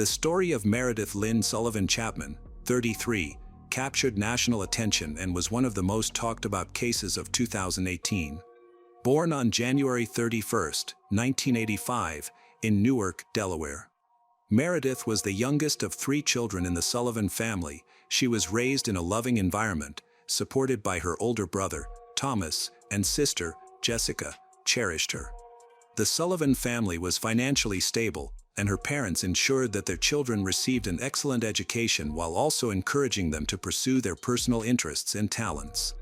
The story of Meredith Lynn Sullivan Chapman, 33, captured national attention and was one of the most talked about cases of 2018. Born on January 31, 1985, in Newark, Delaware. Meredith was the youngest of 3 children in the Sullivan family. She was raised in a loving environment, supported by her older brother, Thomas, and sister, Jessica, cherished her. The Sullivan family was financially stable, and her parents ensured that their children received an excellent education while also encouraging them to pursue their personal interests and talents.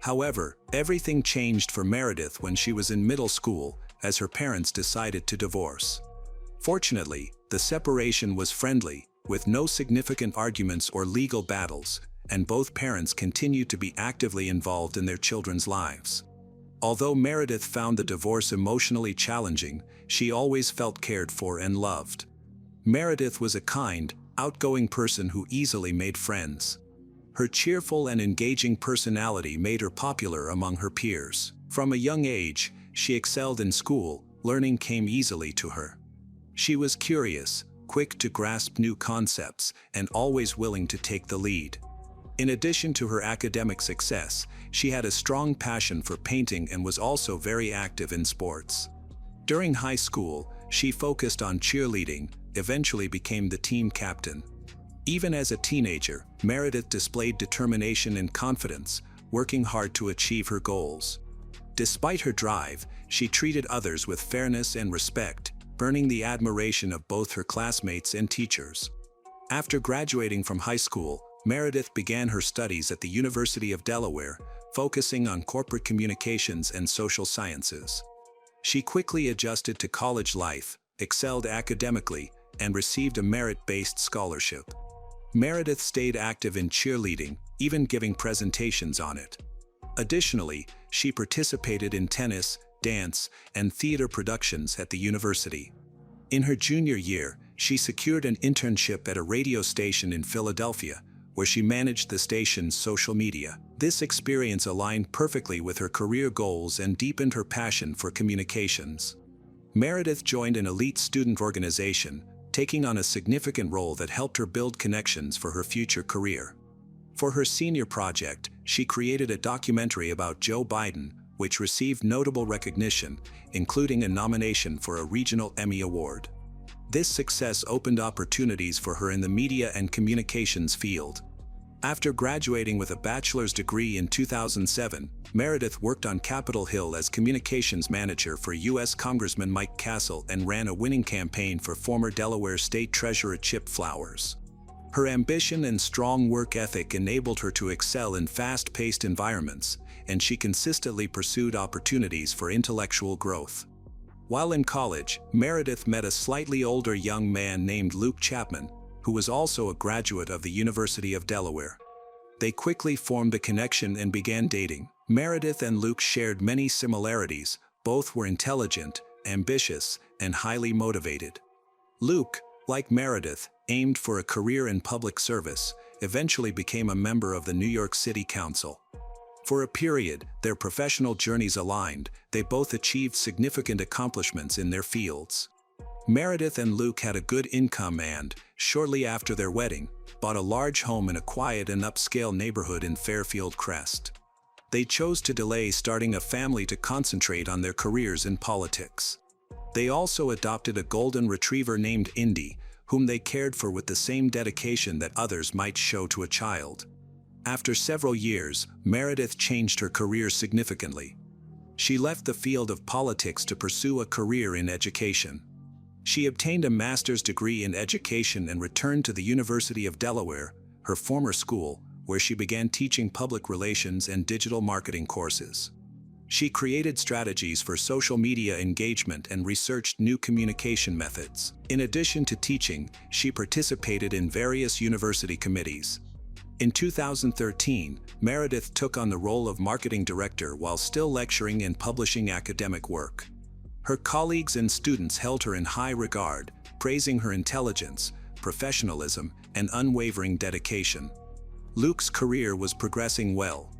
However, everything changed for Meredith when she was in middle school, as her parents decided to divorce. Fortunately, the separation was friendly, with no significant arguments or legal battles, and both parents continued to be actively involved in their children's lives. Although Meredith found the divorce emotionally challenging, she always felt cared for and loved. Meredith was a kind, outgoing person who easily made friends. Her cheerful and engaging personality made her popular among her peers. From a young age, she excelled in school. Learning came easily to her. She was curious, quick to grasp new concepts, and always willing to take the lead. In addition to her academic success, she had a strong passion for painting and was also very active in sports. During high school, she focused on cheerleading, eventually became the team captain. Even as a teenager, Meredith displayed determination and confidence, working hard to achieve her goals. Despite her drive, she treated others with fairness and respect, earning the admiration of both her classmates and teachers. After graduating from high school, Meredith began her studies at the University of Delaware, focusing on corporate communications and social sciences. She quickly adjusted to college life, excelled academically, and received a merit-based scholarship. Meredith stayed active in cheerleading, even giving presentations on it. Additionally, she participated in tennis, dance, and theater productions at the university. In her junior year, she secured an internship at a radio station in Philadelphia, where she managed the station's social media. This experience aligned perfectly with her career goals and deepened her passion for communications. Meredith joined an elite student organization, taking on a significant role that helped her build connections for her future career. For her senior project, she created a documentary about Joe Biden, which received notable recognition, including a nomination for a regional Emmy Award. This success opened opportunities for her in the media and communications field. After graduating with a bachelor's degree in 2007, Meredith worked on Capitol Hill as communications manager for U.S. Congressman Mike Castle and ran a winning campaign for former Delaware State Treasurer Chip Flowers. Her ambition and strong work ethic enabled her to excel in fast-paced environments, and she consistently pursued opportunities for intellectual growth. While in college, Meredith met a slightly older young man named Luke Chapman, who was also a graduate of the University of Delaware. They quickly formed a connection and began dating. Meredith and Luke shared many similarities. Both were intelligent, ambitious, and highly motivated. Luke, like Meredith, aimed for a career in public service, eventually became a member of the New York City Council. For a period, their professional journeys aligned. They both achieved significant accomplishments in their fields. Meredith and Luke had a good income and, shortly after their wedding, bought a large home in a quiet and upscale neighborhood in Fairfield Crest. They chose to delay starting a family to concentrate on their careers in politics. They also adopted a golden retriever named Indy, whom they cared for with the same dedication that others might show to a child. After several years, Meredith changed her career significantly. She left the field of politics to pursue a career in education. She obtained a master's degree in education and returned to the University of Delaware, her former school, where she began teaching public relations and digital marketing courses. She created strategies for social media engagement and researched new communication methods. In addition to teaching, she participated in various university committees. In 2013, Meredith took on the role of marketing director while still lecturing and publishing academic work. Her colleagues and students held her in high regard, praising her intelligence, professionalism, and unwavering dedication. Luke's career was progressing well.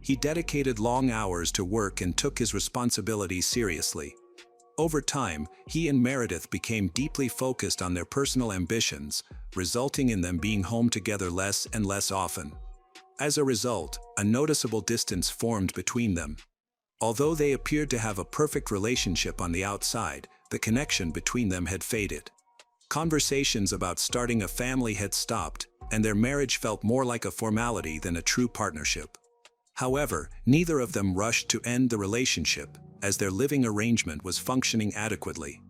He dedicated long hours to work and took his responsibilities seriously. Over time, he and Meredith became deeply focused on their personal ambitions, resulting in them being home together less and less often. As a result, a noticeable distance formed between them. Although they appeared to have a perfect relationship on the outside, the connection between them had faded. Conversations about starting a family had stopped, and their marriage felt more like a formality than a true partnership. However, neither of them rushed to end the relationship, as their living arrangement was functioning adequately.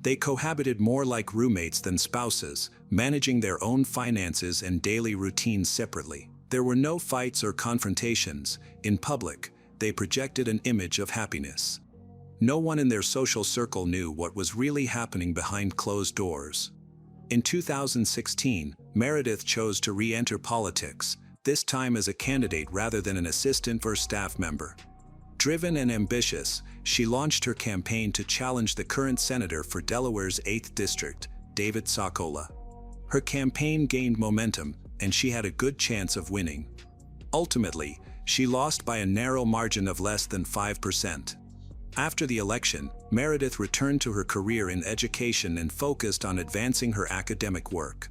They cohabited more like roommates than spouses, managing their own finances and daily routines separately. There were no fights or confrontations. In public, they projected an image of happiness. No one in their social circle knew what was really happening behind closed doors. In 2016, Meredith chose to re-enter politics, this time as a candidate rather than an assistant or staff member. Driven and ambitious, she launched her campaign to challenge the current senator for Delaware's 8th District, David Sokolow. Her campaign gained momentum, and she had a good chance of winning. Ultimately, she lost by a narrow margin of less than 5%. After the election, Meredith returned to her career in education and focused on advancing her academic work.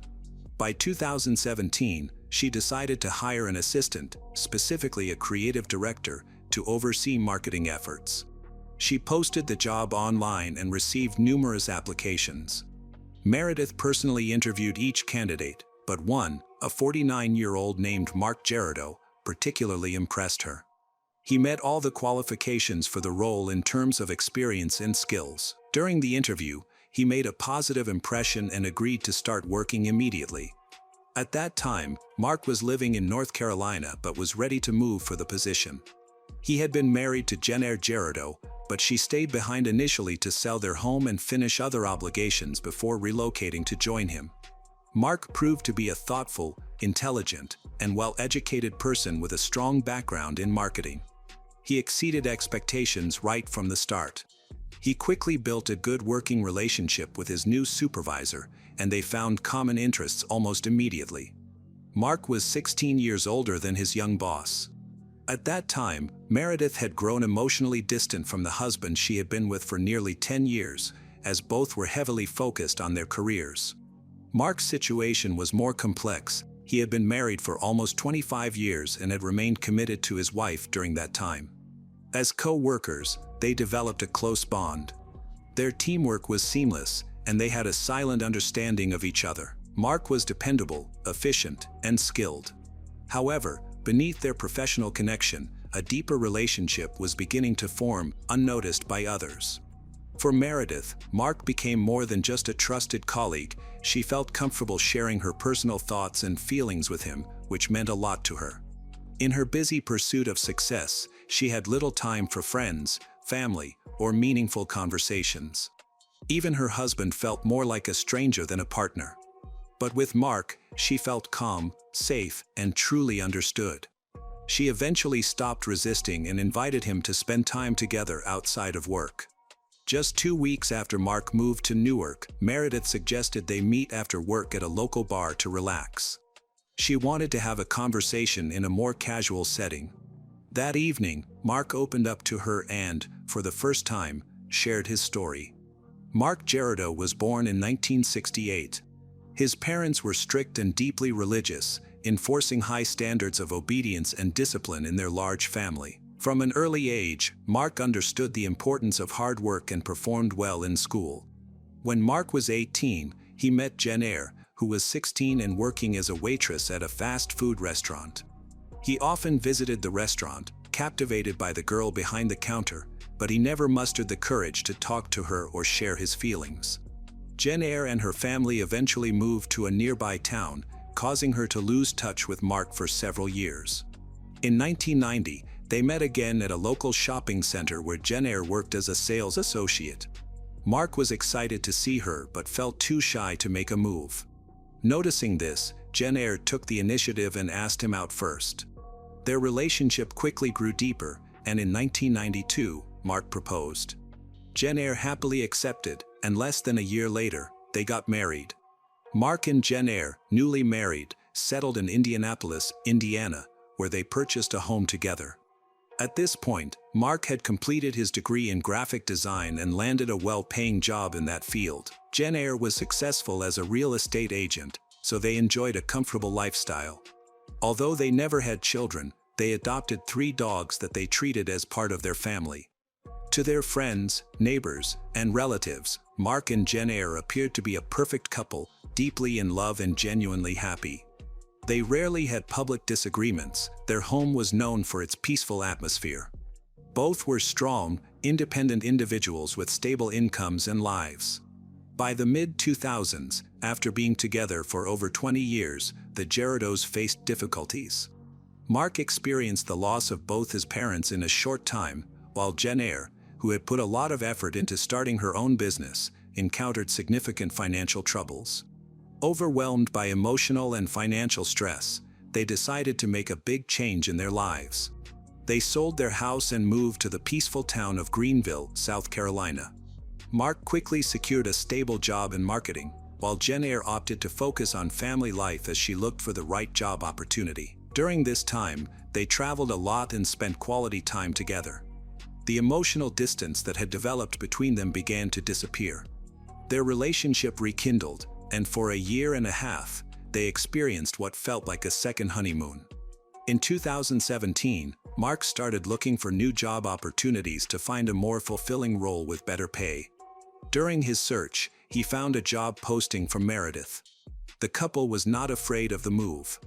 By 2017, she decided to hire an assistant, specifically a creative director, to oversee marketing efforts. She posted the job online and received numerous applications. Meredith personally interviewed each candidate, but one, a 49-year-old named Mark Gerardo, particularly impressed her. He met all the qualifications for the role in terms of experience and skills. During the interview, he made a positive impression and agreed to start working immediately. At that time, Mark was living in North Carolina but was ready to move for the position. He had been married to Jennifer Gerardo, but she stayed behind initially to sell their home and finish other obligations before relocating to join him. Mark proved to be a thoughtful, intelligent, and well-educated person with a strong background in marketing. He exceeded expectations right from the start. He quickly built a good working relationship with his new supervisor, and they found common interests almost immediately. Mark was 16 years older than his young boss. At that time, Meredith had grown emotionally distant from the husband she had been with for nearly 10 years, as both were heavily focused on their careers. Mark's situation was more complex. He had been married for almost 25 years and had remained committed to his wife during that time. As co-workers, they developed a close bond. Their teamwork was seamless, and they had a silent understanding of each other. Mark was dependable, efficient, and skilled. However, beneath their professional connection, a deeper relationship was beginning to form, unnoticed by others. For Meredith, Mark became more than just a trusted colleague. She felt comfortable sharing her personal thoughts and feelings with him, which meant a lot to her. In her busy pursuit of success, she had little time for friends, family, or meaningful conversations. Even her husband felt more like a stranger than a partner. But with Mark, she felt calm, safe, and truly understood. She eventually stopped resisting and invited him to spend time together outside of work. Just 2 weeks after Mark moved to Newark, Meredith suggested they meet after work at a local bar to relax. She wanted to have a conversation in a more casual setting. That evening, Mark opened up to her and, for the first time, shared his story. Mark Gerardo was born in 1968. His parents were strict and deeply religious, enforcing high standards of obedience and discipline in their large family. From an early age, Mark understood the importance of hard work and performed well in school. When Mark was 18, he met Jennifer, who was 16 and working as a waitress at a fast food restaurant. He often visited the restaurant, captivated by the girl behind the counter, but he never mustered the courage to talk to her or share his feelings. Jennifer and her family eventually moved to a nearby town, causing her to lose touch with Mark for several years. In 1990, they met again at a local shopping center where Jennifer worked as a sales associate. Mark was excited to see her but felt too shy to make a move. Noticing this, Jennifer took the initiative and asked him out first. Their relationship quickly grew deeper, and in 1992, Mark proposed. Jennifer happily accepted, and less than a year later, they got married. Mark and Jennifer, newly married, settled in Indianapolis, Indiana, where they purchased a home together. At this point, Mark had completed his degree in graphic design and landed a well-paying job in that field. Jen Eyre was successful as a real estate agent, so they enjoyed a comfortable lifestyle. Although they never had children, they adopted 3 dogs that they treated as part of their family. To their friends, neighbors, and relatives, Mark and Jen Eyre appeared to be a perfect couple, deeply in love and genuinely happy. They rarely had public disagreements. Their home was known for its peaceful atmosphere. Both were strong, independent individuals with stable incomes and lives. By the mid-2000s, after being together for over 20 years, the Gerardos faced difficulties. Mark experienced the loss of both his parents in a short time, while Jen Eyre, who had put a lot of effort into starting her own business, encountered significant financial troubles. Overwhelmed by emotional and financial stress, they decided to make a big change in their lives. They sold their house and moved to the peaceful town of Greenville, South Carolina. Mark quickly secured a stable job in marketing, while Jen Eyre opted to focus on family life as she looked for the right job opportunity. During this time, they traveled a lot and spent quality time together. The emotional distance that had developed between them began to disappear. Their relationship rekindled, and for a year and a half, they experienced what felt like a second honeymoon. In 2017, Mark started looking for new job opportunities to find a more fulfilling role with better pay. During his search, he found a job posting from Meredith. The couple was not afraid of the move.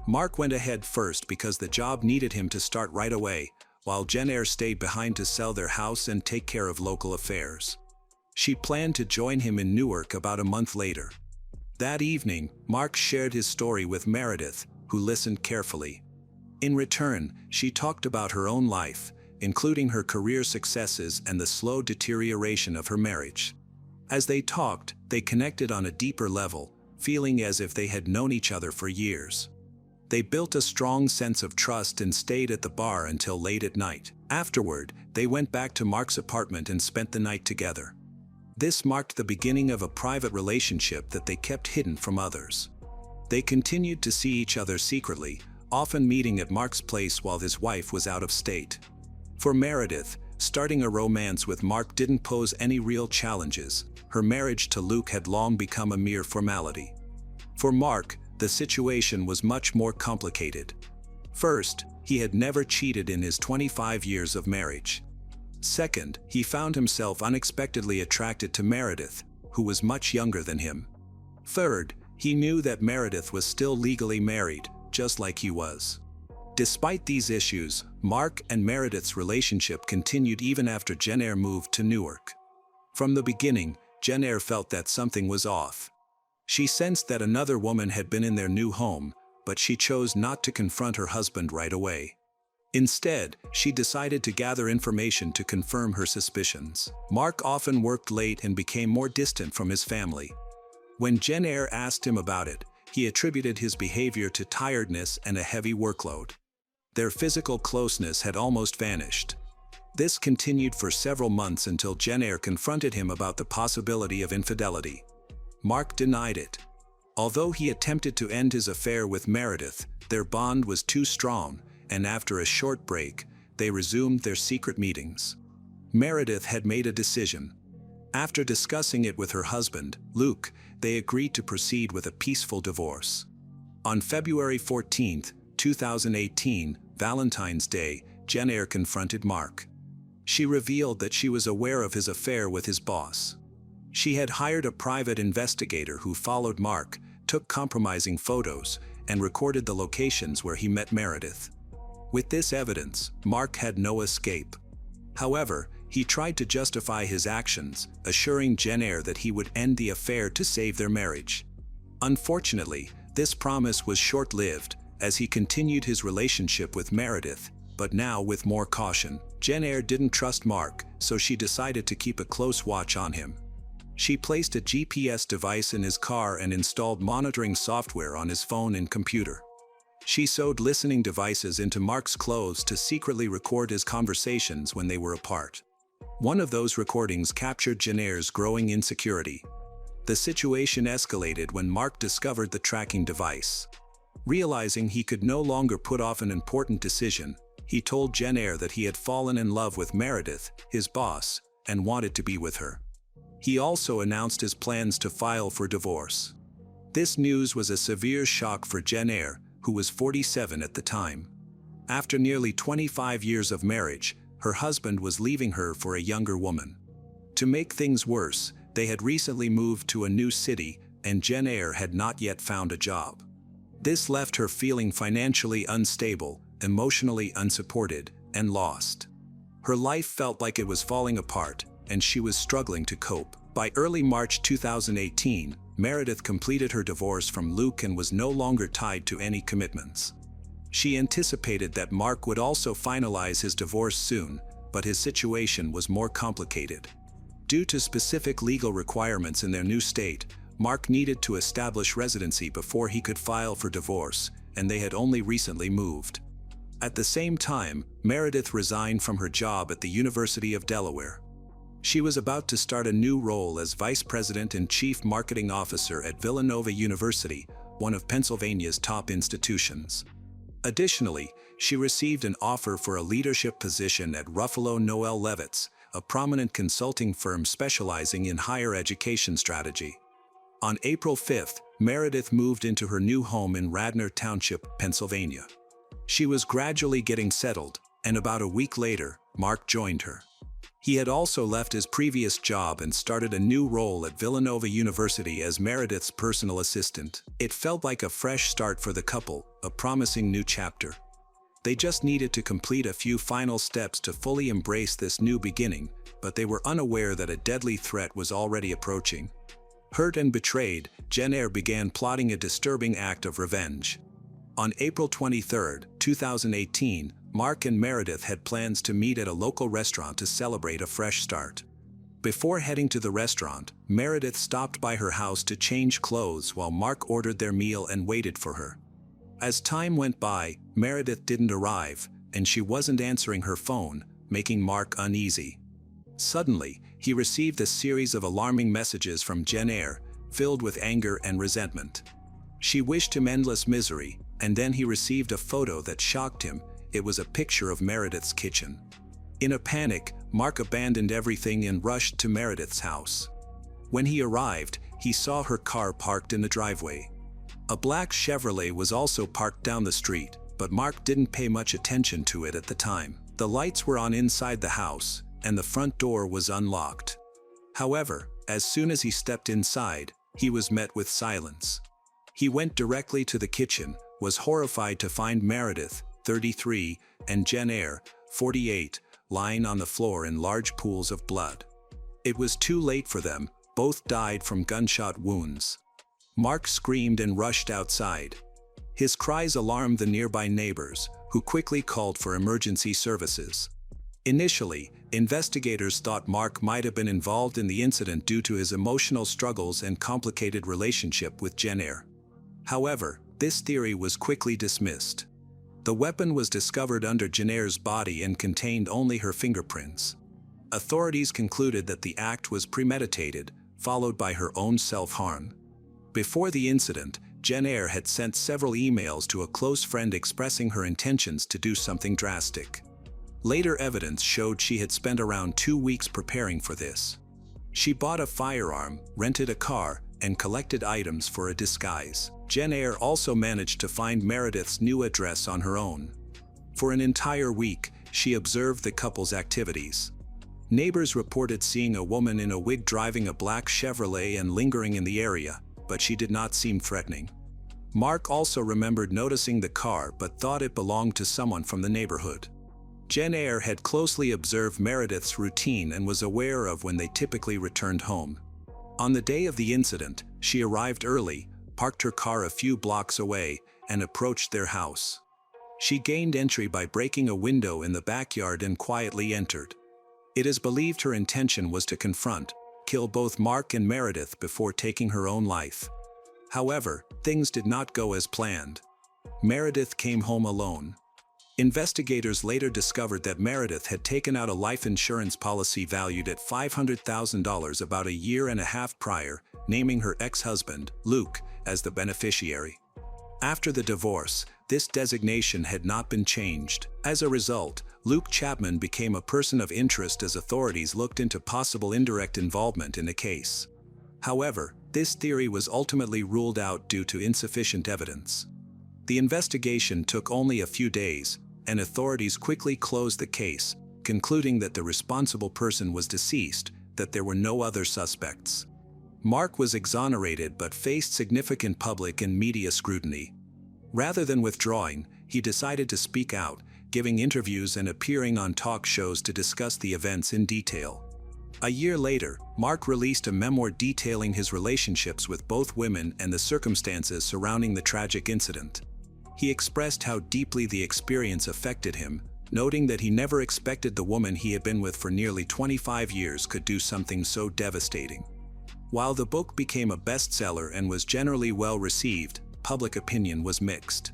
Mark went ahead first because the job needed him to start right away, while Jen Eyre stayed behind to sell their house and take care of local affairs. She planned to join him in Newark about a month later. That evening, Mark shared his story with Meredith, who listened carefully. In return, she talked about her own life, including her career successes and the slow deterioration of her marriage. As they talked, they connected on a deeper level, feeling as if they had known each other for years. They built a strong sense of trust and stayed at the bar until late at night. Afterward, they went back to Mark's apartment and spent the night together. This marked the beginning of a private relationship that they kept hidden from others. They continued to see each other secretly, often meeting at Mark's place while his wife was out of state. For Meredith, starting a romance with Mark didn't pose any real challenges. Her marriage to Luke had long become a mere formality. For Mark, the situation was much more complicated. First, he had never cheated in his 25 years of marriage. Second, he found himself unexpectedly attracted to Meredith, who was much younger than him. Third, he knew that Meredith was still legally married, just like he was. Despite these issues, Mark and Meredith's relationship continued even after Jen Eyre moved to Newark. From the beginning, Jen Eyre felt that something was off. She sensed that another woman had been in their new home, but she chose not to confront her husband right away. Instead, she decided to gather information to confirm her suspicions. Mark often worked late and became more distant from his family. When Jen Eyre asked him about it, he attributed his behavior to tiredness and a heavy workload. Their physical closeness had almost vanished. This continued for several months until Jen Eyre confronted him about the possibility of infidelity. Mark denied it. Although he attempted to end his affair with Meredith, their bond was too strong, and after a short break, they resumed their secret meetings. Meredith had made a decision. After discussing it with her husband, Luke, they agreed to proceed with a peaceful divorce. On February 14, 2018, Valentine's Day, Jen Eyre confronted Mark. She revealed that she was aware of his affair with his boss. She had hired a private investigator who followed Mark, took compromising photos, and recorded the locations where he met Meredith. With this evidence, Mark had no escape. However, he tried to justify his actions, assuring Jen Eyre that he would end the affair to save their marriage. Unfortunately, this promise was short-lived, as he continued his relationship with Meredith, but now with more caution. Jen Eyre didn't trust Mark, so she decided to keep a close watch on him. She placed a GPS device in his car and installed monitoring software on his phone and computer. She sewed listening devices into Mark's clothes to secretly record his conversations when they were apart. One of those recordings captured Jen Eyre's growing insecurity. The situation escalated when Mark discovered the tracking device. Realizing he could no longer put off an important decision, He told Jen Eyre that he had fallen in love with Meredith, his boss, and wanted to be with her. He also announced his plans to file for divorce. This news was a severe shock for Jen Eyre, who was 47 at the time. After nearly 25 years of marriage, her husband was leaving her for a younger woman. To make things worse, they had recently moved to a new city, and Jen Eyre had not yet found a job. This left her feeling financially unstable, emotionally unsupported, and lost. Her life felt like it was falling apart, and she was struggling to cope. By early March 2018, Meredith completed her divorce from Luke and was no longer tied to any commitments. She anticipated that Mark would also finalize his divorce soon, but his situation was more complicated. Due to specific legal requirements in their new state, Mark needed to establish residency before he could file for divorce, and they had only recently moved. At the same time, Meredith resigned from her job at the University of Delaware. She was about to start a new role as Vice President and Chief Marketing Officer at Villanova University, one of Pennsylvania's top institutions. Additionally, she received an offer for a leadership position at Ruffalo Noel Levitz, a prominent consulting firm specializing in higher education strategy. On April 5th, Meredith moved into her new home in Radnor Township, Pennsylvania. She was gradually getting settled, and about a week later, Mark joined her. He had also left his previous job and started a new role at Villanova University as Meredith's personal assistant. It felt like a fresh start for the couple, a promising new chapter. They just needed to complete a few final steps to fully embrace this new beginning, but they were unaware that a deadly threat was already approaching. Hurt and betrayed, Jen Eyre began plotting a disturbing act of revenge. On April 23, 2018, Mark and Meredith had plans to meet at a local restaurant to celebrate a fresh start. Before heading to the restaurant, Meredith stopped by her house to change clothes while Mark ordered their meal and waited for her. As time went by, Meredith didn't arrive, and she wasn't answering her phone, making Mark uneasy. Suddenly, he received a series of alarming messages from Jen Eyre, filled with anger and resentment. She wished him endless misery, and then he received a photo that shocked him. It was a picture of Meredith's kitchen. In a panic, Mark abandoned everything and rushed to Meredith's house. When he arrived, he saw her car parked in the driveway. A black Chevrolet was also parked down the street, but Mark didn't pay much attention to it at the time. The lights were on inside the house, and the front door was unlocked. However, as soon as he stepped inside, he was met with silence. He went directly to the kitchen, was horrified to find Meredith, 33, and Jen Eyre, 48, lying on the floor in large pools of blood. It was too late for them, both died from gunshot wounds. Mark screamed and rushed outside. His cries alarmed the nearby neighbors, who quickly called for emergency services. Initially, investigators thought Mark might have been involved in the incident due to his emotional struggles and complicated relationship with Jen Eyre. However, this theory was quickly dismissed. The weapon was discovered under Jen Eyre's body and contained only her fingerprints. Authorities concluded that the act was premeditated, followed by her own self-harm. Before the incident, Jen Eyre had sent several emails to a close friend expressing her intentions to do something drastic. Later evidence showed she had spent around 2 weeks preparing for this. She bought a firearm, rented a car, and collected items for a disguise. Jen Eyre also managed to find Meredith's new address on her own. For an entire week, she observed the couple's activities. Neighbors reported seeing a woman in a wig driving a black Chevrolet and lingering in the area, but she did not seem threatening. Mark also remembered noticing the car but thought it belonged to someone from the neighborhood. Jen Eyre had closely observed Meredith's routine and was aware of when they typically returned home. On the day of the incident, she arrived early, parked her car a few blocks away, and approached their house. She gained entry by breaking a window in the backyard and quietly entered. It is believed her intention was to confront, kill both Mark and Meredith before taking her own life. However, things did not go as planned. Meredith came home alone. Investigators later discovered that Meredith had taken out a life insurance policy valued at $500,000 about a year and a half prior, naming her ex-husband, Luke, as the beneficiary. After the divorce, this designation had not been changed. As a result, Luke Chapman became a person of interest as authorities looked into possible indirect involvement in the case. However, this theory was ultimately ruled out due to insufficient evidence. The investigation took only a few days, and authorities quickly closed the case, concluding that the responsible person was deceased, that there were no other suspects. Mark was exonerated but faced significant public and media scrutiny. Rather than withdrawing, he decided to speak out, giving interviews and appearing on talk shows to discuss the events in detail. A year later, Mark released a memoir detailing his relationships with both women and the circumstances surrounding the tragic incident. He expressed how deeply the experience affected him, noting that he never expected the woman he had been with for nearly 25 years could do something so devastating. While the book became a bestseller and was generally well received, public opinion was mixed.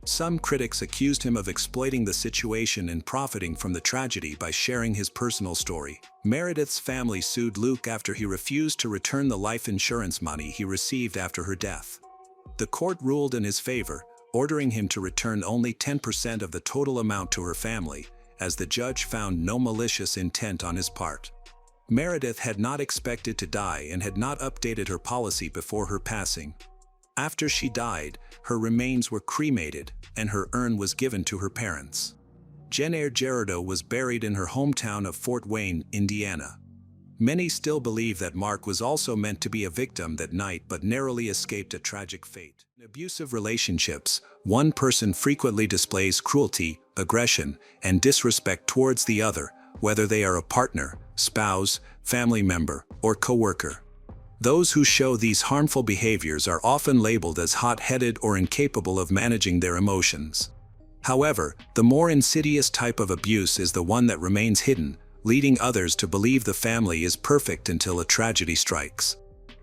Some critics accused him of exploiting the situation and profiting from the tragedy by sharing his personal story. Meredith's family sued Luke after he refused to return the life insurance money he received after her death. The court ruled in his favor, ordering him to return only 10% of the total amount to her family, as the judge found no malicious intent on his part. Meredith had not expected to die and had not updated her policy before her passing. After she died, her remains were cremated, and her urn was given to her parents. Jennifer Gerardo was buried in her hometown of Fort Wayne, Indiana. Many still believe that Mark was also meant to be a victim that night but narrowly escaped a tragic fate. In abusive relationships, one person frequently displays cruelty, aggression, and disrespect towards the other, whether they are a partner, spouse, family member, or coworker. Those who show these harmful behaviors are often labeled as hot-headed or incapable of managing their emotions. However, the more insidious type of abuse is the one that remains hidden, leading others to believe the family is perfect until a tragedy strikes.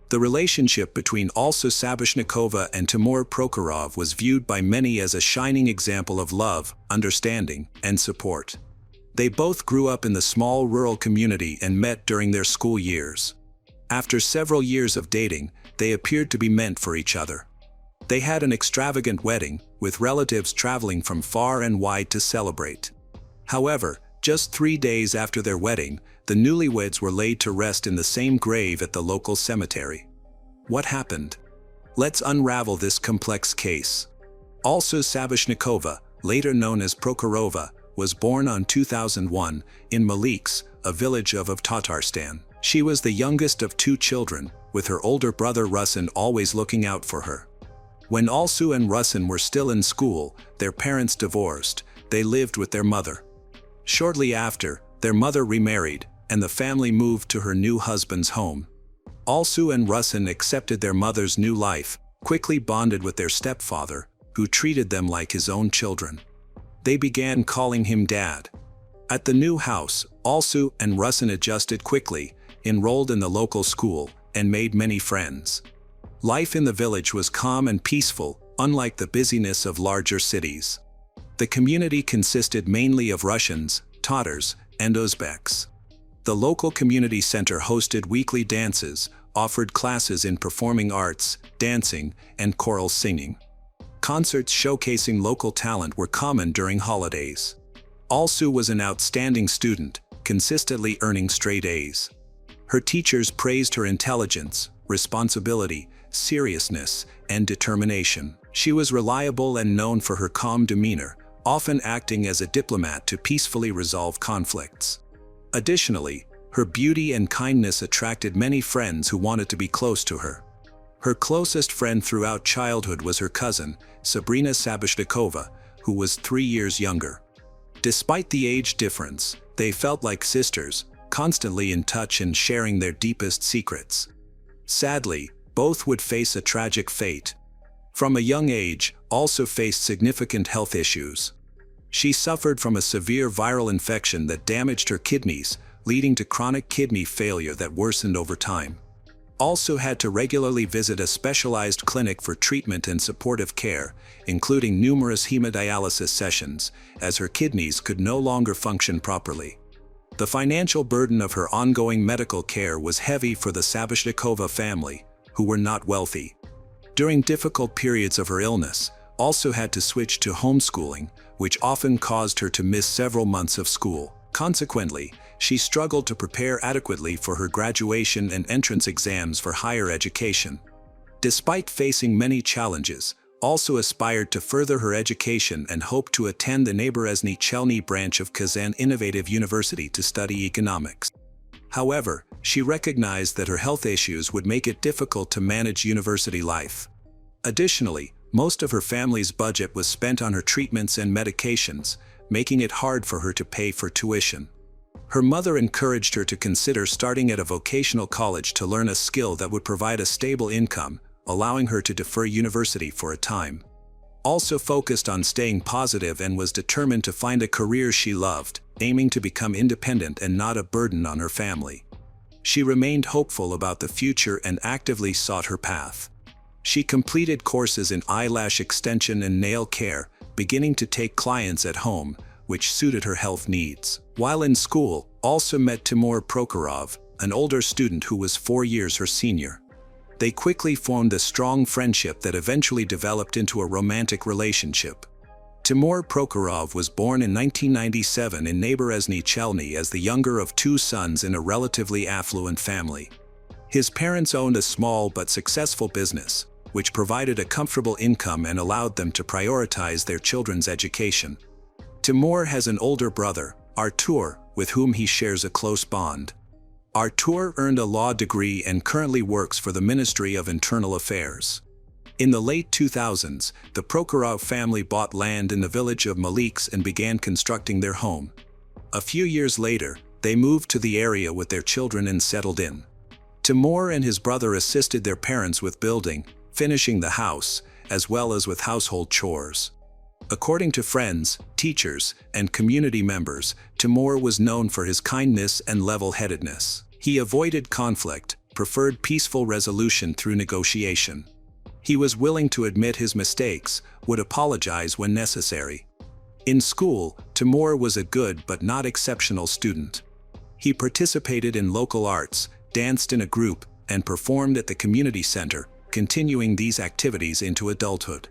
The relationship between Olsa Sabishnikova and Timur Prokhorov was viewed by many as a shining example of love, understanding, and support. They both grew up in the small rural community and met during their school years. After several years of dating, they appeared to be meant for each other. They had an extravagant wedding, with relatives traveling from far and wide to celebrate. However, just 3 days after their wedding, the newlyweds were laid to rest in the same grave at the local cemetery. What happened? Let's unravel this complex case. Olsa Sabishnikova, later known as Prokhorova, was born on 2001 in Maliks, a village of Tatarstan. She was the youngest of 2 children, with her older brother Rusin always looking out for her. When Olsu and Rusin were still in school, their parents divorced. They lived with their mother. Shortly after, their mother remarried, and the family moved to her new husband's home. Olsu and Rusin accepted their mother's new life, quickly bonded with their stepfather, who treated them like his own children. They began calling him Dad. At the new house, Olsu and Rusin adjusted quickly, enrolled in the local school, and made many friends. Life in the village was calm and peaceful, unlike the busyness of larger cities. The community consisted mainly of Russians, Tatars, and Uzbeks. The local community center hosted weekly dances, offered classes in performing arts, dancing, and choral singing. Concerts showcasing local talent were common during holidays. Olsu was an outstanding student, consistently earning straight A's. Her teachers praised her intelligence, responsibility, seriousness, and determination. She was reliable and known for her calm demeanor, often acting as a diplomat to peacefully resolve conflicts. Additionally, her beauty and kindness attracted many friends who wanted to be close to her. Her closest friend throughout childhood was her cousin, Sabrina Sabishnikova, who was 3 years younger. Despite the age difference, they felt like sisters, constantly in touch and sharing their deepest secrets. Sadly, both would face a tragic fate. From a young age, also faced significant health issues. She suffered from a severe viral infection that damaged her kidneys, leading to chronic kidney failure that worsened over time. Also had to regularly visit a specialized clinic for treatment and supportive care, including numerous hemodialysis sessions, as her kidneys could no longer function properly. The financial burden of her ongoing medical care was heavy for the Sabishnikova family, who were not wealthy. During difficult periods of her illness, also had to switch to homeschooling, which often caused her to miss several months of school. Consequently, she struggled to prepare adequately for her graduation and entrance exams for higher education. Despite facing many challenges, also aspired to further her education and hoped to attend the Naberezhny Chelny branch of Kazan Innovative University to study economics. However, she recognized that her health issues would make it difficult to manage university life. Additionally, most of her family's budget was spent on her treatments and medications, making it hard for her to pay for tuition. Her mother encouraged her to consider starting at a vocational college to learn a skill that would provide a stable income, allowing her to defer university for a time. Also focused on staying positive and was determined to find a career she loved, aiming to become independent and not a burden on her family. She remained hopeful about the future and actively sought her path. She completed courses in eyelash extension and nail care, beginning to take clients at home, which suited her health needs. While in school, also met Timur Prokhorov, an older student who was 4 years her senior. They quickly formed a strong friendship that eventually developed into a romantic relationship. Timur Prokhorov was born in 1997 in Naberezhny Chelny as the younger of 2 sons in a relatively affluent family. His parents owned a small but successful business, which provided a comfortable income and allowed them to prioritize their children's education. Timur has an older brother, Artur, with whom he shares a close bond. Artur earned a law degree and currently works for the Ministry of Internal Affairs. In the late 2000s, the Prokhorov family bought land in the village of Maliks and began constructing their home. A few years later, they moved to the area with their children and settled in. Timur and his brother assisted their parents with building, finishing the house, as well as with household chores. According to friends, teachers, and community members, Timur was known for his kindness and level-headedness. He avoided conflict, preferred peaceful resolution through negotiation. He was willing to admit his mistakes, would apologize when necessary. In school, Timur was a good but not exceptional student. He participated in local arts, danced in a group, and performed at the community center, continuing these activities into adulthood.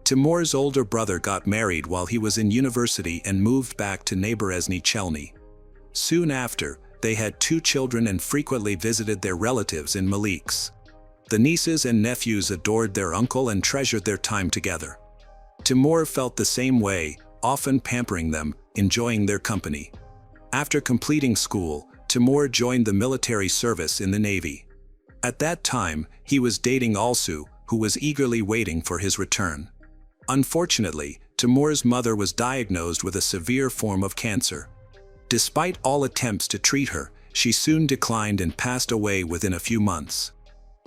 Timur's older brother got married while he was in university and moved back to Naberezhny Chelny. Soon after, they had 2 children and frequently visited their relatives in Maliks. The nieces and nephews adored their uncle and treasured their time together. Timur felt the same way, often pampering them, enjoying their company. After completing school, Timur joined the military service in the Navy. At that time, he was dating Alsu, who was eagerly waiting for his return. Unfortunately, Timur's mother was diagnosed with a severe form of cancer. Despite all attempts to treat her, she soon declined and passed away within a few months.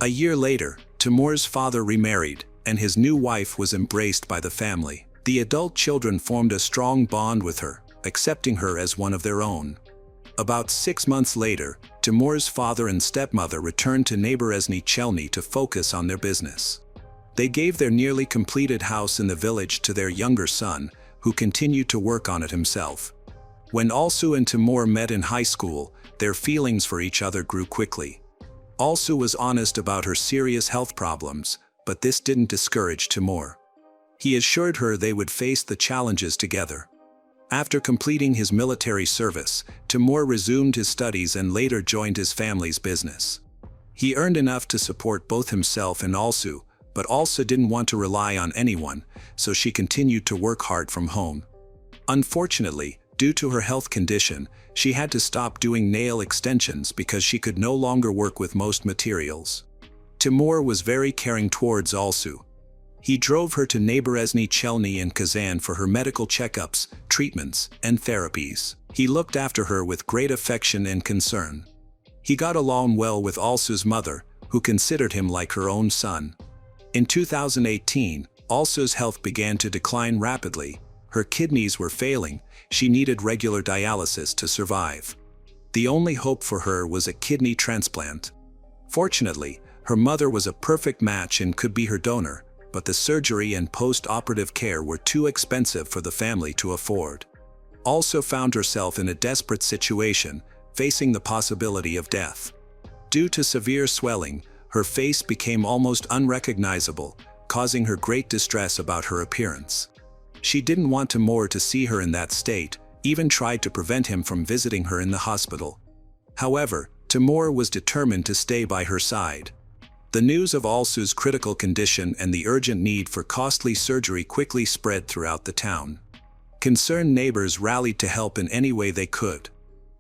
A year later, Timur's father remarried, and his new wife was embraced by the family. The adult children formed a strong bond with her, accepting her as one of their own. About 6 months later, Timur's father and stepmother returned to Naberezhny Chelny to focus on their business. They gave their nearly completed house in the village to their younger son, who continued to work on it himself. When Alsu and Timur met in high school, their feelings for each other grew quickly. Alsu was honest about her serious health problems, but this didn't discourage Timur. He assured her they would face the challenges together. After completing his military service, Timur resumed his studies and later joined his family's business. He earned enough to support both himself and Alsu, but also didn't want to rely on anyone, so she continued to work hard from home. Unfortunately, due to her health condition, she had to stop doing nail extensions because she could no longer work with most materials. Timur was very caring towards Alsu. He drove her to Naberezhny Chelny and Kazan for her medical checkups, treatments, and therapies. He looked after her with great affection and concern. He got along well with Alsu's mother, who considered him like her own son. In 2018, Alsu's health began to decline rapidly. Her kidneys were failing. She needed regular dialysis to survive. The only hope for her was a kidney transplant. Fortunately, her mother was a perfect match and could be her donor, but the surgery and post-operative care were too expensive for the family to afford. Alsu found herself in a desperate situation, facing the possibility of death. Due to severe swelling, her face became almost unrecognizable, causing her great distress about her appearance. She didn't want Timur to see her in that state, even tried to prevent him from visiting her in the hospital. However, Timur was determined to stay by her side. The news of Alsu's critical condition and the urgent need for costly surgery quickly spread throughout the town. Concerned neighbors rallied to help in any way they could.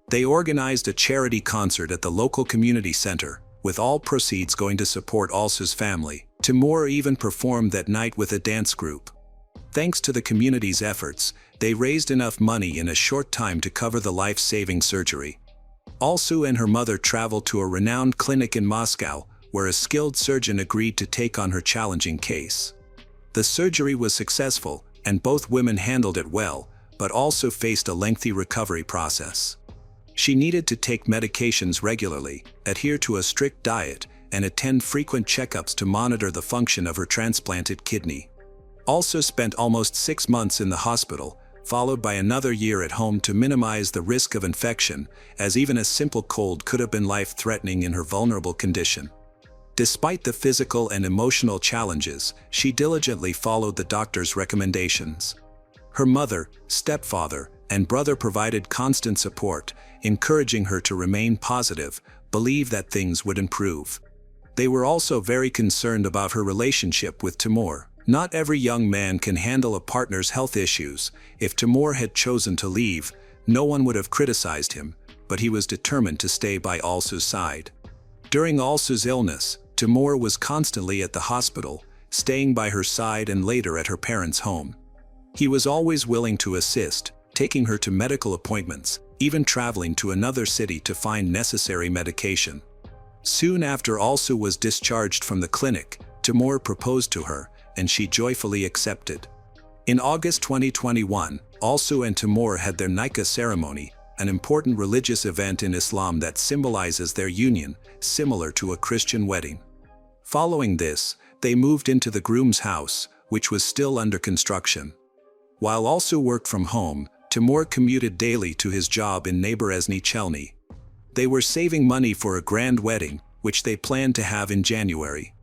They organized a charity concert at the local community center, with all proceeds going to support Alsu's family. Timur even performed that night with a dance group. Thanks to the community's efforts, they raised enough money in a short time to cover the life-saving surgery. Alsu and her mother traveled to a renowned clinic in Moscow, where a skilled surgeon agreed to take on her challenging case. The surgery was successful, and both women handled it well, but also faced a lengthy recovery process. She needed to take medications regularly, adhere to a strict diet, and attend frequent checkups to monitor the function of her transplanted kidney. Also spent almost 6 months in the hospital, followed by another year at home to minimize the risk of infection, as even a simple cold could have been life-threatening in her vulnerable condition. Despite the physical and emotional challenges, she diligently followed the doctor's recommendations. Her mother, stepfather, and brother provided constant support, encouraging her to remain positive, believe that things would improve. They were also very concerned about her relationship with Timur. Not every young man can handle a partner's health issues. If Timur had chosen to leave, no one would have criticized him, but he was determined to stay by Alsu's side. During Alsu's illness, Timur was constantly at the hospital, staying by her side and later at her parents' home. He was always willing to assist, taking her to medical appointments, even traveling to another city to find necessary medication. Soon after Alsu was discharged from the clinic, Timur proposed to her, and she joyfully accepted. In August 2021, Alsu and Timur had their nikah ceremony, an important religious event in Islam that symbolizes their union, similar to a Christian wedding. Following this, they moved into the groom's house, which was still under construction. While Alsu worked from home, Timur commuted daily to his job in Neighboresny Chelny. They were saving money for a grand wedding, which they planned to have in January.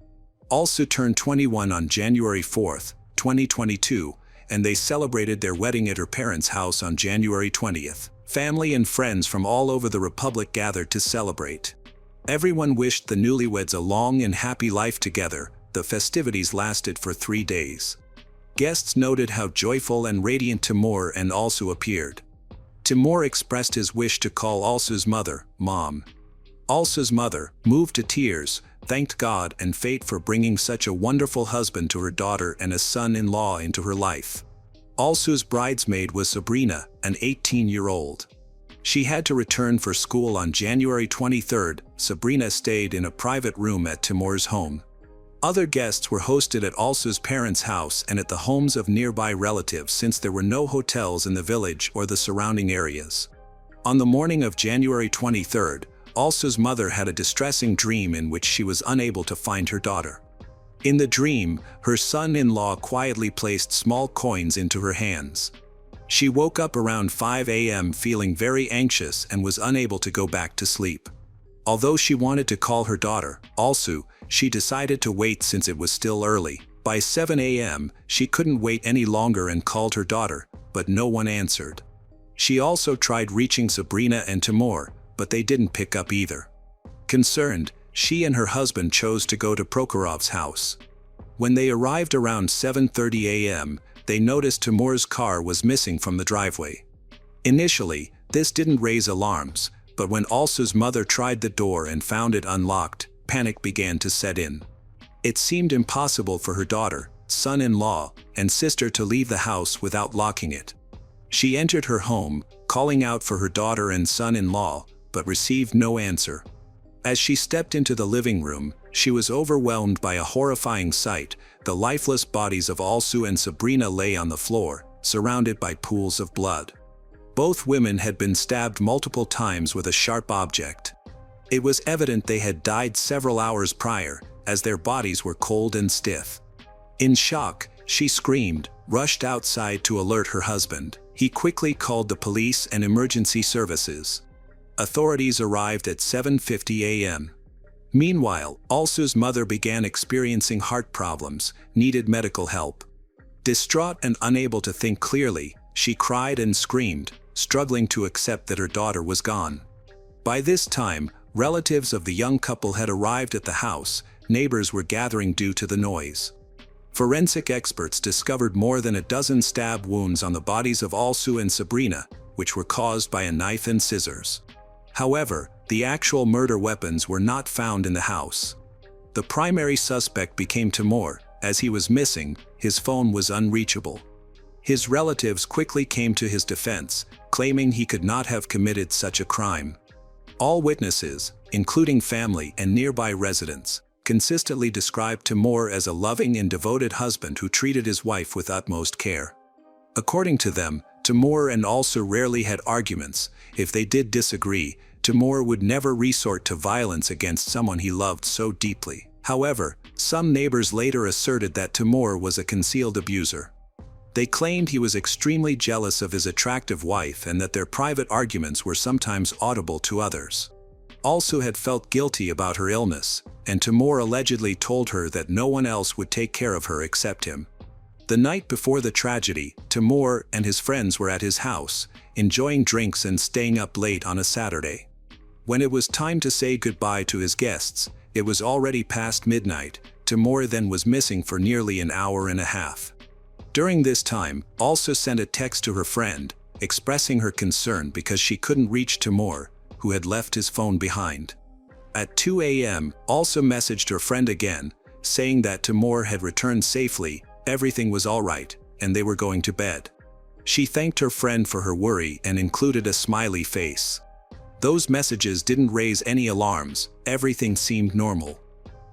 Alsu turned 21 on January 4, 2022, and they celebrated their wedding at her parents' house on January 20th. Family and friends from all over the Republic gathered to celebrate. Everyone wished the newlyweds a long and happy life together. The festivities lasted for 3 days. Guests noted how joyful and radiant Timur and Alsu appeared. Timur expressed his wish to call Alsu's mother, Mom. Alsu's mother, moved to tears, thanked God and fate for bringing such a wonderful husband to her daughter and a son-in-law into her life. Alsu's bridesmaid was Sabrina, an 18-year-old. She had to return for school on January 23rd. Sabrina stayed in a private room at Timur's home. Other guests were hosted at Alsu's parents' house and at the homes of nearby relatives since there were no hotels in the village or the surrounding areas. On the morning of January 23rd, Alsu's mother had a distressing dream in which she was unable to find her daughter. In the dream, her son-in-law quietly placed small coins into her hands. She woke up around 5 a.m. feeling very anxious and was unable to go back to sleep. Although she wanted to call her daughter, Alsu, she decided to wait since it was still early. By 7 a.m., she couldn't wait any longer and called her daughter, but no one answered. She also tried reaching Sabrina and Timur, but they didn't pick up either. Concerned, she and her husband chose to go to Prokhorov's house. When they arrived around 7:30 a.m., they noticed Timur's car was missing from the driveway. Initially, this didn't raise alarms, but when Alsu's mother tried the door and found it unlocked, panic began to set in. It seemed impossible for her daughter, son-in-law, and sister to leave the house without locking it. She entered her home, calling out for her daughter and son-in-law, but received no answer. As she stepped into the living room, she was overwhelmed by a horrifying sight. The lifeless bodies of Alsu and Sabrina lay on the floor, surrounded by pools of blood. Both women had been stabbed multiple times with a sharp object. It was evident they had died several hours prior, as their bodies were cold and stiff. In shock, she screamed, rushed outside to alert her husband. He quickly called the police and emergency services. Authorities arrived at 7:50 a.m. Meanwhile, Alsu's mother began experiencing heart problems, needed medical help. Distraught and unable to think clearly, she cried and screamed, struggling to accept that her daughter was gone. By this time, relatives of the young couple had arrived at the house. Neighbors were gathering due to the noise. Forensic experts discovered more than a dozen stab wounds on the bodies of Alsu and Sabrina, which were caused by a knife and scissors. However, the actual murder weapons were not found in the house. The primary suspect became Timur. As he was missing, his phone was unreachable. His relatives quickly came to his defense, claiming he could not have committed such a crime. All witnesses, including family and nearby residents, consistently described Timur as a loving and devoted husband who treated his wife with utmost care. According to them, Timur and Alsu rarely had arguments. If they did disagree, Timur would never resort to violence against someone he loved so deeply. However, some neighbors later asserted that Timur was a concealed abuser. They claimed he was extremely jealous of his attractive wife and that their private arguments were sometimes audible to others. Alsu had felt guilty about her illness, and Timur allegedly told her that no one else would take care of her except him. The night before the tragedy, Timur and his friends were at his house, enjoying drinks and staying up late on a Saturday. When it was time to say goodbye to his guests, it was already past midnight. Timur then was missing for nearly an hour and a half. During this time, Alsu sent a text to her friend, expressing her concern because she couldn't reach Timur, who had left his phone behind. At 2 a.m., Alsu messaged her friend again, saying that Timur had returned safely, everything was all right, and they were going to bed. She thanked her friend for her worry and included a smiley face. Those messages didn't raise any alarms, everything seemed normal.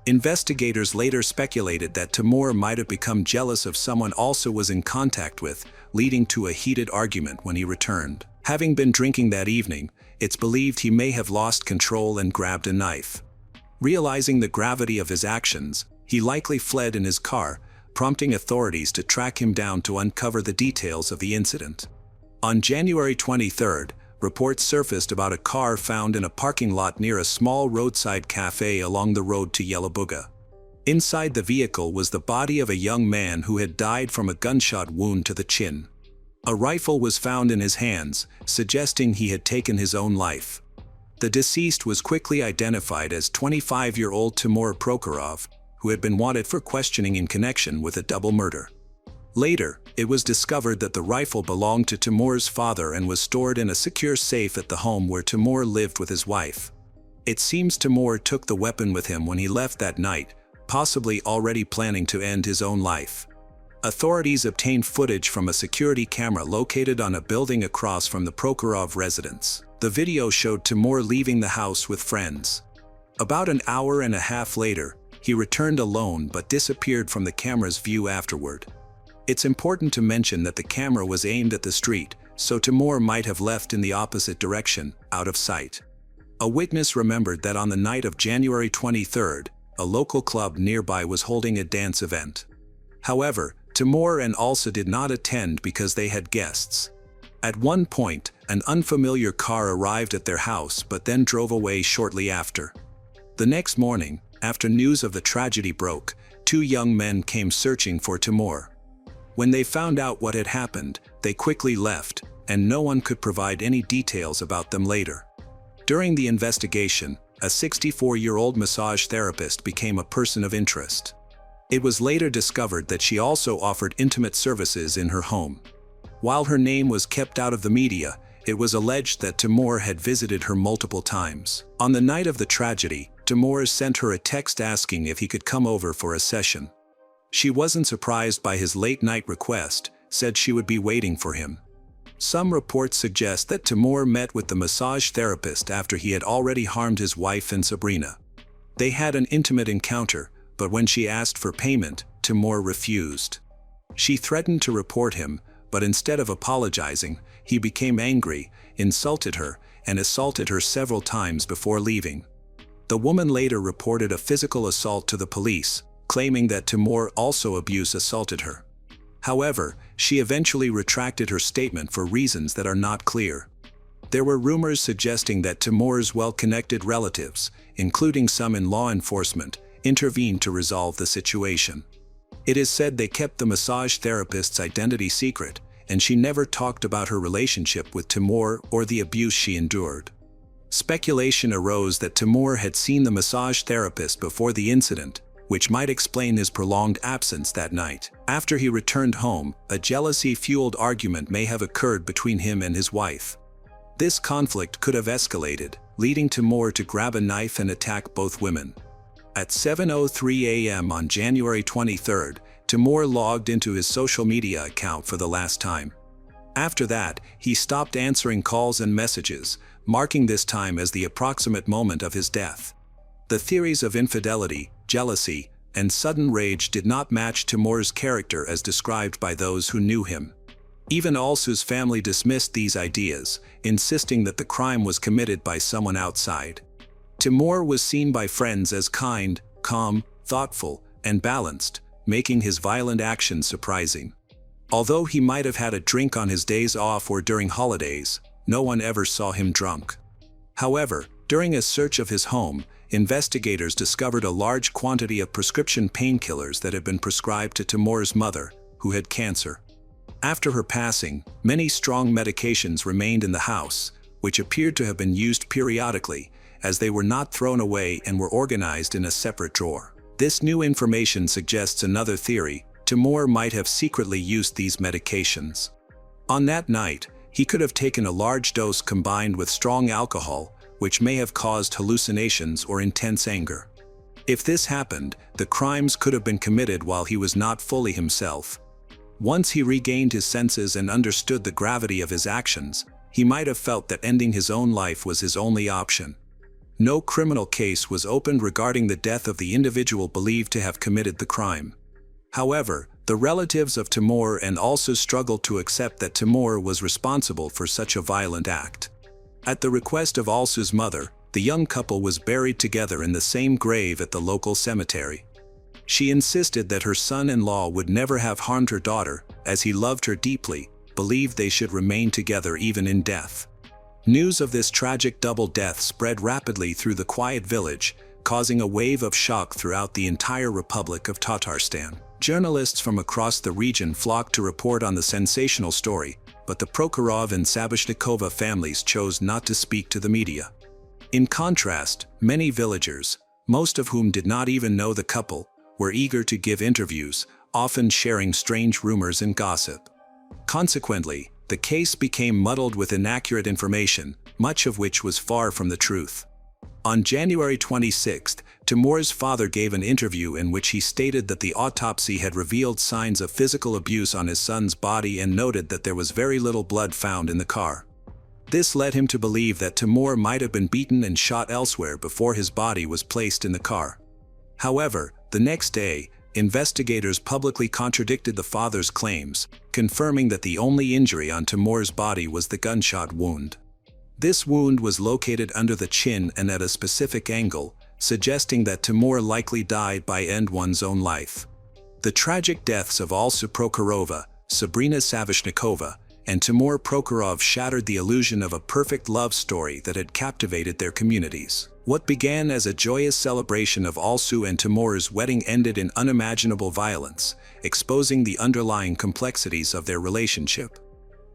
Investigators later speculated that Timur might have become jealous of someone Alsu was in contact with, leading to a heated argument when he returned. Having been drinking that evening, it's believed he may have lost control and grabbed a knife. Realizing the gravity of his actions, he likely fled in his car, prompting authorities to track him down to uncover the details of the incident. On January 23, reports surfaced about a car found in a parking lot near a small roadside cafe along the road to Yelabuga. Inside the vehicle was the body of a young man who had died from a gunshot wound to the chin. A rifle was found in his hands, suggesting he had taken his own life. The deceased was quickly identified as 25-year-old Timur Prokhorov, who had been wanted for questioning in connection with a double murder. Later, it was discovered that the rifle belonged to Timur's father and was stored in a secure safe at the home where Timur lived with his wife. It seems Timur took the weapon with him when he left that night, possibly already planning to end his own life. Authorities obtained footage from a security camera located on a building across from the Prokhorov residence. The video showed Timur leaving the house with friends. About an hour and a half later, he returned alone but disappeared from the camera's view afterward. It's important to mention that the camera was aimed at the street, so Timur might have left in the opposite direction, out of sight. A witness remembered that on the night of January 23, a local club nearby was holding a dance event. However, Timur and Alsu did not attend because they had guests. At one point, an unfamiliar car arrived at their house but then drove away shortly after. The next morning, after news of the tragedy broke, two young men came searching for Timur. When they found out what had happened, they quickly left, and no one could provide any details about them later. During the investigation, a 64-year-old massage therapist became a person of interest. It was later discovered that she also offered intimate services in her home. While her name was kept out of the media, it was alleged that Timur had visited her multiple times. On the night of the tragedy, Timur sent her a text asking if he could come over for a session. She wasn't surprised by his late-night request, said she would be waiting for him. Some reports suggest that Timur met with the massage therapist after he had already harmed his wife and Sabrina. They had an intimate encounter, but when she asked for payment, Timur refused. She threatened to report him, but instead of apologizing, he became angry, insulted her, and assaulted her several times before leaving. The woman later reported a physical assault to the police, claiming that Timur also assaulted her. However, she eventually retracted her statement for reasons that are not clear. There were rumors suggesting that Timur's well-connected relatives, including some in law enforcement, intervened to resolve the situation. It is said they kept the massage therapist's identity secret, and she never talked about her relationship with Timur or the abuse she endured. Speculation arose that Timur had seen the massage therapist before the incident, which might explain his prolonged absence that night. After he returned home, a jealousy-fueled argument may have occurred between him and his wife. This conflict could have escalated, leading Timur to grab a knife and attack both women. At 7:03 a.m. on January 23, Timur logged into his social media account for the last time. After that, he stopped answering calls and messages, marking this time as the approximate moment of his death. The theories of infidelity, jealousy, and sudden rage did not match Timur's character as described by those who knew him. Even Alsu's family dismissed these ideas, insisting that the crime was committed by someone outside. Timur was seen by friends as kind, calm, thoughtful, and balanced, making his violent actions surprising. Although he might have had a drink on his days off or during holidays, no one ever saw him drunk. However, during a search of his home, investigators discovered a large quantity of prescription painkillers that had been prescribed to Timur's mother, who had cancer. After her passing, many strong medications remained in the house, which appeared to have been used periodically, as they were not thrown away and were organized in a separate drawer. This new information suggests another theory: Timur might have secretly used these medications. On that night, he could have taken a large dose combined with strong alcohol, which may have caused hallucinations or intense anger. If this happened, the crimes could have been committed while he was not fully himself. Once he regained his senses and understood the gravity of his actions, he might have felt that ending his own life was his only option. No criminal case was opened regarding the death of the individual believed to have committed the crime. However, the relatives of Timur and also struggled to accept that Timur was responsible for such a violent act. At the request of Alsu's mother, the young couple was buried together in the same grave at the local cemetery. She insisted that her son-in-law would never have harmed her daughter, as he loved her deeply, believed they should remain together even in death. News of this tragic double death spread rapidly through the quiet village, causing a wave of shock throughout the entire Republic of Tatarstan. Journalists from across the region flocked to report on the sensational story, but the Prokhorov and Sabashnikova families chose not to speak to the media. In contrast, many villagers, most of whom did not even know the couple, were eager to give interviews, often sharing strange rumors and gossip. Consequently, the case became muddled with inaccurate information, much of which was far from the truth. On January 26, Timur's father gave an interview in which he stated that the autopsy had revealed signs of physical abuse on his son's body and noted that there was very little blood found in the car. This led him to believe that Timur might have been beaten and shot elsewhere before his body was placed in the car. However, the next day, investigators publicly contradicted the father's claims, confirming that the only injury on Timur's body was the gunshot wound. This wound was located under the chin and at a specific angle, suggesting that Timur likely died by ending one's own life. The tragic deaths of Alsu Prokhorova, Sabrina Savashnikova, and Timur Prokhorov shattered the illusion of a perfect love story that had captivated their communities. What began as a joyous celebration of Alsu and Timur's wedding ended in unimaginable violence, exposing the underlying complexities of their relationship.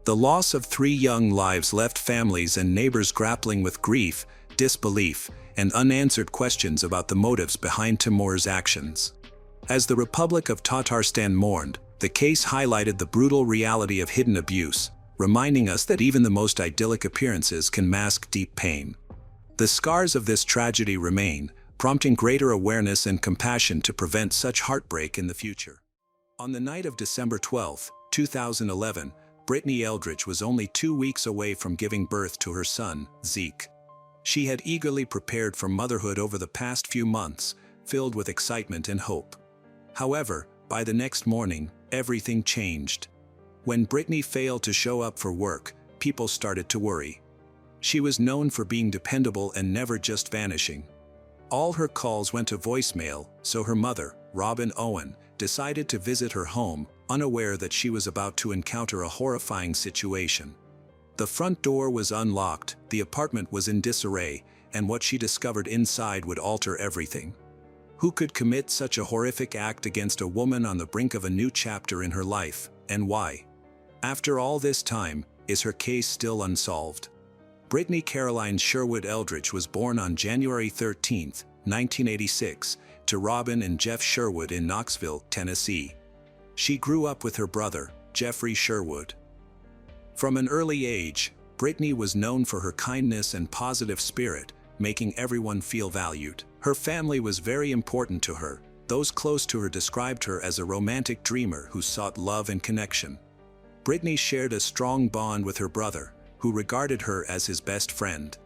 The loss of 3 young lives left families and neighbors grappling with grief, disbelief, and unanswered questions about the motives behind Timur's actions. As the Republic of Tatarstan mourned, the case highlighted the brutal reality of hidden abuse, reminding us that even the most idyllic appearances can mask deep pain. The scars of this tragedy remain, prompting greater awareness and compassion to prevent such heartbreak in the future. On the night of December 12, 2011, Brittany Eldridge was only 2 weeks away from giving birth to her son, Zeke. She had eagerly prepared for motherhood over the past few months, filled with excitement and hope. However, by the next morning, everything changed. When Brittany failed to show up for work, people started to worry. She was known for being dependable and never just vanishing. All her calls went to voicemail, so her mother, Robin Owen, decided to visit her home, unaware that she was about to encounter a horrifying situation. The front door was unlocked, the apartment was in disarray, and what she discovered inside would alter everything. Who could commit such a horrific act against a woman on the brink of a new chapter in her life, and why? After all this time, is her case still unsolved? Brittany Caroline Sherwood Eldridge was born on January 13, 1986, to Robin and Jeff Sherwood in Knoxville, Tennessee. She grew up with her brother, Jeffrey Sherwood. From an early age, Brittany was known for her kindness and positive spirit, making everyone feel valued. Her family was very important to her. Those close to her described her as a romantic dreamer who sought love and connection. Brittany shared a strong bond with her brother, who regarded her as his best friend.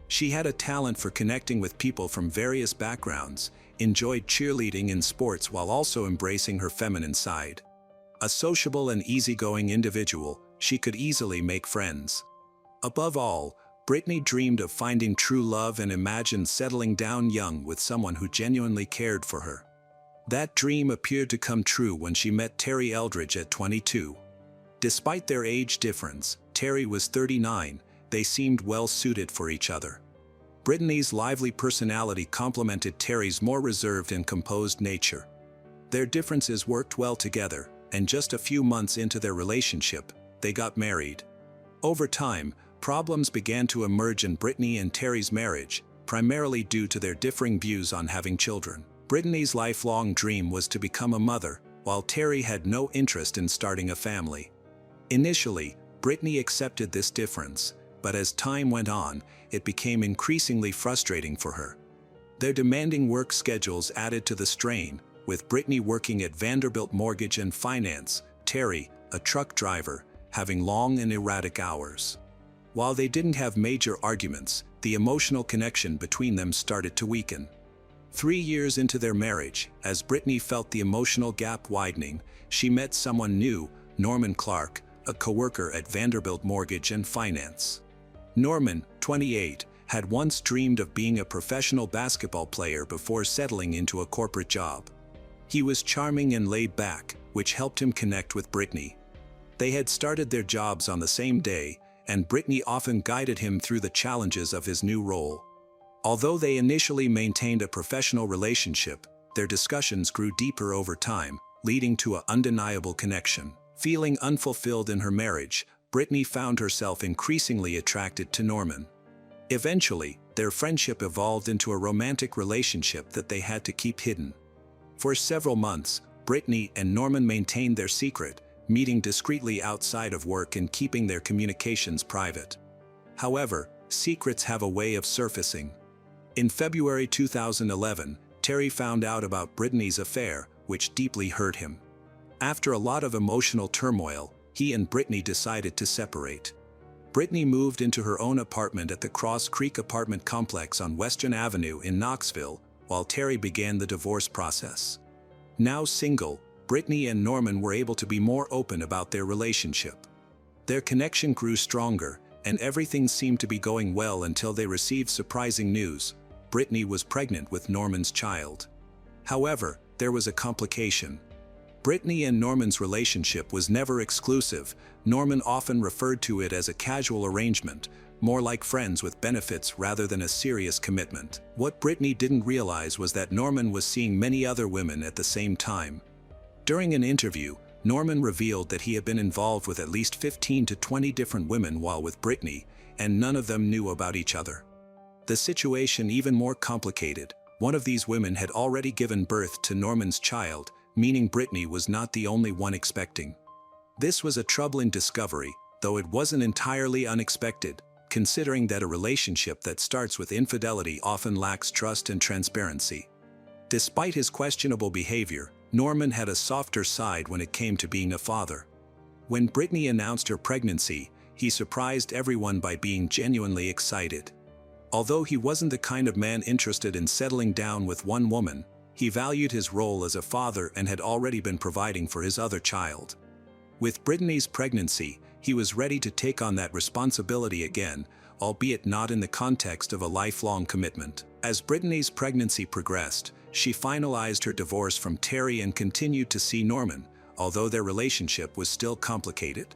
She had a talent for connecting with people from various backgrounds, enjoyed cheerleading in sports while also embracing her feminine side. A sociable and easygoing individual, she could easily make friends. Above all, Brittany dreamed of finding true love and imagined settling down young with someone who genuinely cared for her. That dream appeared to come true when she met Terry Eldridge at 22. Despite their age difference, Terry was 39, they seemed well suited for each other. Brittany's lively personality complemented Terry's more reserved and composed nature. Their differences worked well together, and just a few months into their relationship, they got married. Over time, problems began to emerge in Brittany and Terry's marriage, primarily due to their differing views on having children. Brittany's lifelong dream was to become a mother, while Terry had no interest in starting a family. Initially, Brittany accepted this difference, but as time went on, it became increasingly frustrating for her. Their demanding work schedules added to the strain, with Brittany working at Vanderbilt Mortgage and Finance, Terry, a truck driver, having long and erratic hours. While they didn't have major arguments, the emotional connection between them started to weaken. 3 years into their marriage, as Brittany felt the emotional gap widening, she met someone new, Norman Clark, a coworker at Vanderbilt Mortgage and Finance. Norman, 28, had once dreamed of being a professional basketball player before settling into a corporate job. He was charming and laid back, which helped him connect with Brittany. They had started their jobs on the same day, and Brittany often guided him through the challenges of his new role. Although they initially maintained a professional relationship, their discussions grew deeper over time, leading to an undeniable connection. Feeling unfulfilled in her marriage, Brittany found herself increasingly attracted to Norman. Eventually, their friendship evolved into a romantic relationship that they had to keep hidden. For several months, Brittany and Norman maintained their secret, meeting discreetly outside of work and keeping their communications private. However, secrets have a way of surfacing. In February 2011, Terry found out about Brittany's affair, which deeply hurt him. After a lot of emotional turmoil, he and Brittany decided to separate. Brittany moved into her own apartment at the Cross Creek apartment complex on Western Avenue in Knoxville, while Terry began the divorce process. Now single, Brittany and Norman were able to be more open about their relationship. Their connection grew stronger, and everything seemed to be going well until they received surprising news. Brittany was pregnant with Norman's child. However, there was a complication. Brittany and Norman's relationship was never exclusive. Norman often referred to it as a casual arrangement, more like friends with benefits rather than a serious commitment. What Brittany didn't realize was that Norman was seeing many other women at the same time. During an interview, Norman revealed that he had been involved with at least 15 to 20 different women while with Brittany, and none of them knew about each other. The situation even more complicated. One of these women had already given birth to Norman's child, meaning Brittany was not the only one expecting. This was a troubling discovery, though it wasn't entirely unexpected, considering that a relationship that starts with infidelity often lacks trust and transparency. Despite his questionable behavior, Norman had a softer side when it came to being a father. When Brittany announced her pregnancy, he surprised everyone by being genuinely excited. Although he wasn't the kind of man interested in settling down with one woman, he valued his role as a father and had already been providing for his other child. With Brittany's pregnancy, he was ready to take on that responsibility again, albeit not in the context of a lifelong commitment. As Brittany's pregnancy progressed, she finalized her divorce from Terry and continued to see Norman, although their relationship was still complicated.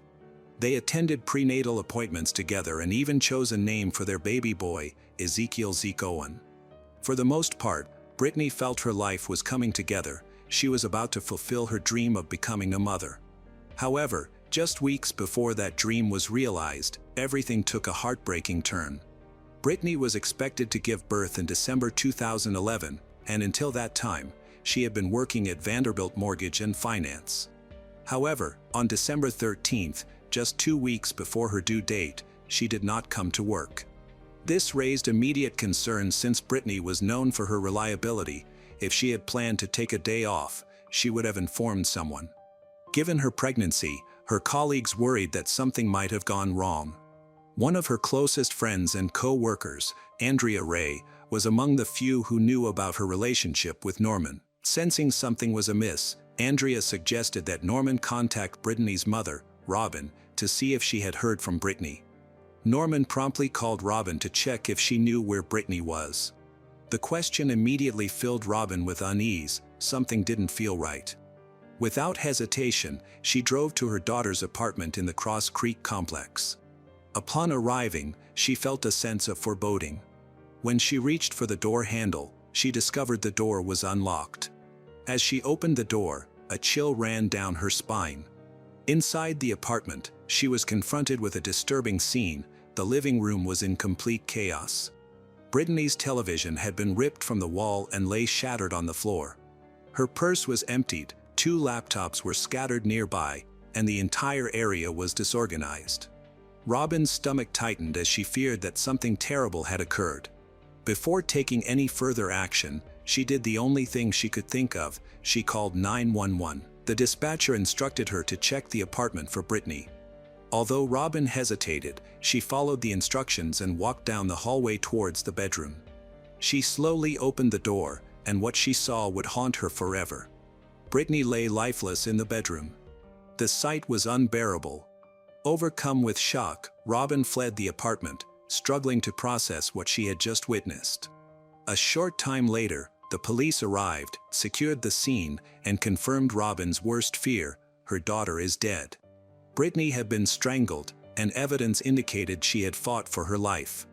They attended prenatal appointments together and even chose a name for their baby boy, Ezekiel Zeke Owen. For the most part, Brittany felt her life was coming together. She was about to fulfill her dream of becoming a mother. However, just weeks before that dream was realized, everything took a heartbreaking turn. Brittany was expected to give birth in December 2011, and until that time, she had been working at Vanderbilt Mortgage and Finance. However, on December 13th, just 2 weeks before her due date, she did not come to work. This raised immediate concern since Brittany was known for her reliability. If she had planned to take a day off, she would have informed someone. Given her pregnancy, her colleagues worried that something might have gone wrong. One of her closest friends and co-workers, Andrea Ray, was among the few who knew about her relationship with Norman. Sensing something was amiss, Andrea suggested that Norman contact Brittany's mother, Robin, to see if she had heard from Brittany. Norman promptly called Robin to check if she knew where Brittany was. The question immediately filled Robin with unease. Something didn't feel right. Without hesitation, she drove to her daughter's apartment in the Cross Creek complex. Upon arriving, she felt a sense of foreboding. When she reached for the door handle, she discovered the door was unlocked. As she opened the door, a chill ran down her spine. Inside the apartment, she was confronted with a disturbing scene. The living room was in complete chaos. Brittany's television had been ripped from the wall and lay shattered on the floor. Her purse was emptied, 2 laptops were scattered nearby, and the entire area was disorganized. Robin's stomach tightened as she feared that something terrible had occurred. Before taking any further action, she did the only thing she could think of. She called 911. The dispatcher instructed her to check the apartment for Brittany. Although Robin hesitated, she followed the instructions and walked down the hallway towards the bedroom. She slowly opened the door, and what she saw would haunt her forever. Brittany lay lifeless in the bedroom. The sight was unbearable. Overcome with shock, Robin fled the apartment, struggling to process what she had just witnessed. A short time later, the police arrived, secured the scene, and confirmed Robin's worst fear: her daughter is dead. Brittany had been strangled, and evidence indicated she had fought for her life.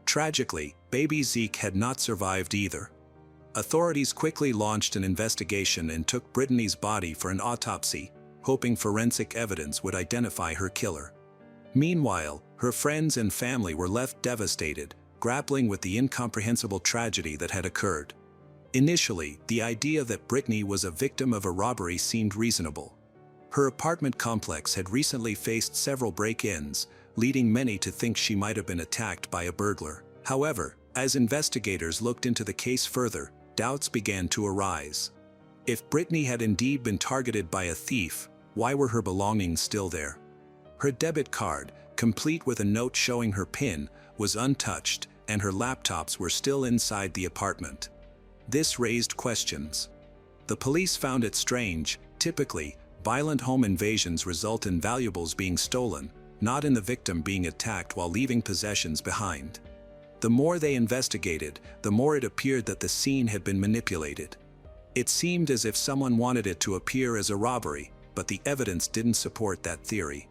Tragically, baby Zeke had not survived either. Authorities quickly launched an investigation and took Brittany's body for an autopsy, hoping forensic evidence would identify her killer. Meanwhile, her friends and family were left devastated, grappling with the incomprehensible tragedy that had occurred. Initially, the idea that Brittany was a victim of a robbery seemed reasonable. Her apartment complex had recently faced several break-ins, leading many to think she might have been attacked by a burglar. However, as investigators looked into the case further, doubts began to arise. If Brittany had indeed been targeted by a thief, why were her belongings still there? Her debit card, complete with a note showing her PIN, was untouched, and her laptops were still inside the apartment. This raised questions. The police found it strange. Typically, violent home invasions result in valuables being stolen, not in the victim being attacked while leaving possessions behind. The more they investigated, the more it appeared that the scene had been manipulated. It seemed as if someone wanted it to appear as a robbery, but the evidence didn't support that theory.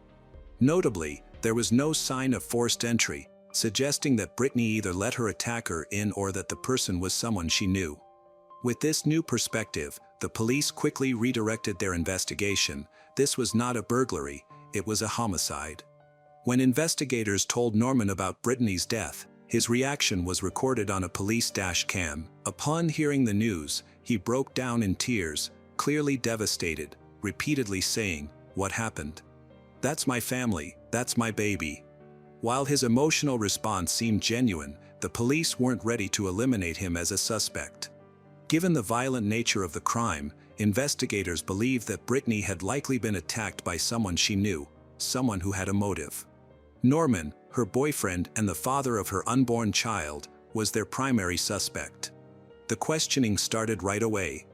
Notably, there was no sign of forced entry, suggesting that Brittany either let her attacker in or that the person was someone she knew. With this new perspective, the police quickly redirected their investigation. This was not a burglary, it was a homicide. When investigators told Norman about Brittany's death, his reaction was recorded on a police dash cam. Upon hearing the news, he broke down in tears, clearly devastated, repeatedly saying, "What happened? That's my family, that's my baby." While his emotional response seemed genuine, the police weren't ready to eliminate him as a suspect. Given the violent nature of the crime, investigators believed that Brittany had likely been attacked by someone she knew, someone who had a motive. Norman, her boyfriend and the father of her unborn child, was their primary suspect. The questioning started right away.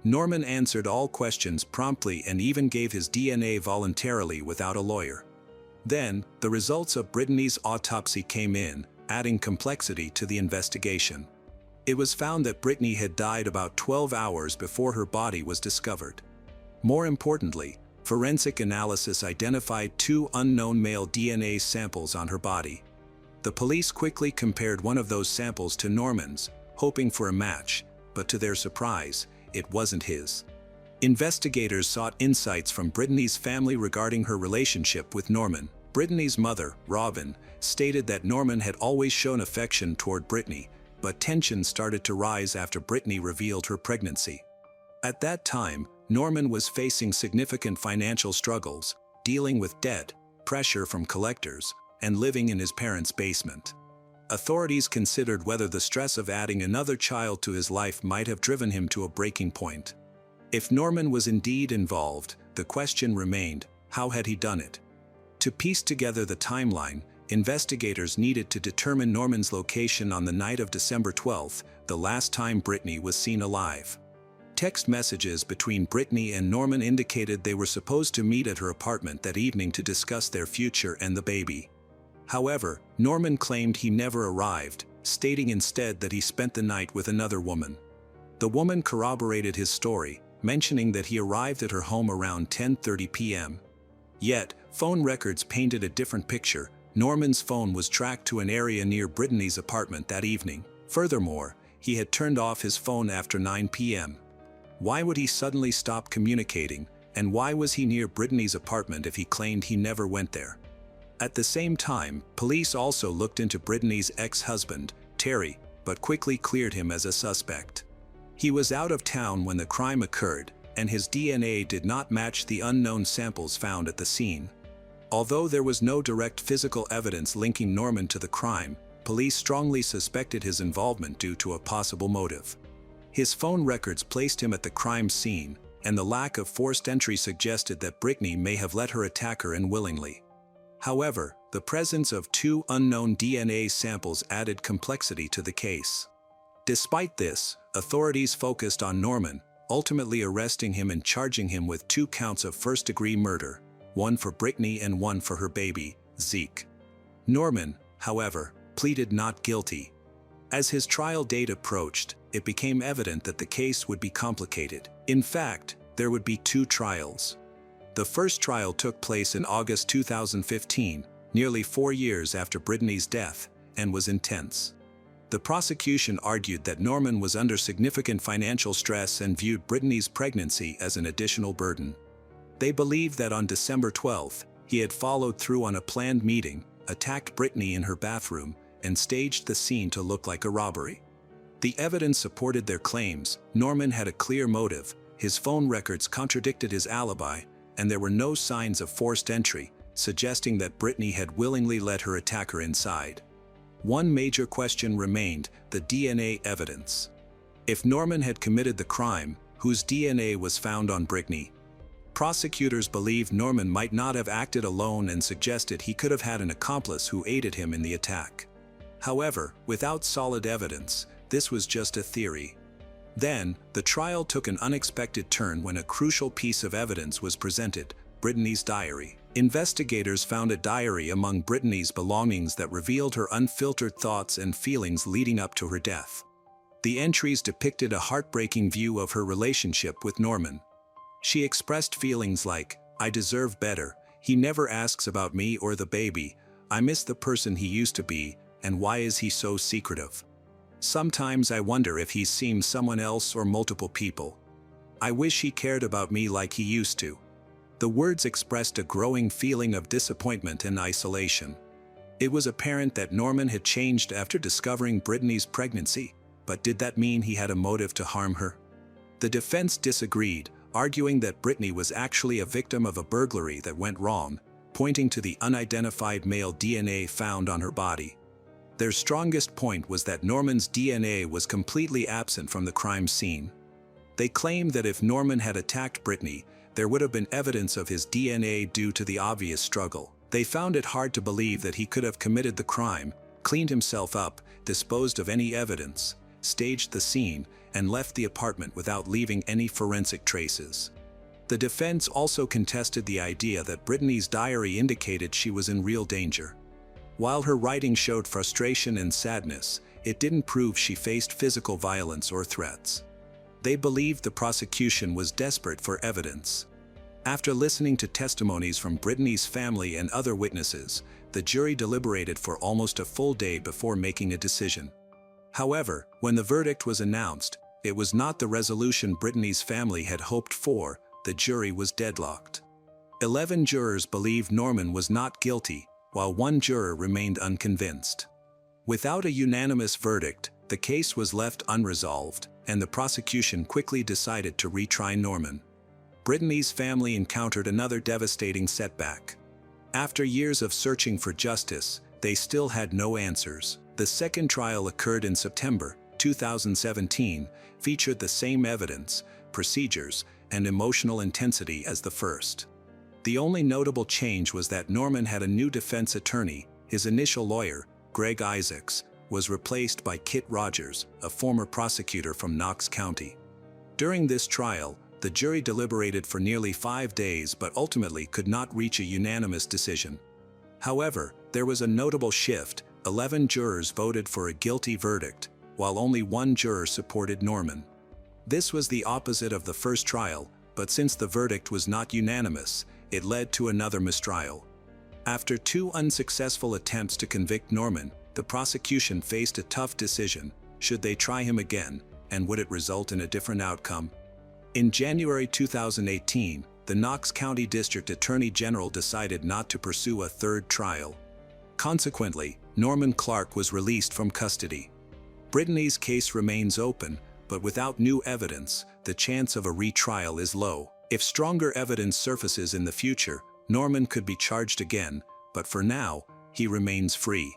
Norman answered all questions promptly and even gave his DNA voluntarily without a lawyer. Then, the results of Brittany's autopsy came in, adding complexity to the investigation. It was found that Brittany had died about 12 hours before her body was discovered. More importantly, Forensic analysis identified 2 unknown male DNA samples on her body. The police quickly compared one of those samples to Norman's, hoping for a match, but to their surprise, it wasn't his. Investigators sought insights from Brittany's family regarding her relationship with Norman. Brittany's mother, Robin, stated that Norman had always shown affection toward Brittany, but tensions started to rise after Brittany revealed her pregnancy. At that time, Norman was facing significant financial struggles, dealing with debt, pressure from collectors, and living in his parents' basement. Authorities considered whether the stress of adding another child to his life might have driven him to a breaking point. If Norman was indeed involved, the question remained, how had he done it? To piece together the timeline, investigators needed to determine Norman's location on the night of December 12th, the last time Brittany was seen alive. Text messages between Brittany and Norman indicated they were supposed to meet at her apartment that evening to discuss their future and the baby. However, Norman claimed he never arrived, stating instead that he spent the night with another woman. The woman corroborated his story, mentioning that he arrived at her home around 10:30 p.m. Yet, phone records painted a different picture. Norman's phone was tracked to an area near Brittany's apartment that evening. Furthermore, he had turned off his phone after 9 p.m. Why would he suddenly stop communicating, and why was he near Brittany's apartment if he claimed he never went there? At the same time, police also looked into Brittany's ex-husband, Terry, but quickly cleared him as a suspect. He was out of town when the crime occurred, and his DNA did not match the unknown samples found at the scene. Although there was no direct physical evidence linking Norman to the crime, police strongly suspected his involvement due to a possible motive. His phone records placed him at the crime scene, and the lack of forced entry suggested that Brittany may have let her attacker in willingly. However, the presence of 2 unknown DNA samples added complexity to the case. Despite this, authorities focused on Norman, ultimately arresting him and charging him with 2 counts of first-degree murder, one for Brittany and one for her baby, Zeke. Norman, however, pleaded not guilty. As his trial date approached, it became evident that the case would be complicated. In fact, there would be 2 trials. The first trial took place in August 2015, nearly 4 years after Brittany's death, and was intense. The prosecution argued that Norman was under significant financial stress and viewed Brittany's pregnancy as an additional burden. They believed that on December 12th, he had followed through on a planned meeting, attacked Brittany in her bathroom, and staged the scene to look like a robbery. The evidence supported their claims. Norman had a clear motive, his phone records contradicted his alibi, and there were no signs of forced entry, suggesting that Brittany had willingly let her attacker inside. One major question remained: the DNA evidence. If Norman had committed the crime, whose DNA was found on Brittany? Prosecutors believed Norman might not have acted alone and suggested he could have had an accomplice who aided him in the attack. However, without solid evidence, this was just a theory. Then, the trial took an unexpected turn when a crucial piece of evidence was presented: Brittany's diary. Investigators found a diary among Brittany's belongings that revealed her unfiltered thoughts and feelings leading up to her death. The entries depicted a heartbreaking view of her relationship with Norman. She expressed feelings like, "I deserve better, he never asks about me or the baby, I miss the person he used to be, and why is he so secretive? Sometimes I wonder if he's seen someone else or multiple people. I wish he cared about me like he used to." The words expressed a growing feeling of disappointment and isolation. It was apparent that Norman had changed after discovering Brittany's pregnancy, but did that mean he had a motive to harm her? The defense disagreed, arguing that Brittany was actually a victim of a burglary that went wrong, pointing to the unidentified male DNA found on her body. Their strongest point was that Norman's DNA was completely absent from the crime scene. They claimed that if Norman had attacked Brittany, there would have been evidence of his DNA due to the obvious struggle. They found it hard to believe that he could have committed the crime, cleaned himself up, disposed of any evidence, staged the scene, and left the apartment without leaving any forensic traces. The defense also contested the idea that Brittany's diary indicated she was in real danger. While her writing showed frustration and sadness, it didn't prove she faced physical violence or threats. They believed the prosecution was desperate for evidence. After listening to testimonies from Brittany's family and other witnesses, the jury deliberated for almost a full day before making a decision. However, when the verdict was announced, it was not the resolution Brittany's family had hoped for. The jury was deadlocked. 11 jurors believed Norman was not guilty, while one juror remained unconvinced. Without a unanimous verdict, the case was left unresolved, and the prosecution quickly decided to retry Norman. Brittany's family encountered another devastating setback. After years of searching for justice, they still had no answers. The second trial occurred in September 2017, featured the same evidence, procedures, and emotional intensity as the first. The only notable change was that Norman had a new defense attorney. His initial lawyer, Greg Isaacs, was replaced by Kit Rogers, a former prosecutor from Knox County. During this trial, the jury deliberated for nearly 5 days but ultimately could not reach a unanimous decision. However, there was a notable shift. 11 jurors voted for a guilty verdict, while only one juror supported Norman. This was the opposite of the first trial, but since the verdict was not unanimous, it led to another mistrial. After 2 unsuccessful attempts to convict Norman, the prosecution faced a tough decision. Should they try him again, and would it result in a different outcome? In January 2018, the Knox County District Attorney General decided not to pursue a third trial. Consequently, Norman Clark was released from custody. Brittany's case remains open, but without new evidence, the chance of a retrial is low. If stronger evidence surfaces in the future, Norman could be charged again, but for now, he remains free.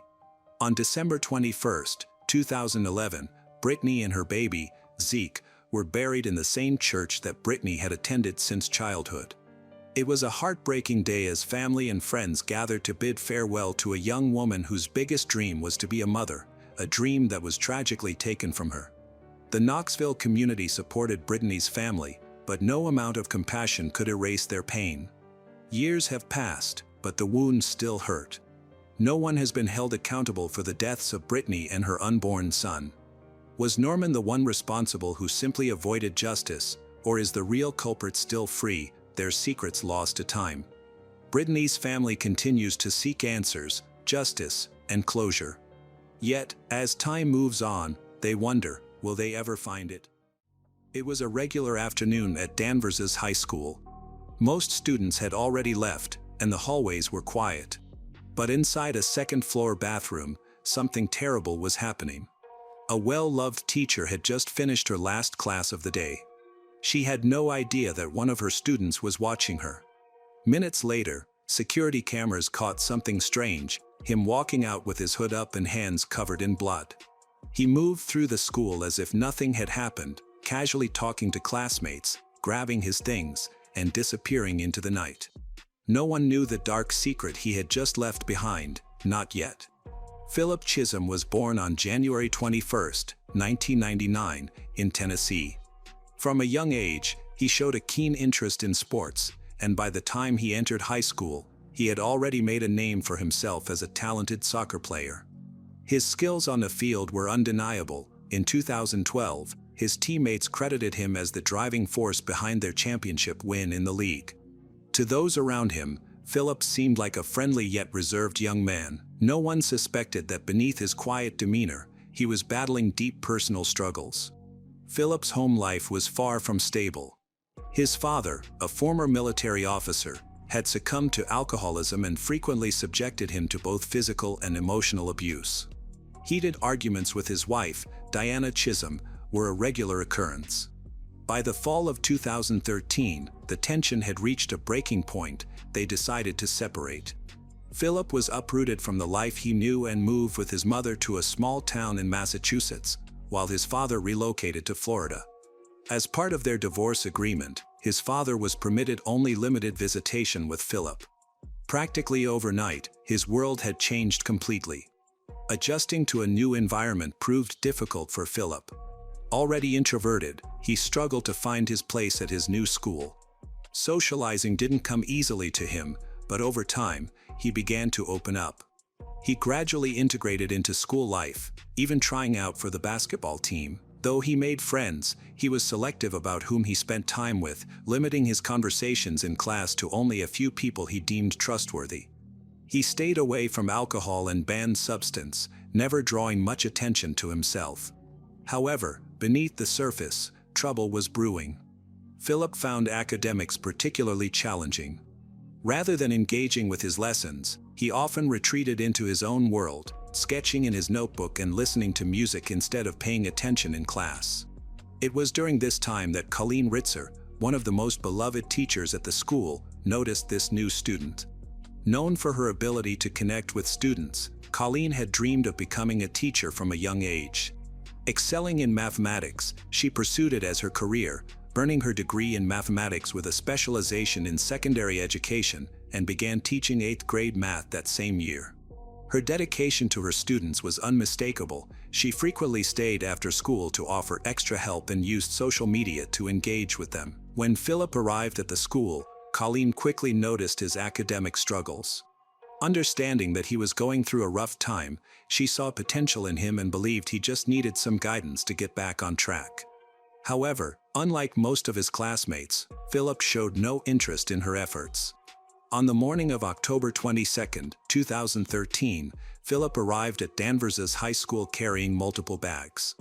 On December 21, 2011, Brittany and her baby, Zeke, were buried in the same church that Brittany had attended since childhood. It was a heartbreaking day as family and friends gathered to bid farewell to a young woman whose biggest dream was to be a mother, a dream that was tragically taken from her. The Knoxville community supported Brittany's family, but no amount of compassion could erase their pain. Years have passed, but the wounds still hurt. No one has been held accountable for the deaths of Brittany and her unborn son. Was Norman the one responsible who simply avoided justice, or is the real culprit still free, their secrets lost to time? Brittany's family continues to seek answers, justice, and closure. Yet, as time moves on, they wonder, will they ever find it? It was a regular afternoon at Danvers's high school. Most students had already left, and the hallways were quiet. But inside a second-floor bathroom, something terrible was happening. A well-loved teacher had just finished her last class of the day. She had no idea that one of her students was watching her. Minutes later, security cameras caught something strange, him walking out with his hood up and hands covered in blood. He moved through the school as if nothing had happened, casually talking to classmates, grabbing his things, and disappearing into the night. No one knew the dark secret he had just left behind, not yet. Philip Chisholm was born on January 21, 1999, in Tennessee. From a young age, he showed a keen interest in sports, and by the time he entered high school, he had already made a name for himself as a talented soccer player. His skills on the field were undeniable. In 2012, his teammates credited him as the driving force behind their championship win in the league. To those around him, Philip seemed like a friendly yet reserved young man. No one suspected that beneath his quiet demeanor, he was battling deep personal struggles. Philip's home life was far from stable. His father, a former military officer, had succumbed to alcoholism and frequently subjected him to both physical and emotional abuse. Heated arguments with his wife, Diana Chisholm, were a regular occurrence. By the fall of 2013, the tension had reached a breaking point. They decided to separate. Philip was uprooted from the life he knew and moved with his mother to a small town in Massachusetts, while his father relocated to Florida. As part of their divorce agreement, his father was permitted only limited visitation with Philip. Practically overnight, his world had changed completely. Adjusting to a new environment proved difficult for Philip. Already introverted, he struggled to find his place at his new school. Socializing didn't come easily to him, but over time, he began to open up. He gradually integrated into school life, even trying out for the basketball team. Though he made friends, he was selective about whom he spent time with, limiting his conversations in class to only a few people he deemed trustworthy. He stayed away from alcohol and banned substance, never drawing much attention to himself. However, beneath the surface, trouble was brewing. Philip found academics particularly challenging. Rather than engaging with his lessons, he often retreated into his own world, sketching in his notebook and listening to music instead of paying attention in class. It was during this time that Colleen Ritzer, one of the most beloved teachers at the school, noticed this new student. Known for her ability to connect with students, Colleen had dreamed of becoming a teacher from a young age. Excelling in mathematics, she pursued it as her career, earning her degree in mathematics with a specialization in secondary education, and began teaching 8th grade math that same year. Her dedication to her students was unmistakable. She frequently stayed after school to offer extra help and used social media to engage with them. When Philip arrived at the school, Colleen quickly noticed his academic struggles. Understanding that he was going through a rough time, she saw potential in him and believed he just needed some guidance to get back on track. However, unlike most of his classmates, Philip showed no interest in her efforts. On the morning of October 22, 2013, Philip arrived at Danvers's high school carrying multiple bags.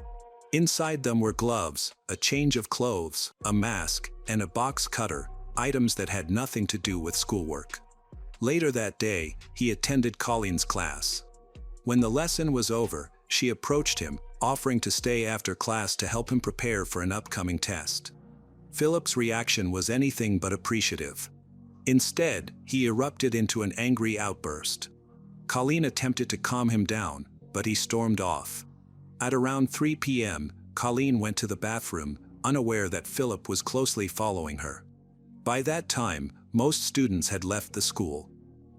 Inside them were gloves, a change of clothes, a mask, and a box cutter, items that had nothing to do with schoolwork. Later that day, he attended Colleen's class. When the lesson was over, she approached him, offering to stay after class to help him prepare for an upcoming test. Philip's reaction was anything but appreciative. Instead, he erupted into an angry outburst. Colleen attempted to calm him down, but he stormed off. At around 3 p.m., Colleen went to the bathroom, unaware that Philip was closely following her. By that time, most students had left the school.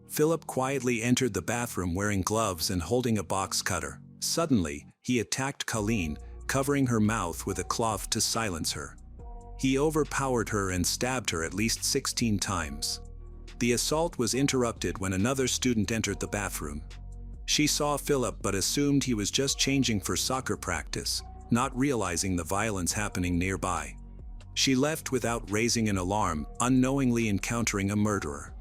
Philip quietly entered the bathroom wearing gloves and holding a box cutter. Suddenly, he attacked Colleen, covering her mouth with a cloth to silence her. He overpowered her and stabbed her at least 16 times. The assault was interrupted when another student entered the bathroom. She saw Philip but assumed he was just changing for soccer practice, not realizing the violence happening nearby. She left without raising an alarm, unknowingly encountering a murderer.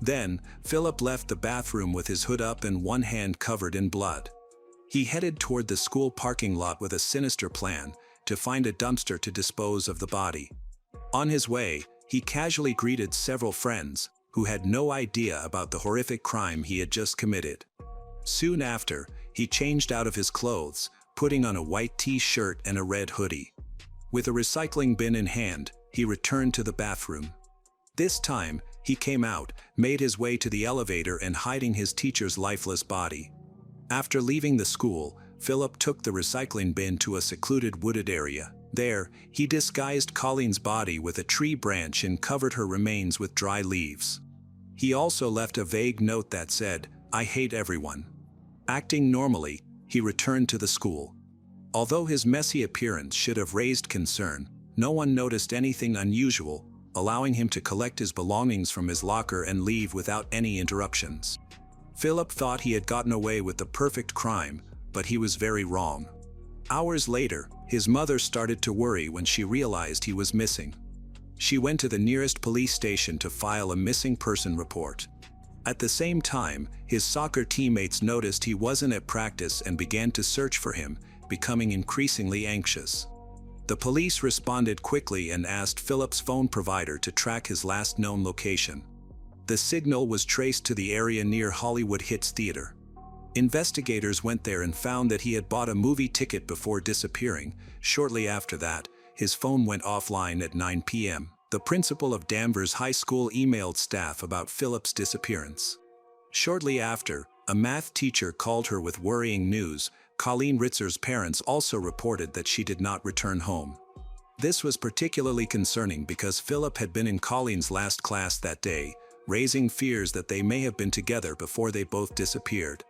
Then, Philip left the bathroom with his hood up and one hand covered in blood. He headed toward the school parking lot with a sinister plan, to find a dumpster to dispose of the body. On his way, he casually greeted several friends, who had no idea about the horrific crime he had just committed. Soon after, he changed out of his clothes, putting on a white t-shirt and a red hoodie. With a recycling bin in hand, he returned to the bathroom. This time, he came out, made his way to the elevator and hiding his teacher's lifeless body. After leaving the school, Philip took the recycling bin to a secluded wooded area. There, he disguised Colleen's body with a tree branch and covered her remains with dry leaves. He also left a vague note that said, "I hate everyone." Acting normally, he returned to the school. Although his messy appearance should have raised concern, no one noticed anything unusual, allowing him to collect his belongings from his locker and leave without any interruptions. Philip thought he had gotten away with the perfect crime, but he was very wrong. Hours later, his mother started to worry when she realized he was missing. She went to the nearest police station to file a missing person report. At the same time, his soccer teammates noticed he wasn't at practice and began to search for him, becoming increasingly anxious. The police responded quickly and asked Philip's phone provider to track his last known location. The signal was traced to the area near Hollywood Hits Theater. Investigators went there and found that he had bought a movie ticket before disappearing. Shortly after that, his phone went offline at 9 p.m. The principal of Danvers High School emailed staff about Philip's disappearance. Shortly after, a math teacher called her with worrying news. Colleen Ritzer's parents also reported that she did not return home. This was particularly concerning because Philip had been in Colleen's last class that day, raising fears that they may have been together before they both disappeared.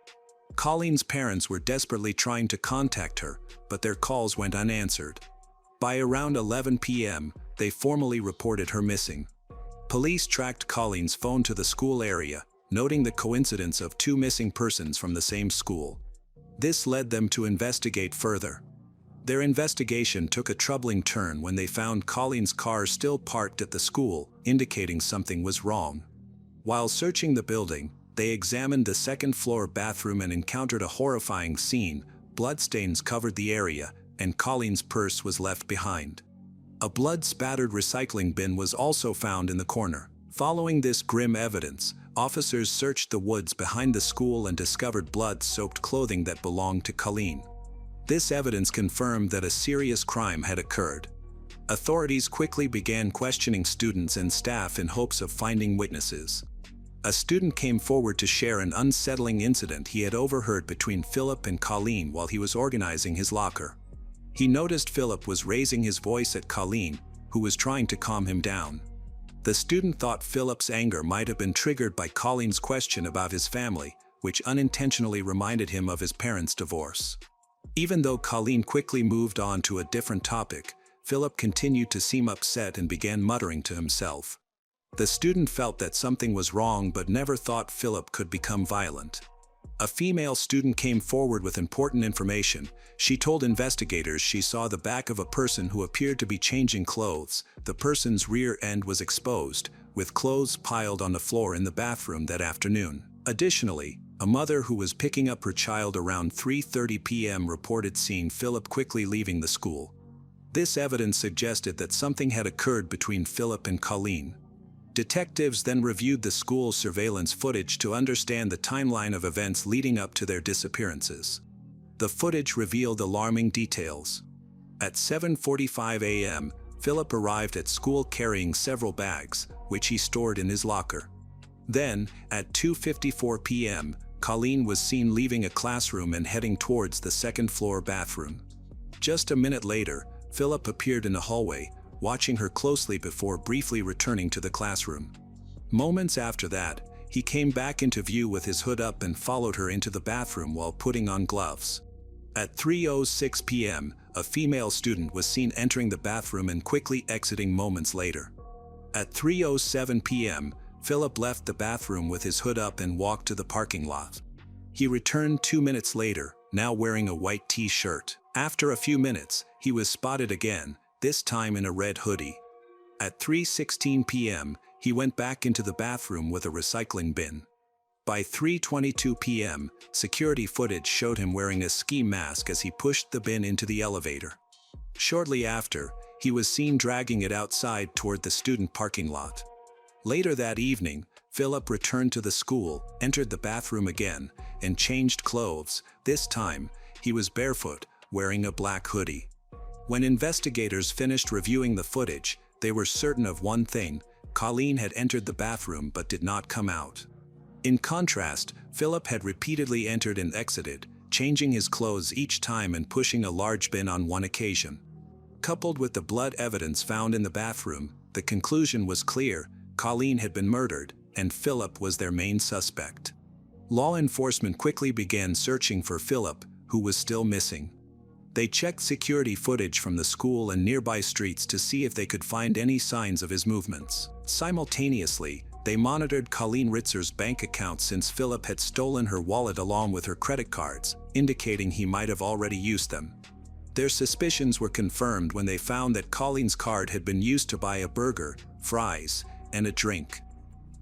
Colleen's parents were desperately trying to contact her, but their calls went unanswered. By around 11 p.m., they formally reported her missing. Police tracked Colleen's phone to the school area, noting the coincidence of two missing persons from the same school. This led them to investigate further. Their investigation took a troubling turn when they found Colleen's car still parked at the school, indicating something was wrong. While searching the building, they examined the second-floor bathroom and encountered a horrifying scene. Bloodstains covered the area, and Colleen's purse was left behind. A blood-spattered recycling bin was also found in the corner. Following this grim evidence, officers searched the woods behind the school and discovered blood-soaked clothing that belonged to Colleen. This evidence confirmed that a serious crime had occurred. Authorities quickly began questioning students and staff in hopes of finding witnesses. A student came forward to share an unsettling incident he had overheard between Philip and Colleen while he was organizing his locker. He noticed Philip was raising his voice at Colleen, who was trying to calm him down. The student thought Philip's anger might have been triggered by Colleen's question about his family, which unintentionally reminded him of his parents' divorce. Even though Colleen quickly moved on to a different topic, Philip continued to seem upset and began muttering to himself. The student felt that something was wrong but never thought Philip could become violent. A female student came forward with important information. She told investigators she saw the back of a person who appeared to be changing clothes. The person's rear end was exposed, with clothes piled on the floor in the bathroom that afternoon. Additionally, a mother who was picking up her child around 3:30 p.m. reported seeing Philip quickly leaving the school. This evidence suggested that something had occurred between Philip and Colleen. Detectives then reviewed the school's surveillance footage to understand the timeline of events leading up to their disappearances. The footage revealed alarming details. At 7:45 a.m., Philip arrived at school carrying several bags, which he stored in his locker. Then, at 2:54 p.m., Colleen was seen leaving a classroom and heading towards the second-floor bathroom. Just a minute later, Philip appeared in the hallway, watching her closely before briefly returning to the classroom. Moments after that, he came back into view with his hood up and followed her into the bathroom while putting on gloves. At 3:06 p.m., a female student was seen entering the bathroom and quickly exiting moments later. At 3:07 p.m., Philip left the bathroom with his hood up and walked to the parking lot. He returned 2 minutes later, now wearing a white t-shirt. After a few minutes, he was spotted again, this time in a red hoodie. At 3:16 p.m., he went back into the bathroom with a recycling bin. By 3:22 p.m., security footage showed him wearing a ski mask as he pushed the bin into the elevator. Shortly after, he was seen dragging it outside toward the student parking lot. Later that evening, Philip returned to the school, entered the bathroom again, and changed clothes. This time, he was barefoot, wearing a black hoodie. When investigators finished reviewing the footage, they were certain of one thing: Colleen had entered the bathroom but did not come out. In contrast, Philip had repeatedly entered and exited, changing his clothes each time and pushing a large bin on one occasion. Coupled with the blood evidence found in the bathroom, the conclusion was clear: Colleen had been murdered, and Philip was their main suspect. Law enforcement quickly began searching for Philip, who was still missing. They checked security footage from the school and nearby streets to see if they could find any signs of his movements. Simultaneously, they monitored Colleen Ritzer's bank account since Philip had stolen her wallet along with her credit cards, indicating he might have already used them. Their suspicions were confirmed when they found that Colleen's card had been used to buy a burger, fries, and a drink.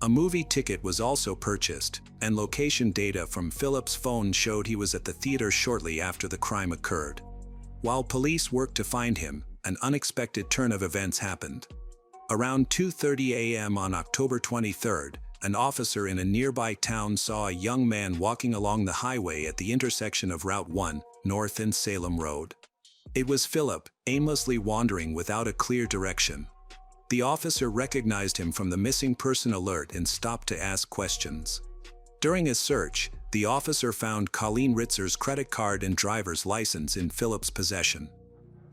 A movie ticket was also purchased, and location data from Philip's phone showed he was at the theater shortly after the crime occurred. While police worked to find him, an unexpected turn of events happened. Around 2:30 a.m. on October 23rd, an officer in a nearby town saw a young man walking along the highway at the intersection of Route 1, North and Salem Road. It was Philip, aimlessly wandering without a clear direction. The officer recognized him from the missing person alert and stopped to ask questions. During a search, the officer found Colleen Ritzer's credit card and driver's license in Philip's possession.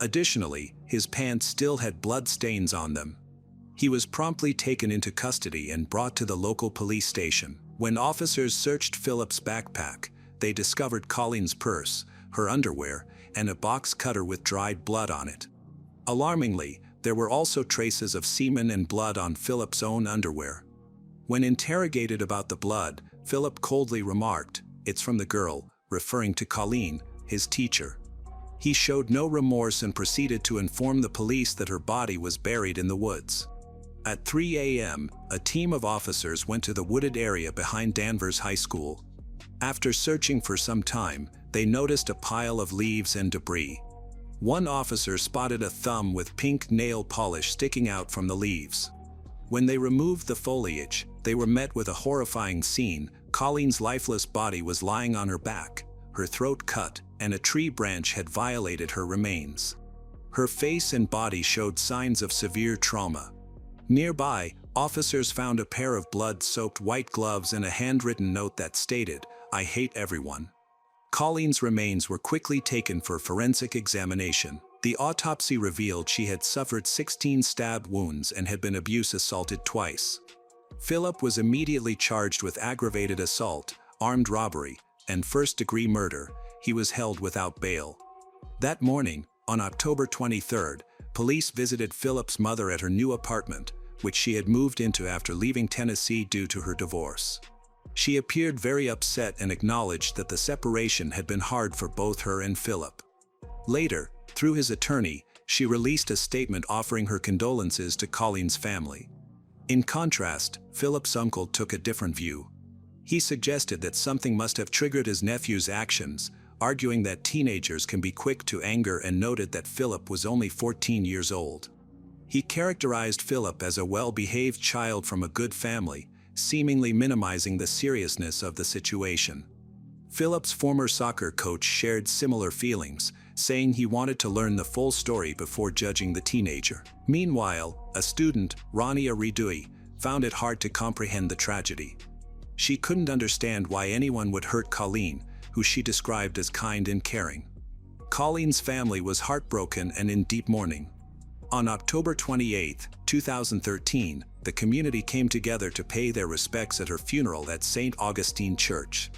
Additionally, his pants still had blood stains on them. He was promptly taken into custody and brought to the local police station. When officers searched Philip's backpack, they discovered Colleen's purse, her underwear, and a box cutter with dried blood on it. Alarmingly, there were also traces of semen and blood on Philip's own underwear. When interrogated about the blood, Philip coldly remarked, "It's from the girl," referring to Colleen, his teacher. He showed no remorse and proceeded to inform the police that her body was buried in the woods. At 3 a.m., a team of officers went to the wooded area behind Danvers High School. After searching for some time, they noticed a pile of leaves and debris. One officer spotted a thumb with pink nail polish sticking out from the leaves. When they removed the foliage, they were met with a horrifying scene. Colleen's lifeless body was lying on her back, her throat cut, and a tree branch had violated her remains. Her face and body showed signs of severe trauma. Nearby, officers found a pair of blood-soaked white gloves and a handwritten note that stated, "I hate everyone." Colleen's remains were quickly taken for forensic examination. The autopsy revealed she had suffered 16 stab wounds and had been abuse-assaulted twice. Philip was immediately charged with aggravated assault, armed robbery, and first-degree murder. He was held without bail. That morning, on October 23rd, police visited Philip's mother at her new apartment, which she had moved into after leaving Tennessee due to her divorce. She appeared very upset and acknowledged that the separation had been hard for both her and Philip. Later, through his attorney, she released a statement offering her condolences to Colleen's family. In contrast, Philip's uncle took a different view. He suggested that something must have triggered his nephew's actions, arguing that teenagers can be quick to anger, and noted that Philip was only 14 years old. He characterized Philip as a well-behaved child from a good family, seemingly minimizing the seriousness of the situation. Philip's former soccer coach shared similar feelings, saying he wanted to learn the full story before judging the teenager. Meanwhile, a student, Rania Ridui, found it hard to comprehend the tragedy. She couldn't understand why anyone would hurt Colleen, who she described as kind and caring. Colleen's family was heartbroken and in deep mourning. On October 28, 2013, the community came together to pay their respects at her funeral at St. Augustine Church.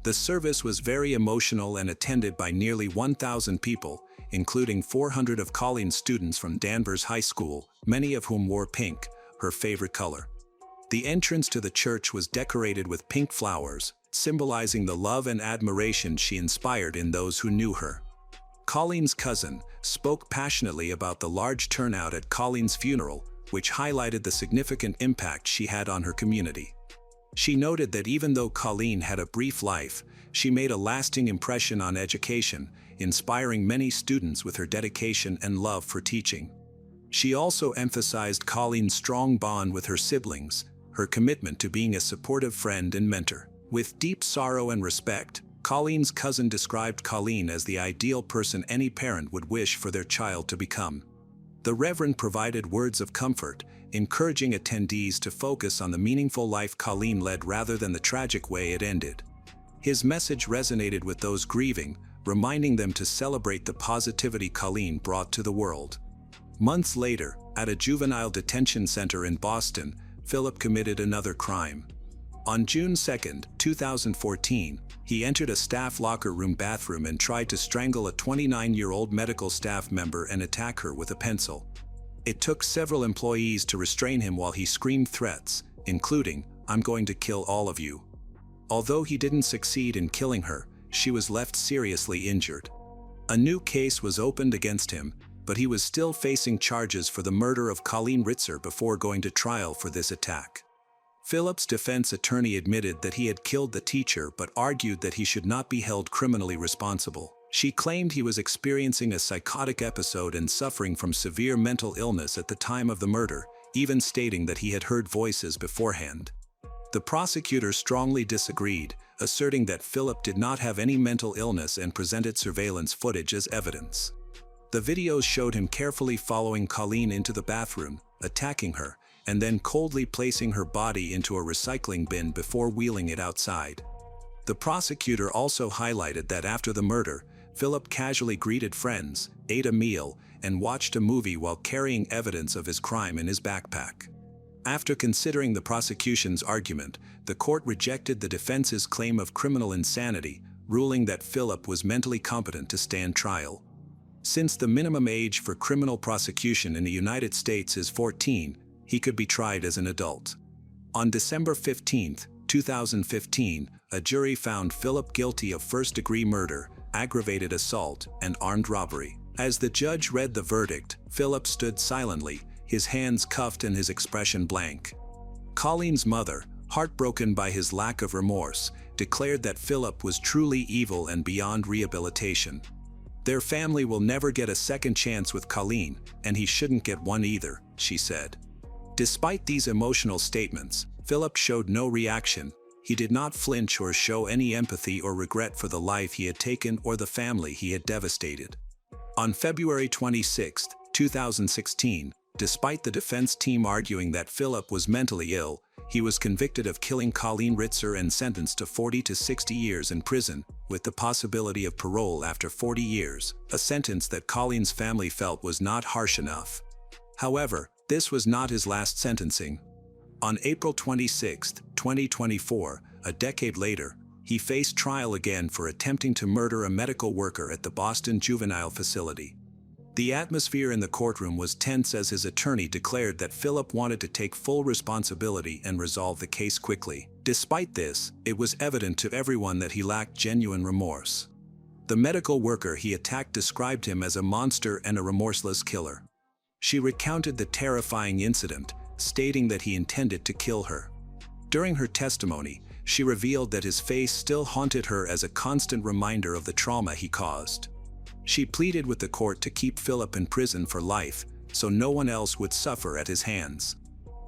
The service was very emotional and attended by nearly 1,000 people, including 400 of Colleen's students from Danvers High School, many of whom wore pink, her favorite color. The entrance to the church was decorated with pink flowers, symbolizing the love and admiration she inspired in those who knew her. Colleen's cousin spoke passionately about the large turnout at Colleen's funeral, which highlighted the significant impact she had on her community. She noted that even though Colleen had a brief life, she made a lasting impression on education, inspiring many students with her dedication and love for teaching. She also emphasized Colleen's strong bond with her siblings, her commitment to being a supportive friend and mentor. With deep sorrow and respect, Colleen's cousin described Colleen as the ideal person any parent would wish for their child to become. The Reverend provided words of comfort, encouraging attendees to focus on the meaningful life Colleen led rather than the tragic way it ended. His message resonated with those grieving, reminding them to celebrate the positivity Colleen brought to the world. Months later, at a juvenile detention center in Boston, Philip committed another crime. On June 2, 2014, he entered a staff locker room bathroom and tried to strangle a 29-year-old medical staff member and attack her with a pencil. It took several employees to restrain him while he screamed threats, including, "I'm going to kill all of you." Although he didn't succeed in killing her, she was left seriously injured. A new case was opened against him, but he was still facing charges for the murder of Colleen Ritzer before going to trial for this attack. Philip's defense attorney admitted that he had killed the teacher but argued that he should not be held criminally responsible. She claimed he was experiencing a psychotic episode and suffering from severe mental illness at the time of the murder, even stating that he had heard voices beforehand. The prosecutor strongly disagreed, asserting that Philip did not have any mental illness and presented surveillance footage as evidence. The videos showed him carefully following Colleen into the bathroom, attacking her, and then coldly placing her body into a recycling bin before wheeling it outside. The prosecutor also highlighted that after the murder, Philip casually greeted friends, ate a meal, and watched a movie while carrying evidence of his crime in his backpack. After considering the prosecution's argument, the court rejected the defense's claim of criminal insanity, ruling that Philip was mentally competent to stand trial. Since the minimum age for criminal prosecution in the United States is 14, he could be tried as an adult. On December 15, 2015, a jury found Philip guilty of first-degree murder, aggravated assault, and armed robbery. As the judge read the verdict, Philip stood silently, his hands cuffed and his expression blank. Colleen's mother, heartbroken by his lack of remorse, declared that Philip was truly evil and beyond rehabilitation. "Their family will never get a second chance with Colleen, and he shouldn't get one either," she said. Despite these emotional statements, Philip showed no reaction. He did not flinch or show any empathy or regret for the life he had taken or the family he had devastated. On February 26, 2016, despite the defense team arguing that Philip was mentally ill, he was convicted of killing Colleen Ritzer and sentenced to 40 to 60 years in prison, with the possibility of parole after 40 years, a sentence that Colleen's family felt was not harsh enough. However, this was not his last sentencing. On April 26, 2024, a decade later, he faced trial again for attempting to murder a medical worker at the Boston Juvenile Facility. The atmosphere in the courtroom was tense as his attorney declared that Philip wanted to take full responsibility and resolve the case quickly. Despite this, it was evident to everyone that he lacked genuine remorse. The medical worker he attacked described him as a monster and a remorseless killer. She recounted the terrifying incident, stating that he intended to kill her. During her testimony, she revealed that his face still haunted her as a constant reminder of the trauma he caused. She pleaded with the court to keep Philip in prison for life, so no one else would suffer at his hands.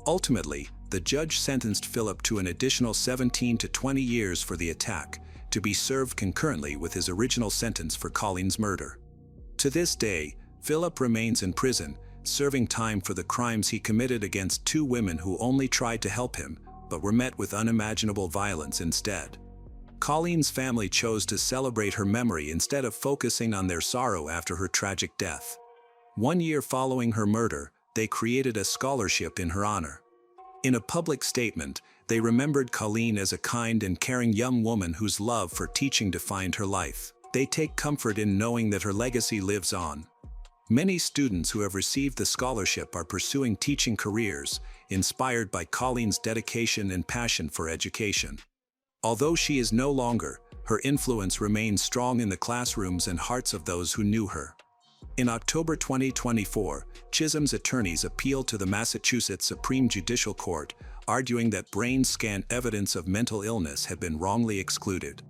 Ultimately, the judge sentenced Philip to an additional 17 to 20 years for the attack, to be served concurrently with his original sentence for Colleen's murder. To this day, Philip remains in prison, serving time for the crimes he committed against two women who only tried to help him, but were met with unimaginable violence instead. Colleen's family chose to celebrate her memory instead of focusing on their sorrow after her tragic death. 1 year following her murder, they created a scholarship in her honor. In a public statement, they remembered Colleen as a kind and caring young woman whose love for teaching defined her life. They take comfort in knowing that her legacy lives on. Many students who have received the scholarship are pursuing teaching careers, inspired by Colleen's dedication and passion for education. Although she is no longer, her influence remains strong in the classrooms and hearts of those who knew her. In October 2024, Chisholm's attorneys appealed to the Massachusetts Supreme Judicial Court, arguing that brain scan evidence of mental illness had been wrongly excluded.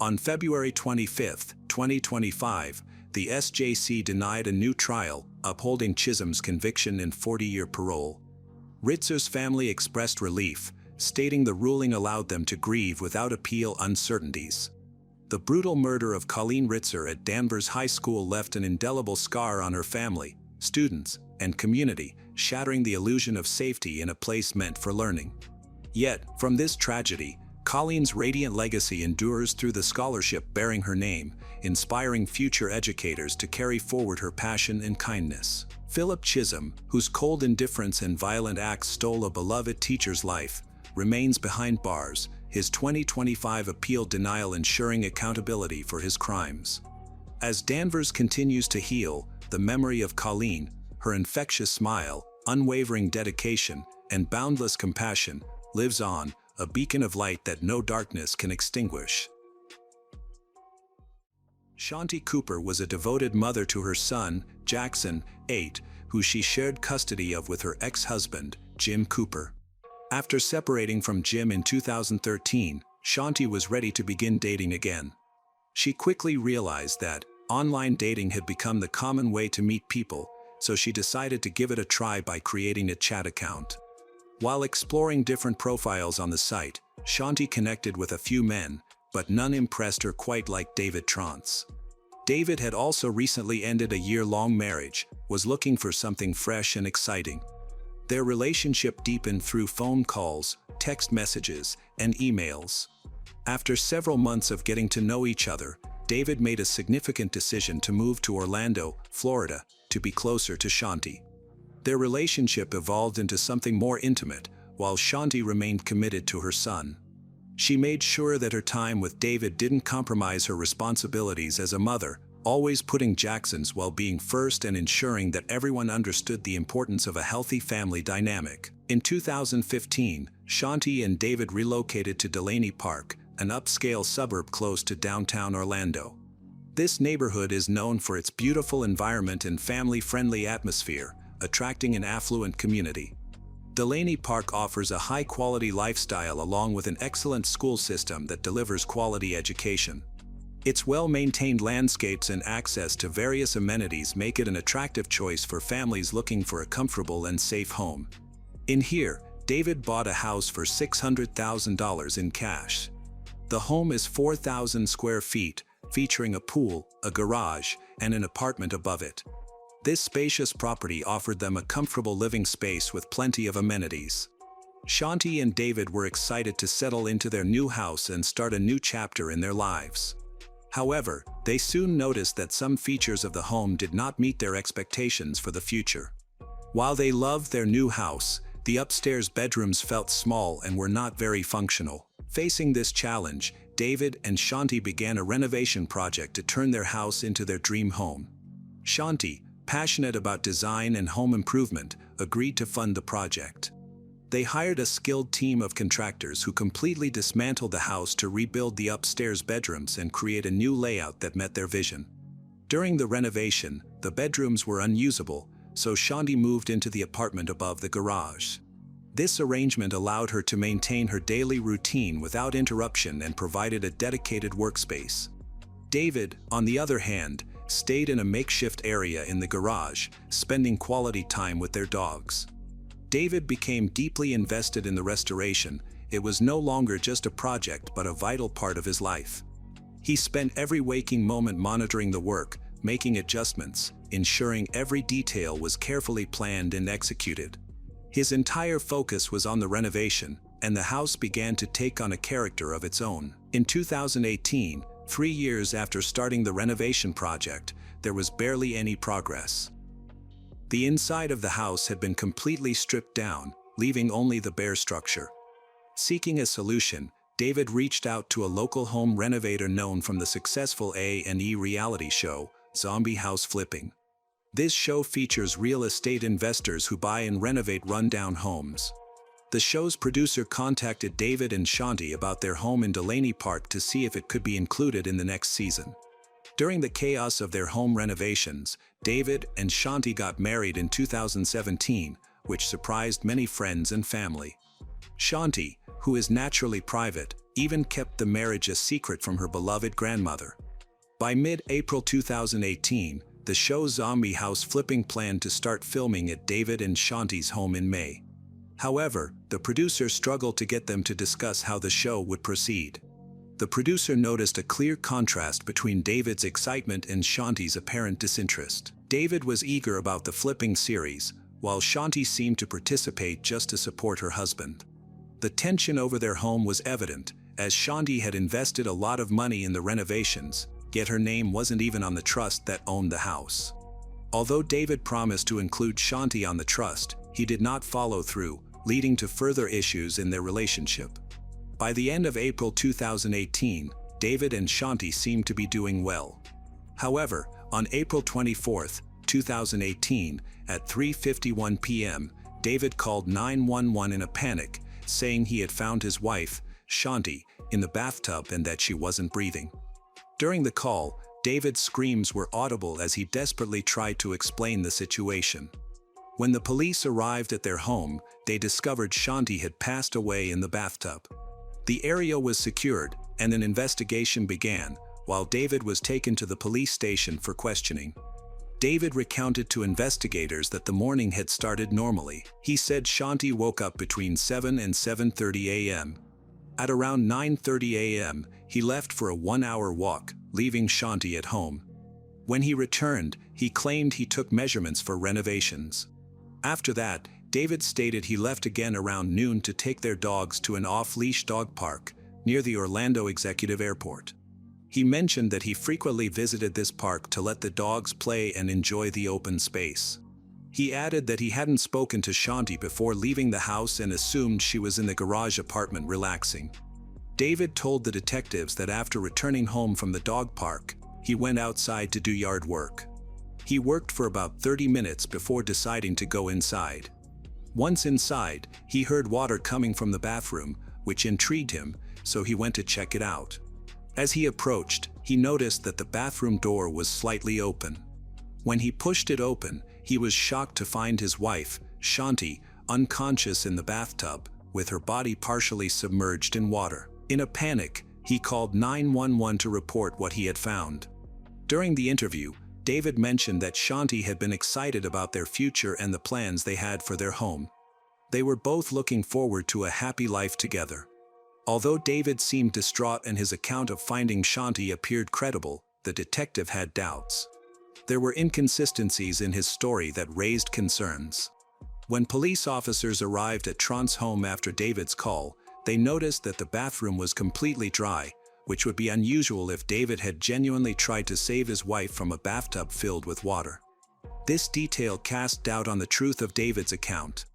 On February 25, 2025, the SJC denied a new trial, upholding Chisholm's conviction and 40-year parole. Ritzer's family expressed relief, stating the ruling allowed them to grieve without appeal uncertainties. The brutal murder of Colleen Ritzer at Danvers High School left an indelible scar on her family, students, and community, shattering the illusion of safety in a place meant for learning. Yet, from this tragedy, Colleen's radiant legacy endures through the scholarship bearing her name, inspiring future educators to carry forward her passion and kindness. Philip Chisholm, whose cold indifference and violent acts stole a beloved teacher's life, remains behind bars, his 2025 appeal denial ensuring accountability for his crimes. As Danvers continues to heal, the memory of Colleen, her infectious smile, unwavering dedication, and boundless compassion, lives on, a beacon of light that no darkness can extinguish. Shanti Cooper was a devoted mother to her son, Jackson, 8, who she shared custody of with her ex-husband, Jim Cooper. After separating from Jim in 2013, Shanti was ready to begin dating again. She quickly realized that online dating had become the common way to meet people, so she decided to give it a try by creating a chat account. While exploring different profiles on the site, Shanti connected with a few men, but none impressed her quite like David Trance. David had also recently ended a year-long marriage, was looking for something fresh and exciting. Their relationship deepened through phone calls, text messages, and emails. After several months of getting to know each other, David made a significant decision to move to Orlando, Florida, to be closer to Shanti. Their relationship evolved into something more intimate, while Shanti remained committed to her son. She made sure that her time with David didn't compromise her responsibilities as a mother, always putting Jackson's well-being first and ensuring that everyone understood the importance of a healthy family dynamic. In 2015, Shanti and David relocated to Delaney Park, an upscale suburb close to downtown Orlando. This neighborhood is known for its beautiful environment and family-friendly atmosphere, attracting an affluent community. Delaney Park offers a high-quality lifestyle along with an excellent school system that delivers quality education. Its well-maintained landscapes and access to various amenities make it an attractive choice for families looking for a comfortable and safe home. In here, David bought a house for $600,000 in cash. The home is 4,000 square feet, featuring a pool, a garage, and an apartment above it. This spacious property offered them a comfortable living space with plenty of amenities. Shanti and David were excited to settle into their new house and start a new chapter in their lives. However, they soon noticed that some features of the home did not meet their expectations for the future. While they loved their new house, the upstairs bedrooms felt small and were not very functional. Facing this challenge, David and Shanti began a renovation project to turn their house into their dream home. Shanti, passionate about design and home improvement, agreed to fund the project. They hired a skilled team of contractors who completely dismantled the house to rebuild the upstairs bedrooms and create a new layout that met their vision. During the renovation, the bedrooms were unusable, so Shanti moved into the apartment above the garage. This arrangement allowed her to maintain her daily routine without interruption and provided a dedicated workspace. David, on the other hand, stayed in a makeshift area in the garage, spending quality time with their dogs. David became deeply invested in the restoration. It was no longer just a project but a vital part of his life. He spent every waking moment monitoring the work, making adjustments, ensuring every detail was carefully planned and executed. His entire focus was on the renovation, and the house began to take on a character of its own. In 2018, 3 years after starting the renovation project, there was barely any progress. The inside of the house had been completely stripped down, leaving only the bare structure. Seeking a solution, David reached out to a local home renovator known from the successful A&E reality show, Zombie House Flipping. This show features real estate investors who buy and renovate rundown homes. The show's producer contacted David and Shanti about their home in Delaney Park to see if it could be included in the next season. During the chaos of their home renovations, David and Shanti got married in 2017, which surprised many friends and family. Shanti, who is naturally private, even kept the marriage a secret from her beloved grandmother. By mid-April 2018, the show Zombie House Flipping planned to start filming at David and Shanti's home in May. However, the producer struggled to get them to discuss how the show would proceed. The producer noticed a clear contrast between David's excitement and Shanti's apparent disinterest. David was eager about the flipping series, while Shanti seemed to participate just to support her husband. The tension over their home was evident, as Shanti had invested a lot of money in the renovations, yet her name wasn't even on the trust that owned the house. Although David promised to include Shanti on the trust, he did not follow through, leading to further issues in their relationship. By the end of April 2018, David and Shanti seemed to be doing well. However, on April 24, 2018, at 3:51 p.m., David called 911 in a panic, saying he had found his wife, Shanti, in the bathtub and that she wasn't breathing. During the call, David's screams were audible as he desperately tried to explain the situation. When the police arrived at their home, they discovered Shanti had passed away in the bathtub. The area was secured, and an investigation began, while David was taken to the police station for questioning. David recounted to investigators that the morning had started normally. He said Shanti woke up between 7 and 7:30 a.m. At around 9:30 a.m., he left for a 1-hour walk, leaving Shanti at home. When he returned, he claimed he took measurements for renovations. After that, David stated he left again around noon to take their dogs to an off-leash dog park near the Orlando Executive Airport. He mentioned that he frequently visited this park to let the dogs play and enjoy the open space. He added that he hadn't spoken to Shanti before leaving the house and assumed she was in the garage apartment relaxing. David told the detectives that after returning home from the dog park, he went outside to do yard work. He worked for about 30 minutes before deciding to go inside. Once inside, he heard water coming from the bathroom, which intrigued him, so he went to check it out. As he approached, he noticed that the bathroom door was slightly open. When he pushed it open, he was shocked to find his wife, Shanti, unconscious in the bathtub, with her body partially submerged in water. In a panic, he called 911 to report what he had found. During the interview, David mentioned that Shanti had been excited about their future and the plans they had for their home. They were both looking forward to a happy life together. Although David seemed distraught and his account of finding Shanti appeared credible, the detective had doubts. There were inconsistencies in his story that raised concerns. When police officers arrived at Trant's home after David's call, they noticed that the bathroom was completely dry, which would be unusual if David had genuinely tried to save his wife from a bathtub filled with water. This detail cast doubt on the truth of David's account.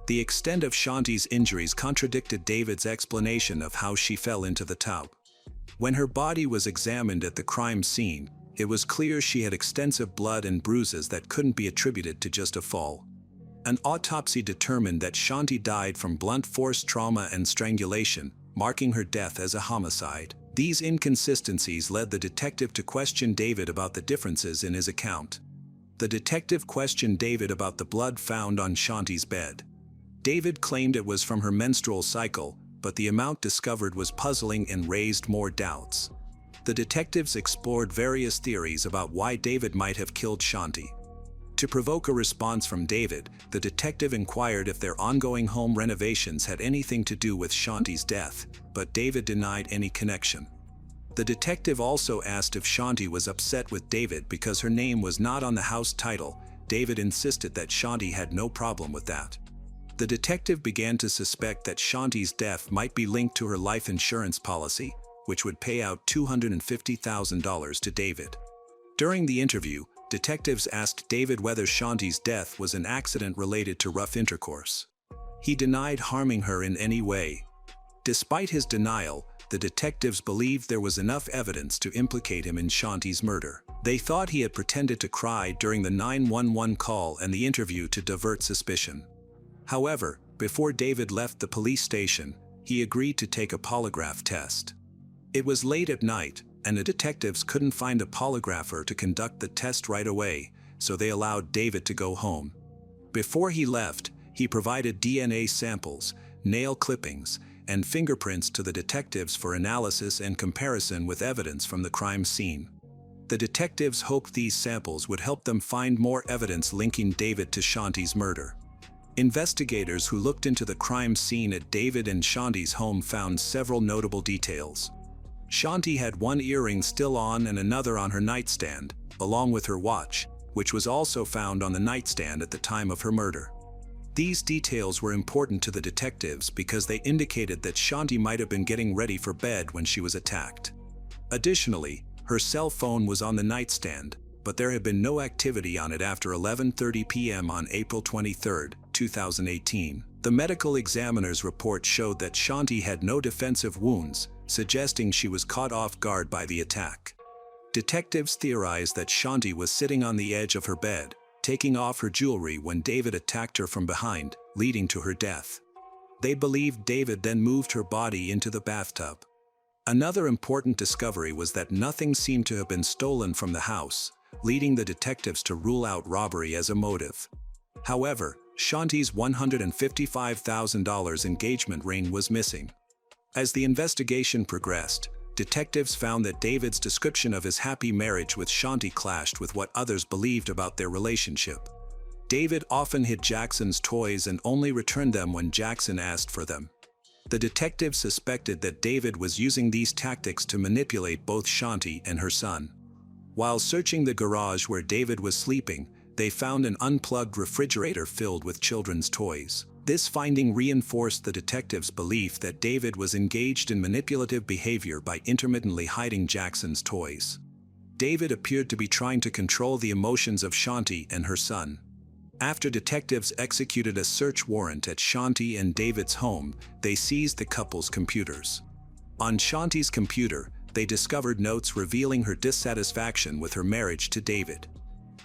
The extent of Shanti's injuries contradicted David's explanation of how she fell into the tub. When her body was examined at the crime scene, it was clear she had extensive blood and bruises that couldn't be attributed to just a fall. An autopsy determined that Shanti died from blunt force trauma and strangulation, marking her death as a homicide. These inconsistencies led the detective to question David about the differences in his account. The detective questioned David about the blood found on Shanti's bed. David claimed it was from her menstrual cycle, but the amount discovered was puzzling and raised more doubts. The detectives explored various theories about why David might have killed Shanti. To provoke a response from David, the detective inquired if their ongoing home renovations had anything to do with Shanti's death, but David denied any connection. The detective also asked if Shanti was upset with David because her name was not on the house title. David insisted that Shanti had no problem with that. The detective began to suspect that Shanti's death might be linked to her life insurance policy, which would pay out $250,000 to David. During the interview, detectives asked David whether Shanti's death was an accident related to rough intercourse. He denied harming her in any way. Despite his denial, the detectives believed there was enough evidence to implicate him in Shanti's murder. They thought he had pretended to cry during the 911 call and the interview to divert suspicion. However, before David left the police station, he agreed to take a polygraph test. It was late at night, and the detectives couldn't find a polygrapher to conduct the test right away, so they allowed David to go home. Before he left, he provided DNA samples, nail clippings, and fingerprints to the detectives for analysis and comparison with evidence from the crime scene. The detectives hoped these samples would help them find more evidence linking David to Shanti's murder. Investigators who looked into the crime scene at David and Shanti's home found several notable details. Shanti had one earring still on and another on her nightstand, along with her watch, which was also found on the nightstand at the time of her murder. These details were important to the detectives because they indicated that Shanti might have been getting ready for bed when she was attacked. Additionally, her cell phone was on the nightstand, but there had been no activity on it after 11:30 p.m. on April 23, 2018. The medical examiner's report showed that Shanti had no defensive wounds, suggesting she was caught off guard by the attack. Detectives theorized that Shanti was sitting on the edge of her bed, taking off her jewelry when David attacked her from behind, leading to her death. They believed David then moved her body into the bathtub. Another important discovery was that nothing seemed to have been stolen from the house, leading the detectives to rule out robbery as a motive. However, Shanti's $155,000 engagement ring was missing. As the investigation progressed, detectives found that David's description of his happy marriage with Shanti clashed with what others believed about their relationship. David often hid Jackson's toys and only returned them when Jackson asked for them. The detectives suspected that David was using these tactics to manipulate both Shanti and her son. While searching the garage where David was sleeping, they found an unplugged refrigerator filled with children's toys. This finding reinforced the detectives' belief that David was engaged in manipulative behavior by intermittently hiding Jackson's toys. David appeared to be trying to control the emotions of Shanti and her son. After detectives executed a search warrant at Shanti and David's home, they seized the couple's computers. On Shanti's computer, they discovered notes revealing her dissatisfaction with her marriage to David.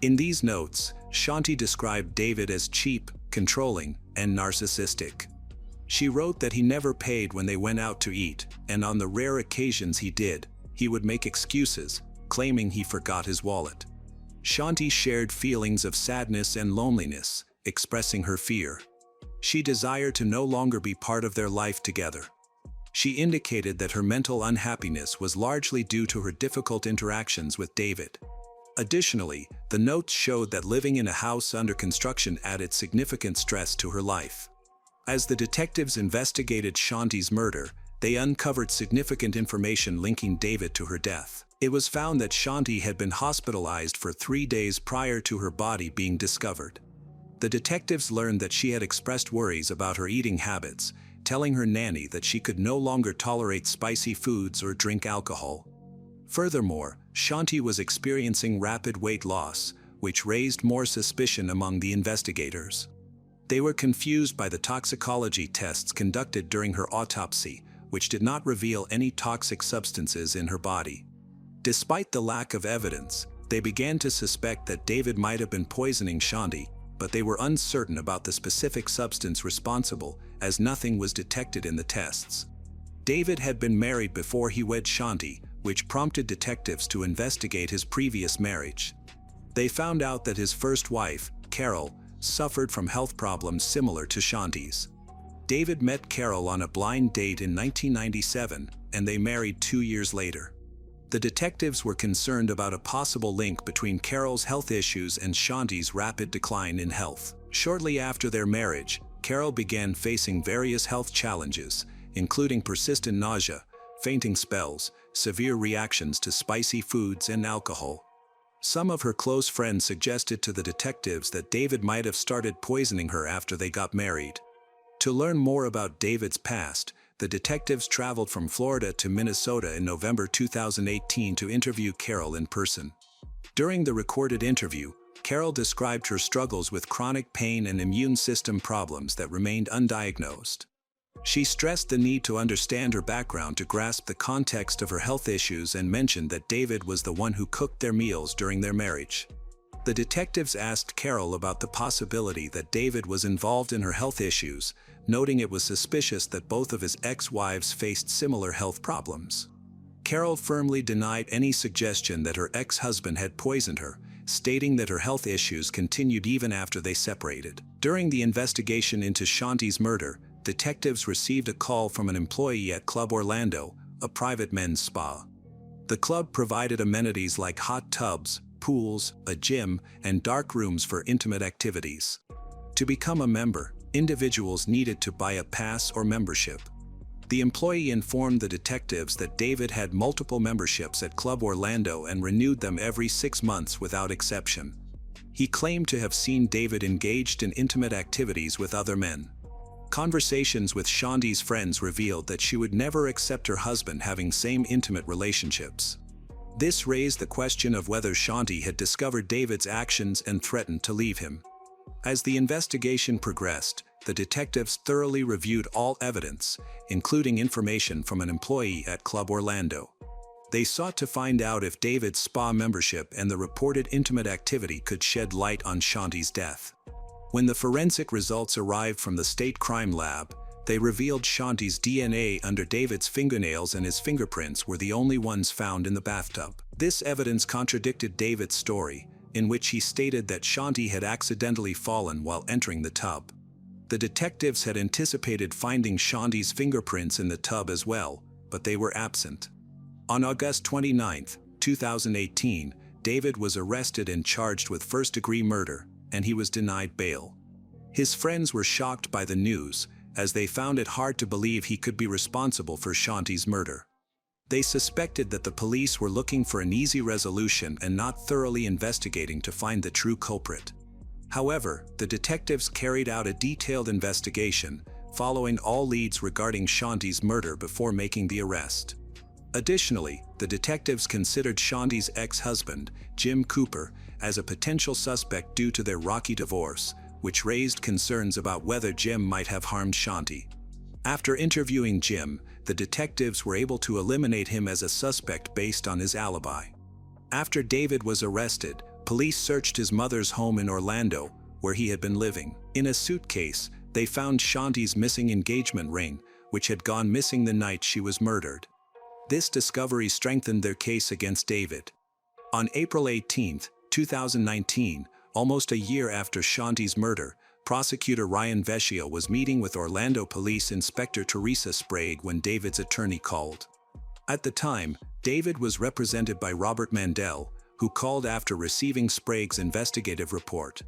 In these notes, Shanti described David as cheap, controlling, and narcissistic. She wrote that he never paid when they went out to eat, and on the rare occasions he did, he would make excuses, claiming he forgot his wallet. Shanti shared feelings of sadness and loneliness, expressing her fear. She desired to no longer be part of their life together. She indicated that her mental unhappiness was largely due to her difficult interactions with David. Additionally, the notes showed that living in a house under construction added significant stress to her life. As the detectives investigated Shanti's murder, they uncovered significant information linking David to her death. It was found that Shanti had been hospitalized for 3 days prior to her body being discovered. The detectives learned that she had expressed worries about her eating habits, telling her nanny that she could no longer tolerate spicy foods or drink alcohol. Furthermore, Shanti was experiencing rapid weight loss, which raised more suspicion among the investigators. They were confused by the toxicology tests conducted during her autopsy, which did not reveal any toxic substances in her body. Despite the lack of evidence, they began to suspect that David might have been poisoning Shanti, but they were uncertain about the specific substance responsible, as nothing was detected in the tests. David had been married before he wed Shanti, which prompted detectives to investigate his previous marriage. They found out that his first wife, Carol, suffered from health problems similar to Shanti's. David met Carol on a blind date in 1997, and they married 2 years later. The detectives were concerned about a possible link between Carol's health issues and Shanti's rapid decline in health. Shortly after their marriage, Carol began facing various health challenges, including persistent nausea, fainting spells, severe reactions to spicy foods and alcohol. Some of her close friends suggested to the detectives that David might have started poisoning her after they got married. To learn more about David's past, the detectives traveled from Florida to Minnesota in November 2018 to interview Carol in person. During the recorded interview, Carol described her struggles with chronic pain and immune system problems that remained undiagnosed. She stressed the need to understand her background to grasp the context of her health issues and mentioned that David was the one who cooked their meals during their marriage. The detectives asked Carol about the possibility that David was involved in her health issues, noting it was suspicious that both of his ex-wives faced similar health problems. Carol firmly denied any suggestion that her ex-husband had poisoned her, stating that her health issues continued even after they separated. During the investigation into Shanti's murder, detectives received a call from an employee at Club Orlando, a private men's spa. The club provided amenities like hot tubs, pools, a gym, and dark rooms for intimate activities. To become a member, individuals needed to buy a pass or membership. The employee informed the detectives that David had multiple memberships at Club Orlando and renewed them every 6 months without exception. He claimed to have seen David engaged in intimate activities with other men. Conversations with Shanti's friends revealed that she would never accept her husband having same intimate relationships. This raised the question of whether Shanti had discovered David's actions and threatened to leave him. As the investigation progressed, the detectives thoroughly reviewed all evidence, including information from an employee at Club Orlando. They sought to find out if David's spa membership and the reported intimate activity could shed light on Shanti's death. When the forensic results arrived from the state crime lab, they revealed Shanti's DNA under David's fingernails and his fingerprints were the only ones found in the bathtub. This evidence contradicted David's story, in which he stated that Shanti had accidentally fallen while entering the tub. The detectives had anticipated finding Shanti's fingerprints in the tub as well, but they were absent. On August 29, 2018, David was arrested and charged with first-degree murder, and he was denied bail. His friends were shocked by the news, as they found it hard to believe he could be responsible for Shanti's murder. They suspected that the police were looking for an easy resolution and not thoroughly investigating to find the true culprit. However, the detectives carried out a detailed investigation, following all leads regarding Shanti's murder before making the arrest. Additionally, the detectives considered Shanti's ex-husband, Jim Cooper, as a potential suspect due to their rocky divorce, which raised concerns about whether Jim might have harmed Shanti. After interviewing Jim, the detectives were able to eliminate him as a suspect based on his alibi. After David was arrested, police searched his mother's home in Orlando, where he had been living. In a suitcase, they found Shanti's missing engagement ring, which had gone missing the night she was murdered. This discovery strengthened their case against David. On April 18, 2019, almost a year after Shanti's murder, prosecutor Ryan Vecchio was meeting with Orlando Police Inspector Teresa Sprague when David's attorney called. At the time, David was represented by Robert Mandel, who called after receiving Sprague's investigative report.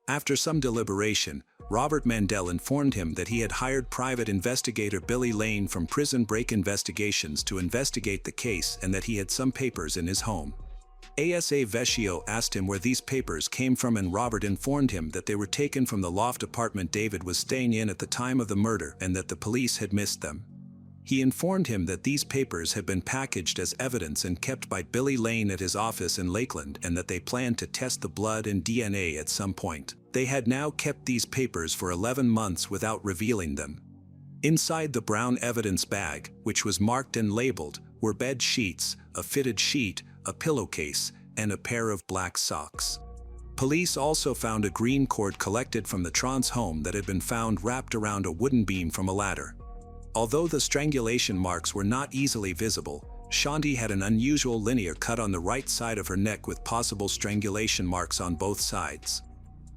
After some deliberation, Robert Mandel informed him that he had hired private investigator Billy Lane from Prison Break Investigations to investigate the case and that he had some papers in his home. ASA Vecchio asked him where these papers came from, and Robert informed him that they were taken from the loft apartment David was staying in at the time of the murder and that the police had missed them. He informed him that these papers had been packaged as evidence and kept by Billy Lane at his office in Lakeland, and that they planned to test the blood and DNA at some point. They had now kept these papers for 11 months without revealing them. Inside the brown evidence bag, which was marked and labeled, were bed sheets, a fitted sheet, a pillowcase, and a pair of black socks. Police also found a green cord collected from the Trans home that had been found wrapped around a wooden beam from a ladder. Although the strangulation marks were not easily visible, Shanti had an unusual linear cut on the right side of her neck with possible strangulation marks on both sides.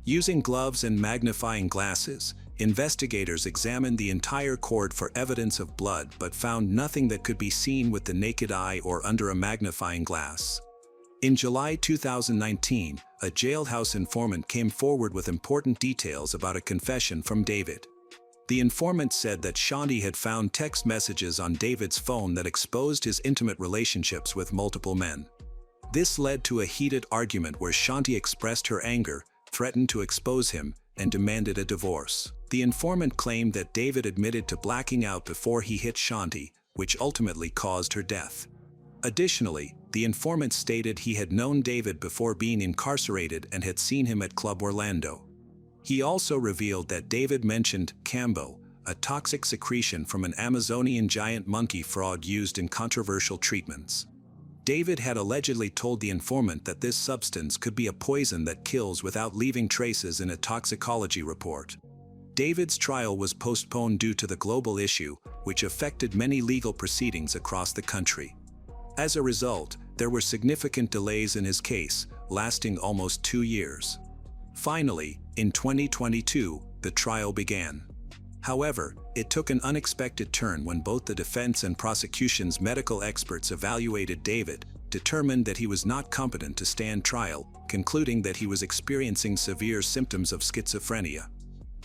Using gloves and magnifying glasses, investigators examined the entire cord for evidence of blood but found nothing that could be seen with the naked eye or under a magnifying glass. In July 2019, a jailhouse informant came forward with important details about a confession from David. The informant said that Shanti had found text messages on David's phone that exposed his intimate relationships with multiple men. This led to a heated argument where Shanti expressed her anger, threatened to expose him, and demanded a divorce. The informant claimed that David admitted to blacking out before he hit Shanti, which ultimately caused her death. Additionally, the informant stated he had known David before being incarcerated and had seen him at Club Orlando. He also revealed that David mentioned cambo, a toxic secretion from an Amazonian giant monkey frog used in controversial treatments. David had allegedly told the informant that this substance could be a poison that kills without leaving traces in a toxicology report. David's trial was postponed due to the global issue, which affected many legal proceedings across the country. As a result, there were significant delays in his case, lasting almost 2 years. Finally, in 2022, the trial began. However, it took an unexpected turn when both the defense and prosecution's medical experts evaluated David, determined that he was not competent to stand trial, concluding that he was experiencing severe symptoms of schizophrenia.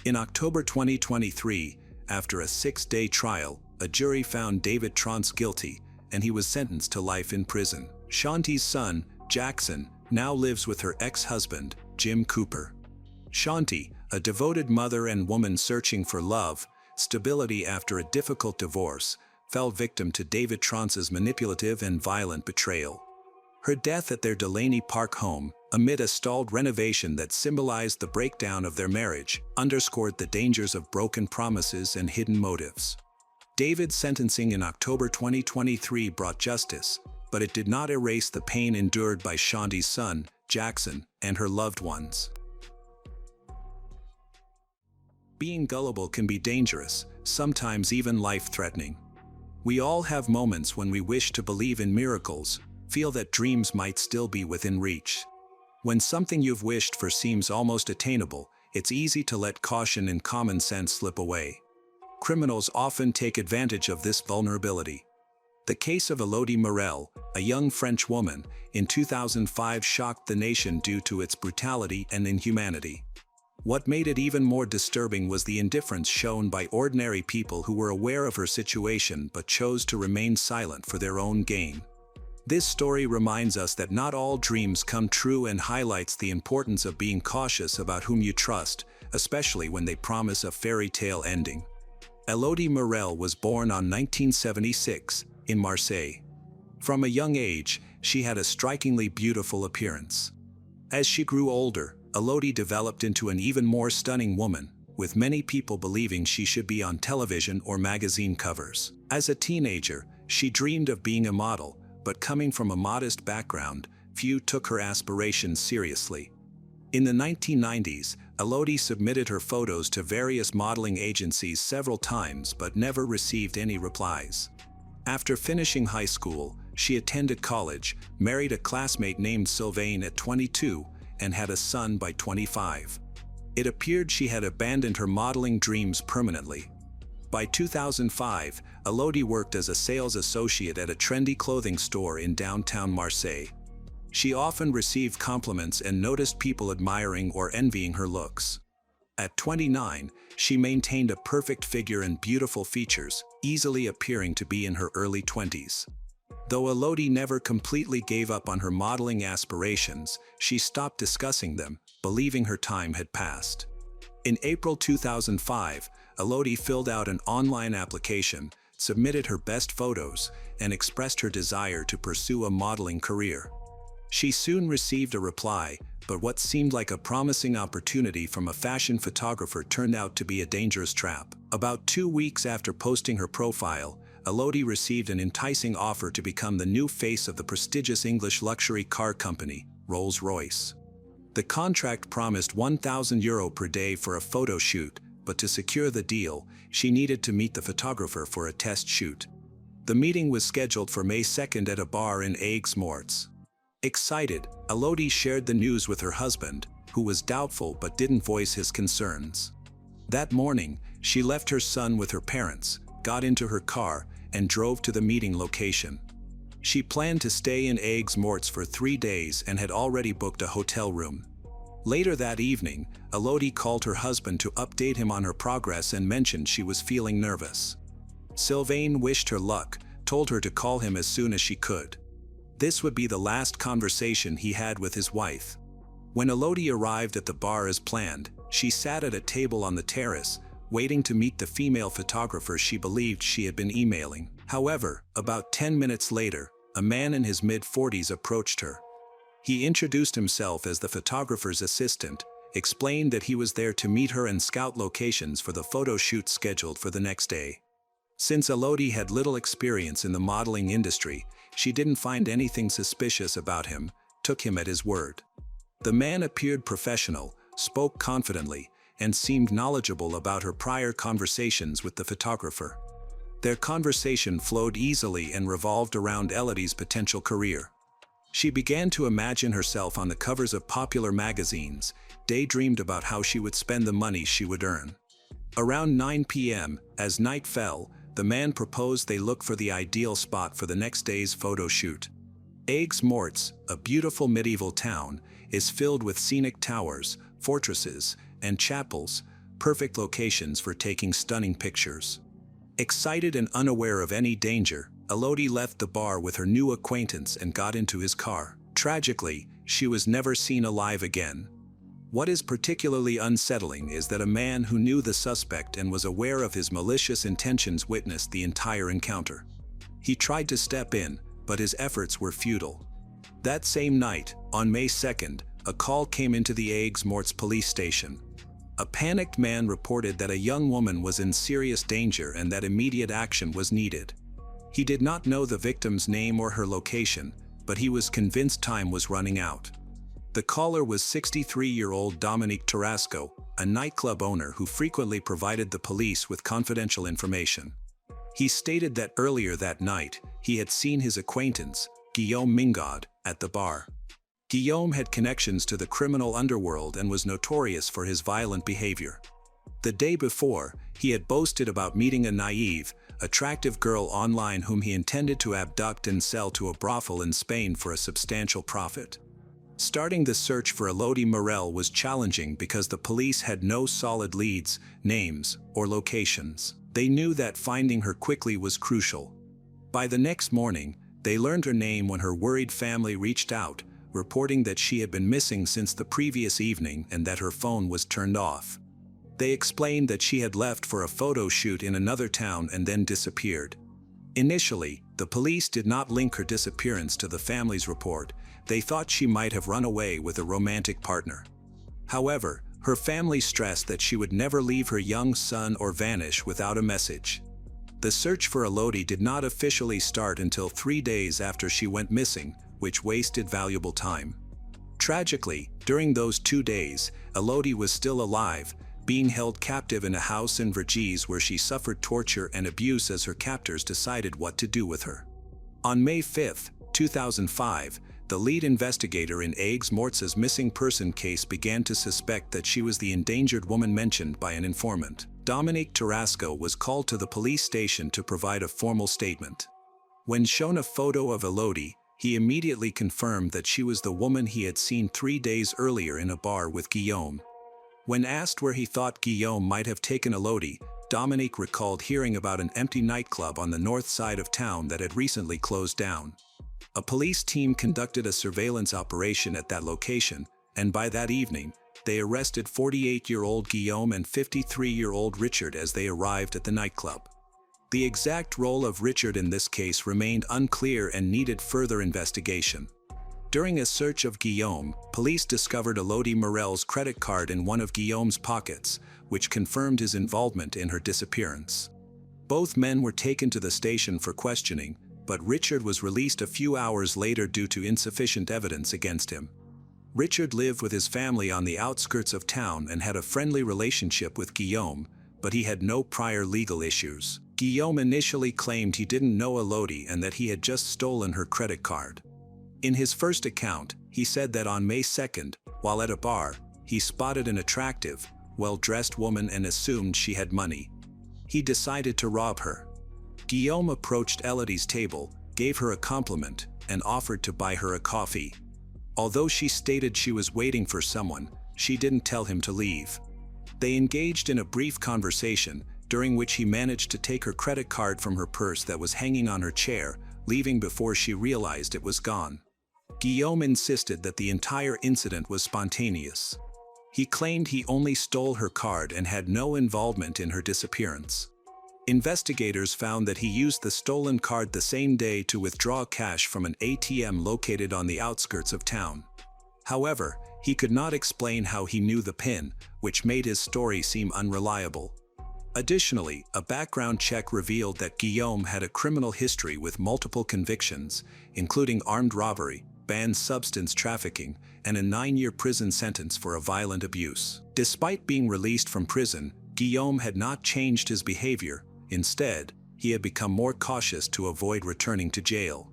In October 2023, after a 6-day trial, a jury found David Trans guilty, and he was sentenced to life in prison. Shanti's son, Jackson, now lives with her ex-husband, Jim Cooper. Shanti, a devoted mother and woman searching for love, stability after a difficult divorce, fell victim to David Trans's manipulative and violent betrayal. Her death at their Delaney Park home, amid a stalled renovation that symbolized the breakdown of their marriage, underscored the dangers of broken promises and hidden motives. David's sentencing in October 2023 brought justice, but it did not erase the pain endured by Shanti's son, Jackson, and her loved ones. Being gullible can be dangerous, sometimes even life-threatening. We all have moments when we wish to believe in miracles, feel that dreams might still be within reach. When something you've wished for seems almost attainable, it's easy to let caution and common sense slip away. Criminals often take advantage of this vulnerability. The case of Elodie Morel, a young French woman, in 2005 shocked the nation due to its brutality and inhumanity. What made it even more disturbing was the indifference shown by ordinary people who were aware of her situation but chose to remain silent for their own gain. This story reminds us that not all dreams come true and highlights the importance of being cautious about whom you trust, especially when they promise a fairy tale ending. Elodie Morel was born on 1976 in Marseille. From a young age, she had a strikingly beautiful appearance. As she grew older, Elodie developed into an even more stunning woman, with many people believing she should be on television or magazine covers. As a teenager, she dreamed of being a model, but coming from a modest background, few took her aspirations seriously. In the 1990s, Elodie submitted her photos to various modeling agencies several times but never received any replies. After finishing high school, she attended college, married a classmate named Sylvain at 22, and had a son by 25. It appeared she had abandoned her modeling dreams permanently. By 2005, Elodie worked as a sales associate at a trendy clothing store in downtown Marseille. She often received compliments and noticed people admiring or envying her looks. At 29, she maintained a perfect figure and beautiful features, easily appearing to be in her early 20s. Though Elodie never completely gave up on her modeling aspirations, she stopped discussing them, believing her time had passed. In April 2005, Elodie filled out an online application, submitted her best photos, and expressed her desire to pursue a modeling career. She soon received a reply, but what seemed like a promising opportunity from a fashion photographer turned out to be a dangerous trap. About 2 weeks after posting her profile, Elodie received an enticing offer to become the new face of the prestigious English luxury car company, Rolls-Royce. The contract promised €1,000 per day for a photo shoot, but to secure the deal, she needed to meet the photographer for a test shoot. The meeting was scheduled for May 2nd at a bar in Aigues-Mortes. Excited, Elodie shared the news with her husband, who was doubtful but didn't voice his concerns. That morning, she left her son with her parents, got into her car, and drove to the meeting location. She planned to stay in Aigues-Mortes for 3 days and had already booked a hotel room. Later that evening, Elodie called her husband to update him on her progress and mentioned she was feeling nervous. Sylvain wished her luck, told her to call him as soon as she could. This would be the last conversation he had with his wife. When Elodie arrived at the bar as planned, she sat at a table on the terrace, waiting to meet the female photographer she believed she had been emailing. However, about 10 minutes later, a man in his mid-40s approached her. He introduced himself as the photographer's assistant, explained that he was there to meet her and scout locations for the photo shoot scheduled for the next day. Since Elodie had little experience in the modeling industry, she didn't find anything suspicious about him, took him at his word. The man appeared professional, spoke confidently, and seemed knowledgeable about her prior conversations with the photographer. Their conversation flowed easily and revolved around Elodie's potential career. She began to imagine herself on the covers of popular magazines, daydreamed about how she would spend the money she would earn. Around 9 p.m., as night fell, the man proposed they look for the ideal spot for the next day's photo shoot. Aigues-Mortes, a beautiful medieval town, is filled with scenic towers, fortresses, and chapels, perfect locations for taking stunning pictures. Excited and unaware of any danger, Elodie left the bar with her new acquaintance and got into his car. Tragically, she was never seen alive again. What is particularly unsettling is that a man who knew the suspect and was aware of his malicious intentions witnessed the entire encounter. He tried to step in, but his efforts were futile. That same night, on May 2nd, a call came into the Aigues-Mortes police station. A panicked man reported that a young woman was in serious danger and that immediate action was needed. He did not know the victim's name or her location, but he was convinced time was running out. The caller was 63-year-old Dominique Tarasco, a nightclub owner who frequently provided the police with confidential information. He stated that earlier that night, he had seen his acquaintance, Guillaume Mingaud, at the bar. Guillaume had connections to the criminal underworld and was notorious for his violent behavior. The day before, he had boasted about meeting a naive, attractive girl online whom he intended to abduct and sell to a brothel in Spain for a substantial profit. Starting the search for Elodie Morel was challenging because the police had no solid leads, names, or locations. They knew that finding her quickly was crucial. By the next morning, they learned her name when her worried family reached out, reporting that she had been missing since the previous evening and that her phone was turned off. They explained that she had left for a photo shoot in another town and then disappeared. Initially, the police did not link her disappearance to the family's report. They thought she might have run away with a romantic partner. However, her family stressed that she would never leave her young son or vanish without a message. The search for Elodie did not officially start until 3 days after she went missing, which wasted valuable time. Tragically, during those 2 days, Elodie was still alive, being held captive in a house in Vergès where she suffered torture and abuse as her captors decided what to do with her. On May 5, 2005, the lead investigator in Aigues-Mortes' missing person case began to suspect that she was the endangered woman mentioned by an informant. Dominique Tarasco was called to the police station to provide a formal statement. When shown a photo of Elodie, he immediately confirmed that she was the woman he had seen 3 days earlier in a bar with Guillaume. When asked where he thought Guillaume might have taken Elodie, Dominique recalled hearing about an empty nightclub on the north side of town that had recently closed down. A police team conducted a surveillance operation at that location, and by that evening, they arrested 48-year-old Guillaume and 53-year-old Richard as they arrived at the nightclub. The exact role of Richard in this case remained unclear and needed further investigation. During a search of Guillaume, police discovered Elodie Morel's credit card in one of Guillaume's pockets, which confirmed his involvement in her disappearance. Both men were taken to the station for questioning, but Richard was released a few hours later due to insufficient evidence against him. Richard lived with his family on the outskirts of town and had a friendly relationship with Guillaume, but he had no prior legal issues. Guillaume initially claimed he didn't know Elodie and that he had just stolen her credit card. In his first account, he said that on May 2nd, while at a bar, he spotted an attractive, well-dressed woman and assumed she had money. He decided to rob her. Guillaume approached Elodie's table, gave her a compliment, and offered to buy her a coffee. Although she stated she was waiting for someone, she didn't tell him to leave. They engaged in a brief conversation, during which he managed to take her credit card from her purse that was hanging on her chair, leaving before she realized it was gone. Guillaume insisted that the entire incident was spontaneous. He claimed he only stole her card and had no involvement in her disappearance. Investigators found that he used the stolen card the same day to withdraw cash from an ATM located on the outskirts of town. However, he could not explain how he knew the PIN, which made his story seem unreliable. Additionally, a background check revealed that Guillaume had a criminal history with multiple convictions, including armed robbery, banned substance trafficking, and a 9-year prison sentence for a violent abuse. Despite being released from prison, Guillaume had not changed his behavior. Instead, he had become more cautious to avoid returning to jail.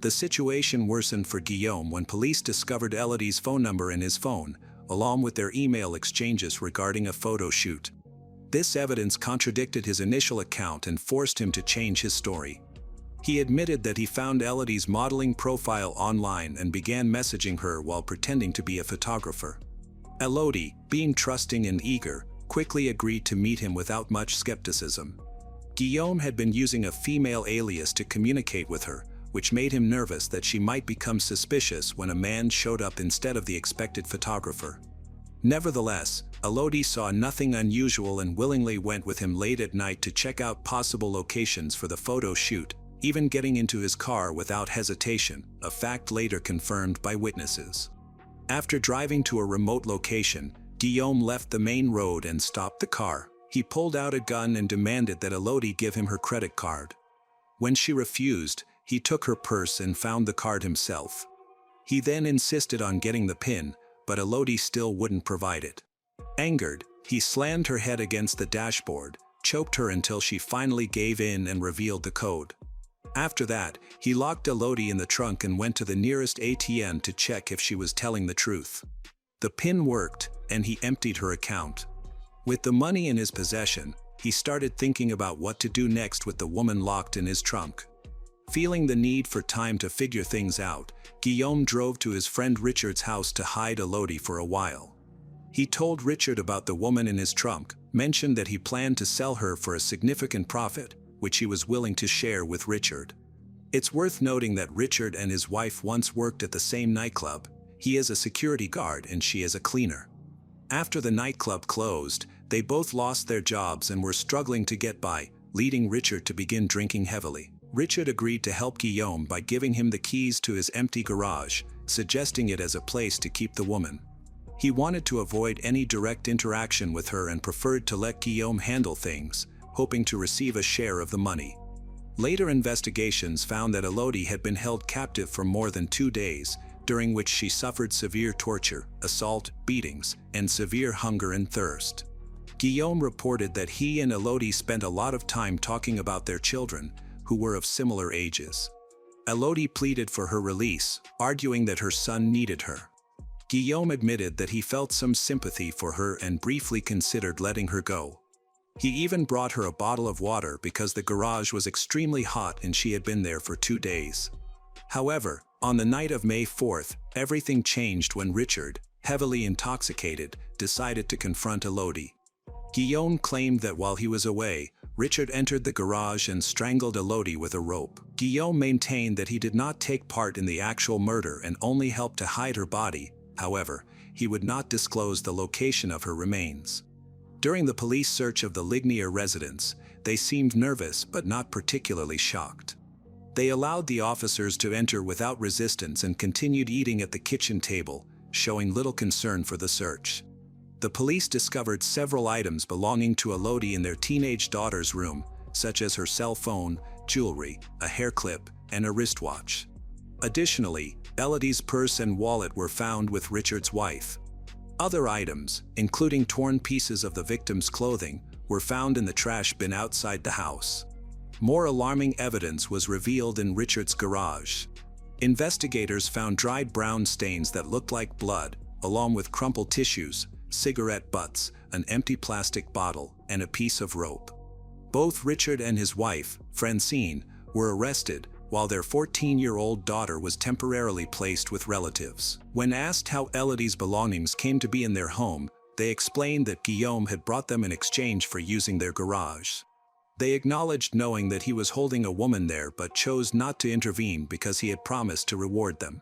The situation worsened for Guillaume when police discovered Elodie's phone number in his phone, along with their email exchanges regarding a photo shoot. This evidence contradicted his initial account and forced him to change his story. He admitted that he found Elodie's modeling profile online and began messaging her while pretending to be a photographer. Elodie, being trusting and eager, quickly agreed to meet him without much skepticism. Guillaume had been using a female alias to communicate with her, which made him nervous that she might become suspicious when a man showed up instead of the expected photographer. Nevertheless, Elodie saw nothing unusual and willingly went with him late at night to check out possible locations for the photo shoot, even getting into his car without hesitation, a fact later confirmed by witnesses. After driving to a remote location, Guillaume left the main road and stopped the car. He pulled out a gun and demanded that Elodie give him her credit card. When she refused, he took her purse and found the card himself. He then insisted on getting the PIN, but Elodie still wouldn't provide it. Angered, he slammed her head against the dashboard, choked her until she finally gave in and revealed the code. After that, he locked Elodie in the trunk and went to the nearest ATM to check if she was telling the truth. The PIN worked, and he emptied her account. With the money in his possession, he started thinking about what to do next with the woman locked in his trunk. Feeling the need for time to figure things out, Guillaume drove to his friend Richard's house to hide Elodie for a while. He told Richard about the woman in his trunk, mentioned that he planned to sell her for a significant profit, which he was willing to share with Richard. It's worth noting that Richard and his wife once worked at the same nightclub. He is a security guard and she is a cleaner. After the nightclub closed, they both lost their jobs and were struggling to get by, leading Richard to begin drinking heavily. Richard agreed to help Guillaume by giving him the keys to his empty garage, suggesting it as a place to keep the woman. He wanted to avoid any direct interaction with her and preferred to let Guillaume handle things, hoping to receive a share of the money. Later investigations found that Elodie had been held captive for more than 2 days, during which she suffered severe torture, assault, beatings, and severe hunger and thirst. Guillaume reported that he and Elodie spent a lot of time talking about their children, who were of similar ages. Elodie pleaded for her release, arguing that her son needed her. Guillaume admitted that he felt some sympathy for her and briefly considered letting her go. He even brought her a bottle of water because the garage was extremely hot and she had been there for 2 days. However, on the night of May 4th, everything changed when Richard, heavily intoxicated, decided to confront Elodie. Guillaume claimed that while he was away, Richard entered the garage and strangled Elodie with a rope. Guillaume maintained that he did not take part in the actual murder and only helped to hide her body. However, he would not disclose the location of her remains. During the police search of the Lignier residence, they seemed nervous but not particularly shocked. They allowed the officers to enter without resistance and continued eating at the kitchen table, showing little concern for the search. The police discovered several items belonging to Elodie in their teenage daughter's room, such as her cell phone, jewelry, a hair clip, and a wristwatch. Additionally, Elodie's purse and wallet were found with Richard's wife. Other items, including torn pieces of the victim's clothing, were found in the trash bin outside the house. More alarming evidence was revealed in Richard's garage. Investigators found dried brown stains that looked like blood, along with crumpled tissues, cigarette butts, an empty plastic bottle, and a piece of rope. Both Richard and his wife, Francine, were arrested, while their 14-year-old daughter was temporarily placed with relatives. When asked how Elodie's belongings came to be in their home, they explained that Guillaume had brought them in exchange for using their garage. They acknowledged knowing that he was holding a woman there but chose not to intervene because he had promised to reward them.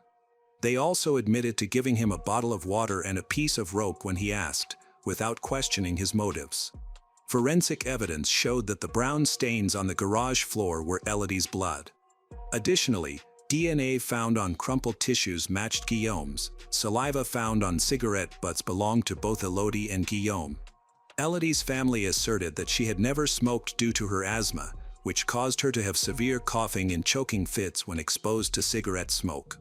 They also admitted to giving him a bottle of water and a piece of rope when he asked, without questioning his motives. Forensic evidence showed that the brown stains on the garage floor were Elodie's blood. Additionally, DNA found on crumpled tissues matched Guillaume's. Saliva found on cigarette butts belonged to both Elodie and Guillaume. Elodie's family asserted that she had never smoked due to her asthma, which caused her to have severe coughing and choking fits when exposed to cigarette smoke.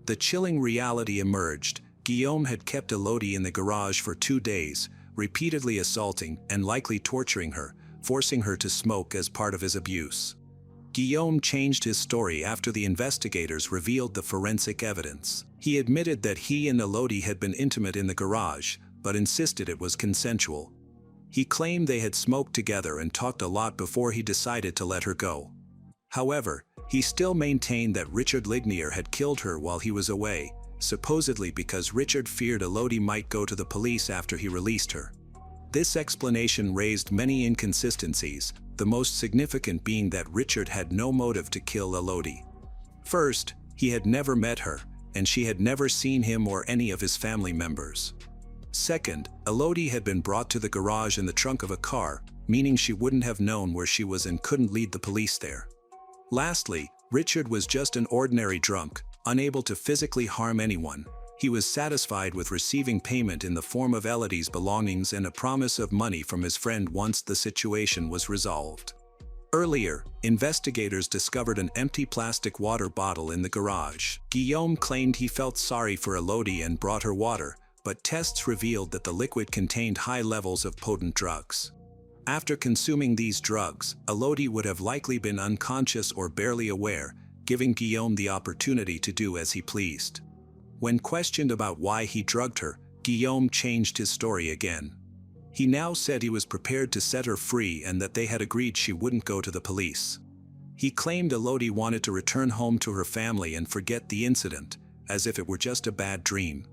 The chilling reality emerged. Guillaume had kept Elodie in the garage for 2 days, repeatedly assaulting and likely torturing her, forcing her to smoke as part of his abuse. Guillaume changed his story after the investigators revealed the forensic evidence. He admitted that he and Elodie had been intimate in the garage, but insisted it was consensual. He claimed they had smoked together and talked a lot before he decided to let her go. However, he still maintained that Richard Lignier had killed her while he was away, supposedly because Richard feared Elodie might go to the police after he released her. This explanation raised many inconsistencies, the most significant being that Richard had no motive to kill Elodie. First, he had never met her, and she had never seen him or any of his family members. Second, Elodie had been brought to the garage in the trunk of a car, meaning she wouldn't have known where she was and couldn't lead the police there. Lastly, Richard was just an ordinary drunk, unable to physically harm anyone. He was satisfied with receiving payment in the form of Elodie's belongings and a promise of money from his friend once the situation was resolved. Earlier, investigators discovered an empty plastic water bottle in the garage. Guillaume claimed he felt sorry for Elodie and brought her water, but tests revealed that the liquid contained high levels of potent drugs. After consuming these drugs, Elodie would have likely been unconscious or barely aware, giving Guillaume the opportunity to do as he pleased. When questioned about why he drugged her, Guillaume changed his story again. He now said he was prepared to set her free and that they had agreed she wouldn't go to the police. He claimed Elodie wanted to return home to her family and forget the incident, as if it were just a bad dream.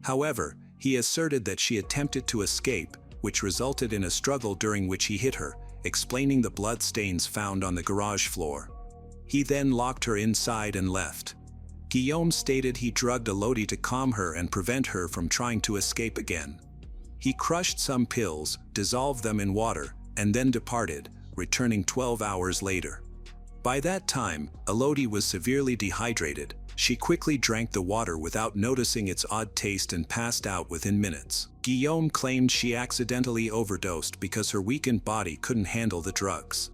However, he asserted that she attempted to escape, which resulted in a struggle during which he hit her, explaining the blood stains found on the garage floor. He then locked her inside and left. Guillaume stated he drugged Elodie to calm her and prevent her from trying to escape again. He crushed some pills, dissolved them in water, and then departed, returning 12 hours later. By that time, Elodie was severely dehydrated. She quickly drank the water without noticing its odd taste and passed out within minutes. Guillaume claimed she accidentally overdosed because her weakened body couldn't handle the drugs.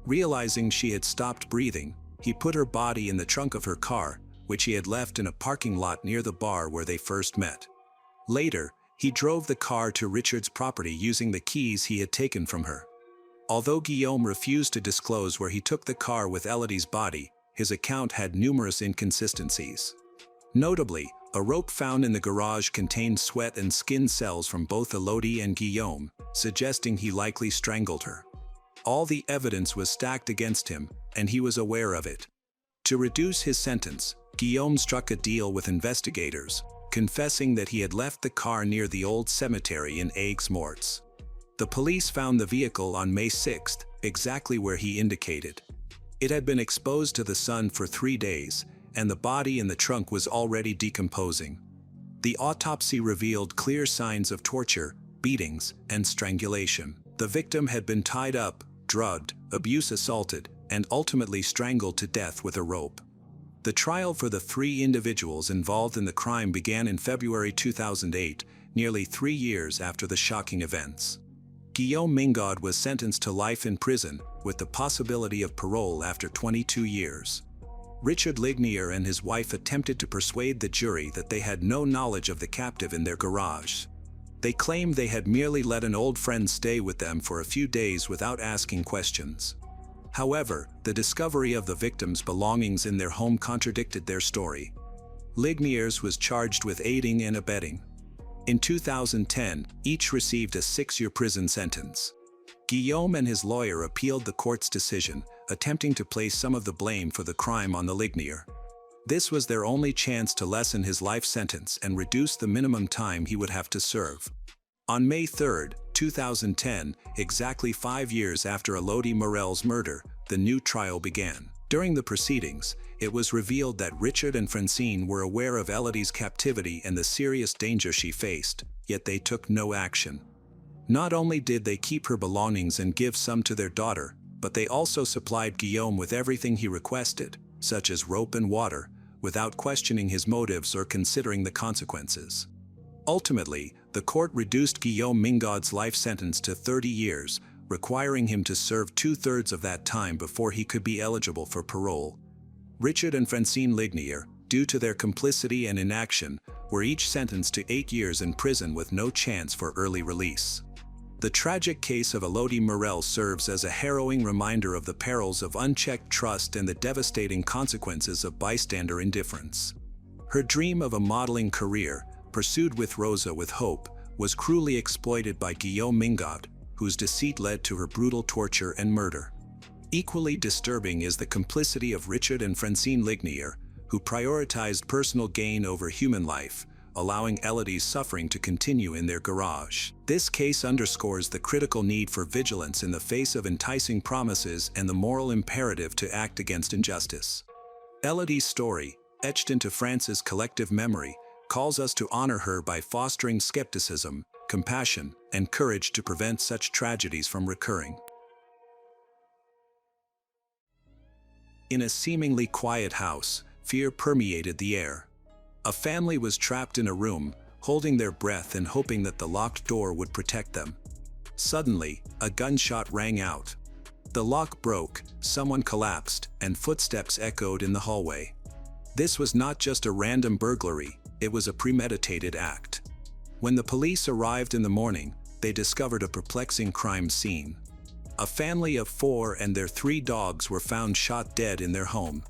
Realizing she had stopped breathing, he put her body in the trunk of her car, which he had left in a parking lot near the bar where they first met. Later, He drove the car to Richard's property using the keys he had taken from her. Although Guillaume refused to disclose where he took the car with Elodie's body, his account had numerous inconsistencies. Notably, a rope found in the garage contained sweat and skin cells from both Elodie and Guillaume, suggesting he likely strangled her. All the evidence was stacked against him, and he was aware of it. To reduce his sentence, Guillaume struck a deal with investigators, confessing that he had left the car near the old cemetery in Aigues-Mortes. The police found the vehicle on May 6, exactly where he indicated. It had been exposed to the sun for 3 days, and the body in the trunk was already decomposing. The autopsy revealed clear signs of torture, beatings, and strangulation. The victim had been tied up, drugged, assaulted, and ultimately strangled to death with a rope. The trial for the 3 individuals involved in the crime began in February 2008, nearly 3 years after the shocking events. Guillaume Mingaud was sentenced to life in prison, with the possibility of parole after 22 years. Richard Lignier and his wife attempted to persuade the jury that they had no knowledge of the captive in their garage. They claimed they had merely let an old friend stay with them for a few days without asking questions. However, the discovery of the victims' belongings in their home contradicted their story. Ligniers was charged with aiding and abetting. In 2010, each received a 6-year prison sentence. Guillaume and his lawyer appealed the court's decision, attempting to place some of the blame for the crime on the Lignier. This was their only chance to lessen his life sentence and reduce the minimum time he would have to serve. On May 3, 2010, exactly 5 years after Elodie Morel's murder, the new trial began. During the proceedings, it was revealed that Richard and Francine were aware of Elodie's captivity and the serious danger she faced, yet they took no action. Not only did they keep her belongings and give some to their daughter, but they also supplied Guillaume with everything he requested, such as rope and water, without questioning his motives or considering the consequences. Ultimately, the court reduced Guillaume Mingaud's life sentence to 30 years, requiring him to serve 2/3 of that time before he could be eligible for parole. Richard and Francine Lignier, due to their complicity and inaction, were each sentenced to 8 years in prison with no chance for early release. The tragic case of Elodie Morel serves as a harrowing reminder of the perils of unchecked trust and the devastating consequences of bystander indifference. Her dream of a modeling career, pursued with Rosa with hope, was cruelly exploited by Guillaume Mingaud, whose deceit led to her brutal torture and murder. Equally disturbing is the complicity of Richard and Francine Lignier, who prioritized personal gain over human life, allowing Elodie's suffering to continue in their garage. This case underscores the critical need for vigilance in the face of enticing promises and the moral imperative to act against injustice. Elodie's story, etched into France's collective memory, calls us to honor her by fostering skepticism, compassion, and courage to prevent such tragedies from recurring. In a seemingly quiet house, fear permeated the air. A family was trapped in a room, holding their breath and hoping that the locked door would protect them. Suddenly, a gunshot rang out. The lock broke, someone collapsed, and footsteps echoed in the hallway. This was not just a random burglary, it was a premeditated act. When the police arrived in the morning, they discovered a perplexing crime scene. A family of 4 and their 3 dogs were found shot dead in their home.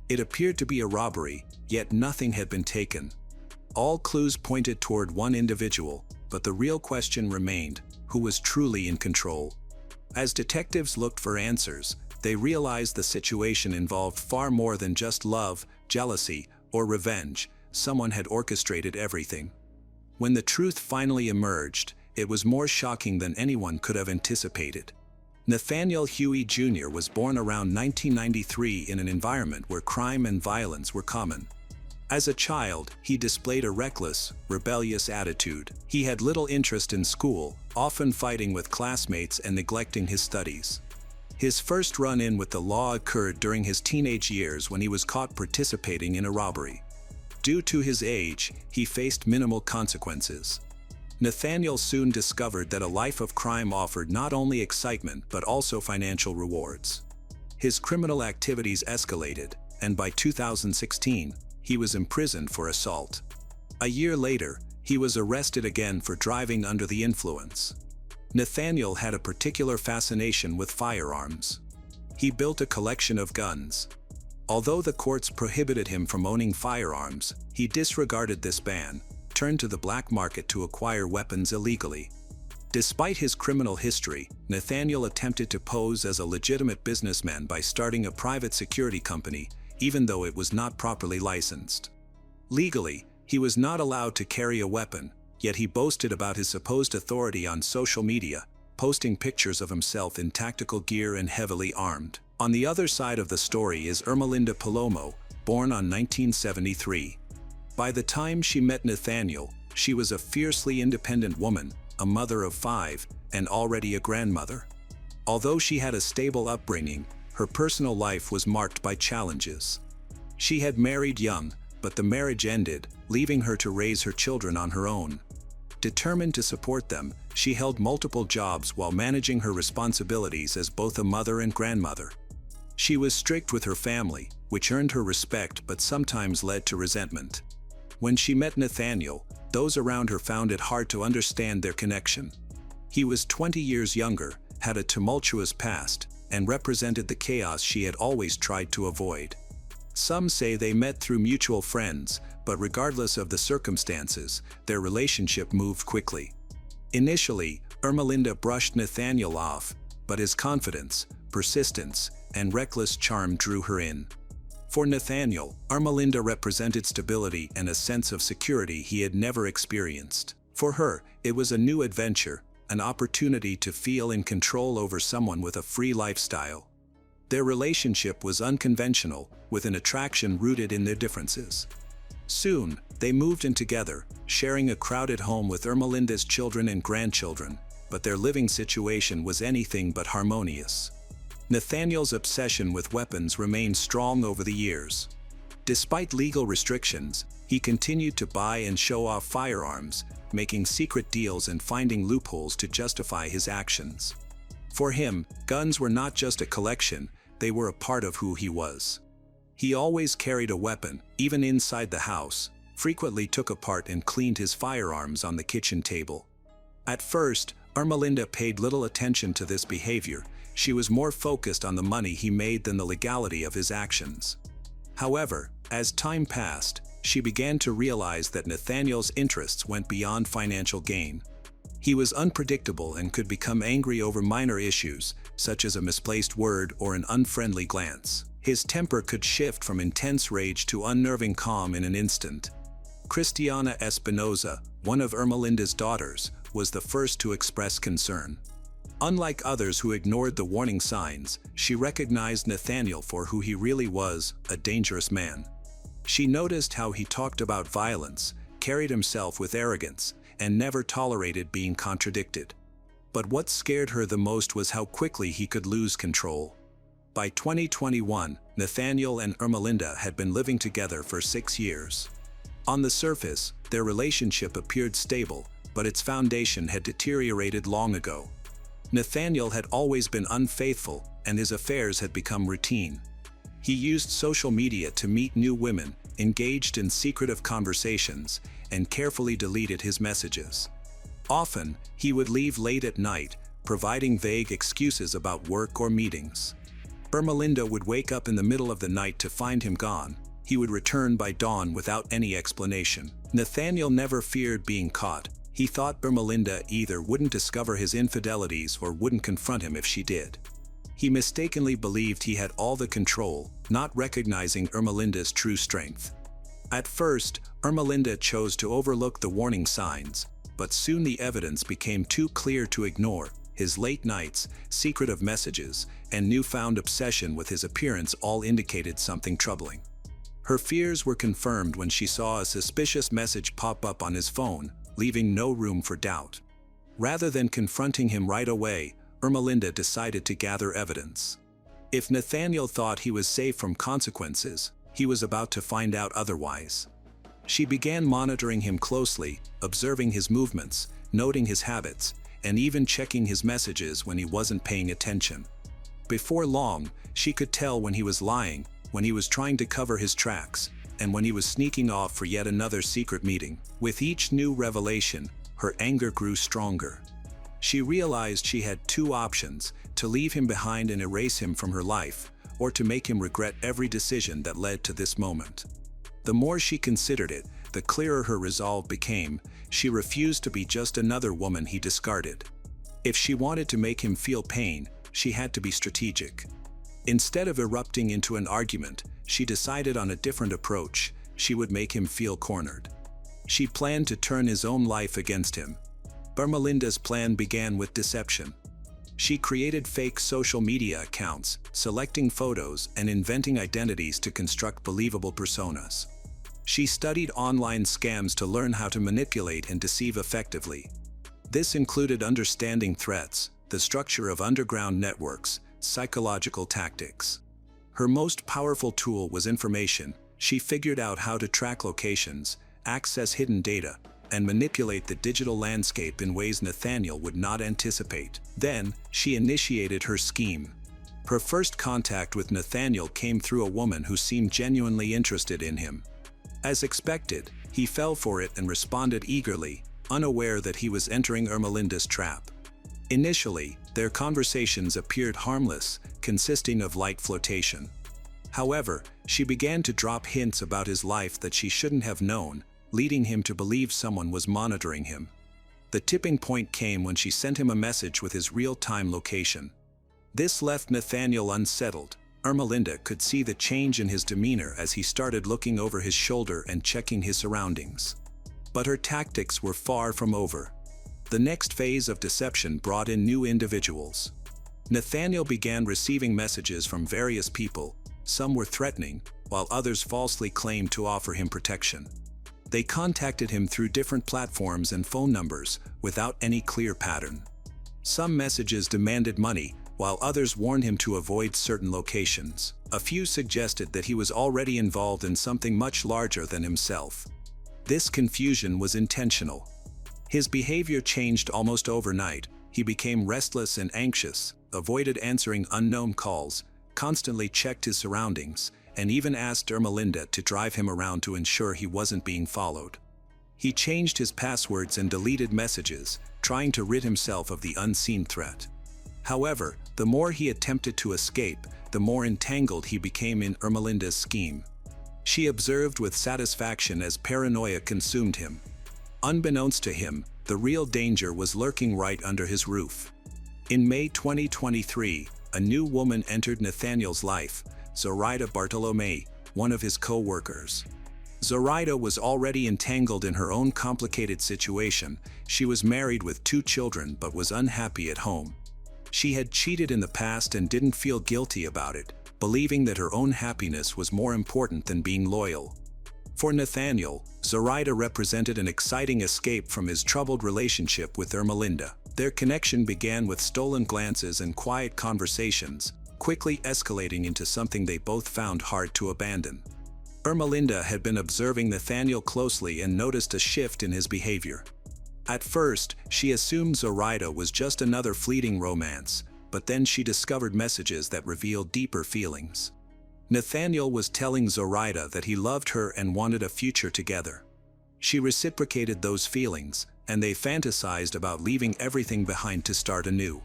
It appeared to be a robbery, yet nothing had been taken. All clues pointed toward one individual, but the real question remained: who was truly in control? As detectives looked for answers, they realized the situation involved far more than just love, jealousy, or revenge. Someone had orchestrated everything. When the truth finally emerged, it was more shocking than anyone could have anticipated. Nathaniel Huey Jr. was born around 1993 in an environment where crime and violence were common. As a child, he displayed a reckless, rebellious attitude. He had little interest in school, often fighting with classmates and neglecting his studies. His first run-in with the law occurred during his teenage years when he was caught participating in a robbery. Due to his age, he faced minimal consequences. Nathaniel soon discovered that a life of crime offered not only excitement but also financial rewards. His criminal activities escalated, and by 2016, he was imprisoned for assault. A year later, He was arrested again for driving under the influence. Nathaniel had a particular fascination with firearms. He built a collection of guns. Although the courts prohibited him from owning firearms, he disregarded this ban, turned to the black market to acquire weapons illegally. Despite his criminal history, Nathaniel attempted to pose as a legitimate businessman by starting a private security company, even though it was not properly licensed. Legally, he was not allowed to carry a weapon, yet he boasted about his supposed authority on social media, posting pictures of himself in tactical gear and heavily armed. On the other side of the story is Ermelinda Palomo, born on 1973. By the time she met Nathaniel, she was a fiercely independent woman, a mother of 5, and already a grandmother. Although she had a stable upbringing, her personal life was marked by challenges. She had married young, but the marriage ended, leaving her to raise her children on her own. Determined to support them, she held multiple jobs while managing her responsibilities as both a mother and grandmother. She was strict with her family, which earned her respect but sometimes led to resentment. When she met Nathaniel, those around her found it hard to understand their connection. He was 20 years younger, had a tumultuous past, and represented the chaos she had always tried to avoid. Some say they met through mutual friends, but regardless of the circumstances, their relationship moved quickly. Initially, Ermelinda brushed Nathaniel off, but his confidence, persistence, and reckless charm drew her in. For Nathaniel, Ermelinda represented stability and a sense of security he had never experienced. For her, it was a new adventure, an opportunity to feel in control over someone with a free lifestyle. Their relationship was unconventional, with an attraction rooted in their differences. Soon, they moved in together, sharing a crowded home with Ermelinda's children and grandchildren, but their living situation was anything but harmonious. Nathaniel's obsession with weapons remained strong over the years. Despite legal restrictions, he continued to buy and show off firearms, making secret deals and finding loopholes to justify his actions. For him, guns were not just a collection, they were a part of who he was. He always carried a weapon, even inside the house, frequently took apart and cleaned his firearms on the kitchen table. At first, Ermelinda paid little attention to this behavior. She was more focused on the money he made than the legality of his actions. However, as time passed, she began to realize that Nathaniel's interests went beyond financial gain. He was unpredictable and could become angry over minor issues, such as a misplaced word or an unfriendly glance. His temper could shift from intense rage to unnerving calm in an instant. Cristiana Espinoza, one of Ermelinda's daughters, was the first to express concern. Unlike others who ignored the warning signs, she recognized Nathaniel for who he really was, a dangerous man. She noticed how he talked about violence, carried himself with arrogance, and never tolerated being contradicted. But what scared her the most was how quickly he could lose control. By 2021, Nathaniel and Ermelinda had been living together for 6 years. On the surface, their relationship appeared stable, but its foundation had deteriorated long ago. Nathaniel had always been unfaithful, and his affairs had become routine. He used social media to meet new women, engaged in secretive conversations, and carefully deleted his messages. Often, he would leave late at night, providing vague excuses about work or meetings. Ermelinda would wake up in the middle of the night to find him gone. He would return by dawn without any explanation. Nathaniel never feared being caught. He thought Ermelinda either wouldn't discover his infidelities or wouldn't confront him if she did. He mistakenly believed he had all the control, not recognizing Ermelinda's true strength. At first, Ermelinda chose to overlook the warning signs, but soon the evidence became too clear to ignore. His late nights, secretive messages, and newfound obsession with his appearance all indicated something troubling. Her fears were confirmed when she saw a suspicious message pop up on his phone, leaving no room for doubt. Rather than confronting him right away, Ermelinda decided to gather evidence. If Nathaniel thought he was safe from consequences, he was about to find out otherwise. She began monitoring him closely, observing his movements, noting his habits, and even checking his messages when he wasn't paying attention. Before long, she could tell when he was lying, when he was trying to cover his tracks, and when he was sneaking off for yet another secret meeting. With each new revelation, her anger grew stronger. She realized she had two options: to leave him behind and erase him from her life, or to make him regret every decision that led to this moment. The more she considered it, the clearer her resolve became. She refused to be just another woman he discarded. If she wanted to make him feel pain, she had to be strategic. Instead of erupting into an argument, she decided on a different approach. She would make him feel cornered. She planned to turn his own life against him. Ermelinda's plan began with deception. She created fake social media accounts, selecting photos and inventing identities to construct believable personas. She studied online scams to learn how to manipulate and deceive effectively. This included understanding threats, the structure of underground networks, psychological tactics. Her most powerful tool was information. She figured out how to track locations, access hidden data, and manipulate the digital landscape in ways Nathaniel would not anticipate. Then, she initiated her scheme. Her first contact with Nathaniel came through a woman who seemed genuinely interested in him. As expected, he fell for it and responded eagerly, unaware that he was entering Ermelinda's trap. Initially, their conversations appeared harmless, consisting of light flirtation. However, she began to drop hints about his life that she shouldn't have known, leading him to believe someone was monitoring him. The tipping point came when she sent him a message with his real-time location. This left Nathaniel unsettled. Ermelinda could see the change in his demeanor as he started looking over his shoulder and checking his surroundings. But her tactics were far from over. The next phase of deception brought in new individuals. Nathaniel began receiving messages from various people. Some were threatening, while others falsely claimed to offer him protection. They contacted him through different platforms and phone numbers, without any clear pattern. Some messages demanded money, while others warned him to avoid certain locations. A few suggested that he was already involved in something much larger than himself. This confusion was intentional. His behavior changed almost overnight. He became restless and anxious, avoided answering unknown calls, constantly checked his surroundings, and even asked Ermelinda to drive him around to ensure he wasn't being followed. He changed his passwords and deleted messages, trying to rid himself of the unseen threat. However, the more he attempted to escape, the more entangled he became in Ermelinda's scheme. She observed with satisfaction as paranoia consumed him. Unbeknownst to him, the real danger was lurking right under his roof. In May 2023, a new woman entered Nathaniel's life, Zoraida Bartolome, one of his co-workers. Zoraida was already entangled in her own complicated situation. She was married with 2 children but was unhappy at home. She had cheated in the past and didn't feel guilty about it, believing that her own happiness was more important than being loyal. For Nathaniel, Zoraida represented an exciting escape from his troubled relationship with Ermelinda. Their connection began with stolen glances and quiet conversations, quickly escalating into something they both found hard to abandon. Ermelinda had been observing Nathaniel closely and noticed a shift in his behavior. At first, she assumed Zoraida was just another fleeting romance, but then she discovered messages that revealed deeper feelings. Nathaniel was telling Zoraida that he loved her and wanted a future together. She reciprocated those feelings, and they fantasized about leaving everything behind to start anew.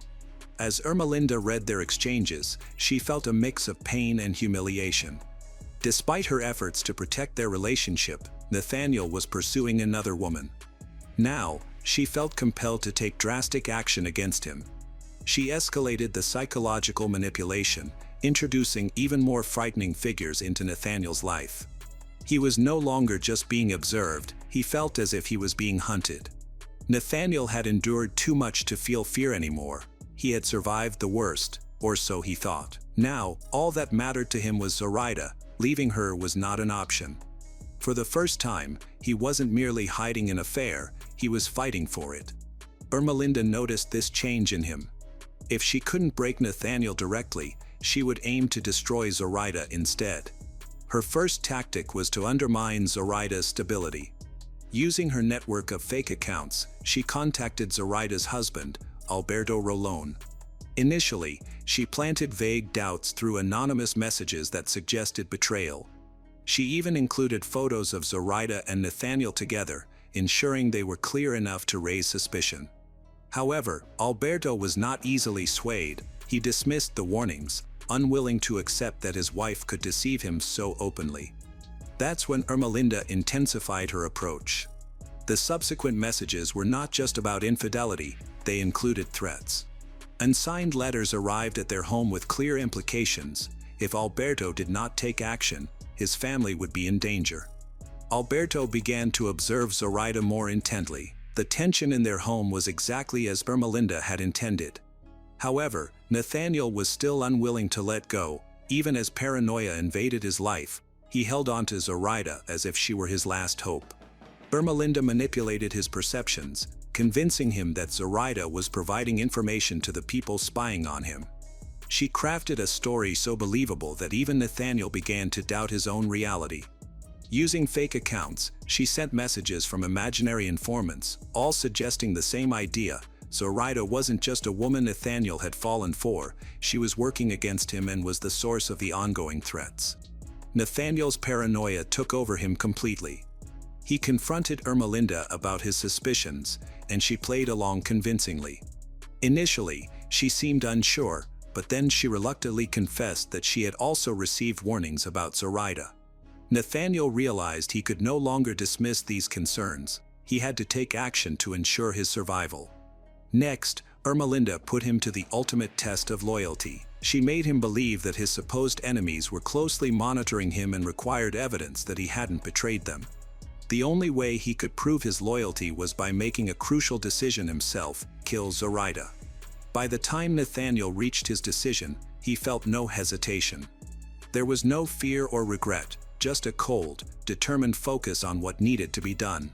As Ermelinda read their exchanges, she felt a mix of pain and humiliation. Despite her efforts to protect their relationship, Nathaniel was pursuing another woman. Now, she felt compelled to take drastic action against him. She escalated the psychological manipulation, introducing even more frightening figures into Nathaniel's life. He was no longer just being observed, he felt as if he was being hunted. Nathaniel had endured too much to feel fear anymore. He had survived the worst, or so he thought. Now, all that mattered to him was Zoraida. Leaving her was not an option. For the first time, he wasn't merely hiding an affair, he was fighting for it. Ermelinda noticed this change in him. If she couldn't break Nathaniel directly, she would aim to destroy Zoraida instead. Her first tactic was to undermine Zoraida's stability. Using her network of fake accounts, she contacted Zoraida's husband, Alberto Rolón. Initially, she planted vague doubts through anonymous messages that suggested betrayal. She even included photos of Zoraida and Nathaniel together, ensuring they were clear enough to raise suspicion. However, Alberto was not easily swayed. He dismissed the warnings, unwilling to accept that his wife could deceive him so openly. That's when Ermelinda intensified her approach. The subsequent messages were not just about infidelity, they included threats. Unsigned letters arrived at their home with clear implications. If Alberto did not take action, his family would be in danger. Alberto began to observe Zoraida more intently. The tension in their home was exactly as Ermelinda had intended. However, Nathaniel was still unwilling to let go. Even as paranoia invaded his life, he held on to Zoraida as if she were his last hope. Ermelinda manipulated his perceptions, convincing him that Zoraida was providing information to the people spying on him. She crafted a story so believable that even Nathaniel began to doubt his own reality. Using fake accounts, she sent messages from imaginary informants, all suggesting the same idea. Zoraida wasn't just a woman Nathaniel had fallen for, she was working against him and was the source of the ongoing threats. Nathaniel's paranoia took over him completely. He confronted Ermelinda about his suspicions, and she played along convincingly. Initially, she seemed unsure, but then she reluctantly confessed that she had also received warnings about Zoraida. Nathaniel realized he could no longer dismiss these concerns. He had to take action to ensure his survival. Next, Ermelinda put him to the ultimate test of loyalty. She made him believe that his supposed enemies were closely monitoring him and required evidence that he hadn't betrayed them. The only way he could prove his loyalty was by making a crucial decision himself: kill Zoraida. By the time Nathaniel reached his decision, he felt no hesitation. There was no fear or regret, just a cold, determined focus on what needed to be done.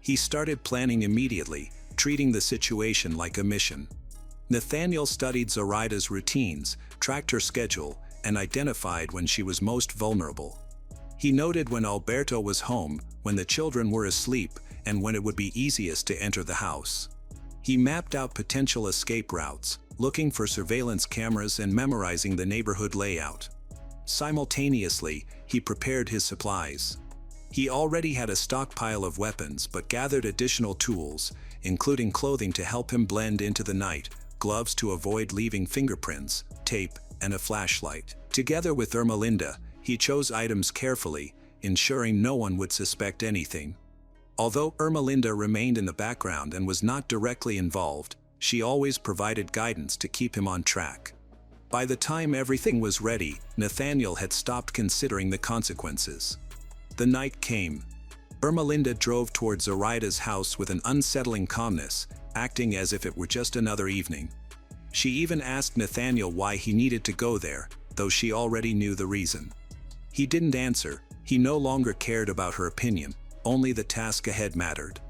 He started planning immediately, treating the situation like a mission. Nathaniel studied Zoraida's routines, tracked her schedule, and identified when she was most vulnerable. He noted when Alberto was home, when the children were asleep, and when it would be easiest to enter the house. He mapped out potential escape routes, looking for surveillance cameras and memorizing the neighborhood layout. Simultaneously, he prepared his supplies. He already had a stockpile of weapons but gathered additional tools, including clothing to help him blend into the night, gloves to avoid leaving fingerprints, tape, and a flashlight. Together with Ermelinda, he chose items carefully, ensuring no one would suspect anything. Although Ermelinda remained in the background and was not directly involved, she always provided guidance to keep him on track. By the time everything was ready, Nathaniel had stopped considering the consequences. The night came. Ermelinda drove toward Zoraida's house with an unsettling calmness, acting as if it were just another evening. She even asked Nathaniel why he needed to go there, though she already knew the reason. He didn't answer. He no longer cared about her opinion, only the task ahead mattered.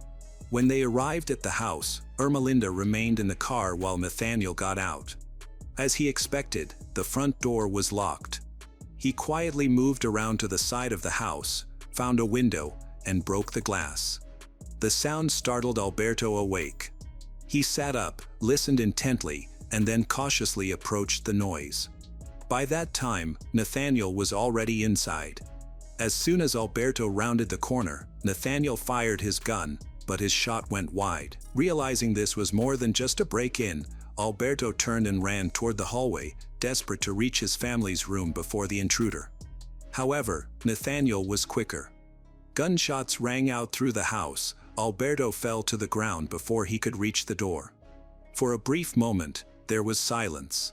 When they arrived at the house, Ermelinda remained in the car while Nathaniel got out. As he expected, the front door was locked. He quietly moved around to the side of the house, found a window, and broke the glass. The sound startled Alberto awake. He sat up, listened intently, and then cautiously approached the noise. By that time, Nathaniel was already inside. As soon as Alberto rounded the corner, Nathaniel fired his gun, but his shot went wide. Realizing this was more than just a break-in, Alberto turned and ran toward the hallway, desperate to reach his family's room before the intruder. However, Nathaniel was quicker. Gunshots rang out through the house. Alberto fell to the ground before he could reach the door. For a brief moment, there was silence.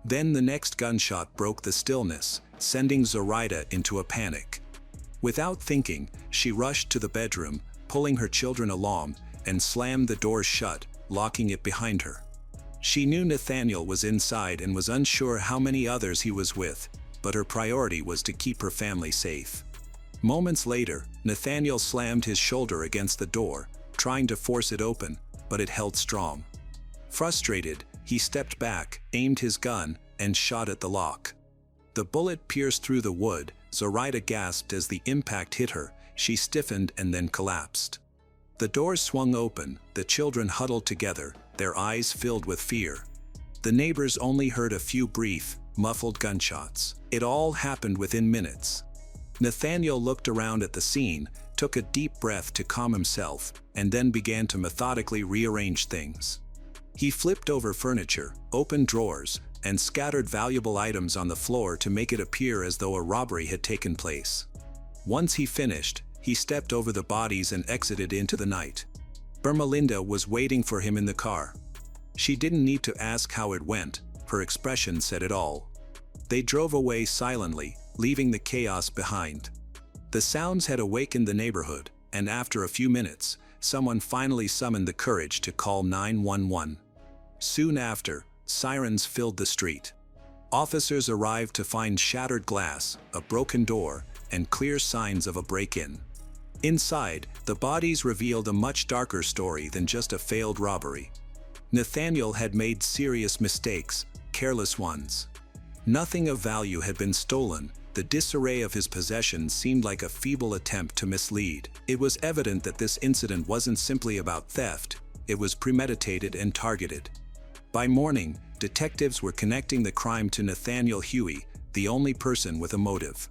Then the next gunshot broke the stillness, sending Zoraida into a panic. Without thinking, she rushed to the bedroom, pulling her children along, and slammed the door shut, locking it behind her. She knew Nathaniel was inside and was unsure how many others he was with, but her priority was to keep her family safe. Moments later, Nathaniel slammed his shoulder against the door, trying to force it open, but it held strong. Frustrated, he stepped back, aimed his gun, and shot at the lock. The bullet pierced through the wood. Zoraida gasped as the impact hit her. She stiffened and then collapsed. The door swung open, the children huddled together, their eyes filled with fear. The neighbors only heard a few brief, muffled gunshots. It all happened within minutes. Nathaniel looked around at the scene, took a deep breath to calm himself, and then began to methodically rearrange things. He flipped over furniture, opened drawers, and scattered valuable items on the floor to make it appear as though a robbery had taken place. Once he finished, he stepped over the bodies and exited into the night. Ermelinda was waiting for him in the car. She didn't need to ask how it went, her expression said it all. They drove away silently, leaving the chaos behind. The sounds had awakened the neighborhood, and after a few minutes, someone finally summoned the courage to call 911. Soon after, sirens filled the street. Officers arrived to find shattered glass, a broken door, and clear signs of a break-in. Inside, the bodies revealed a much darker story than just a failed robbery. Nathaniel had made serious mistakes, careless ones. Nothing of value had been stolen. The disarray of his possessions seemed like a feeble attempt to mislead. It was evident that this incident wasn't simply about theft, it was premeditated and targeted. By morning, detectives were connecting the crime to Nathaniel Huey, the only person with a motive.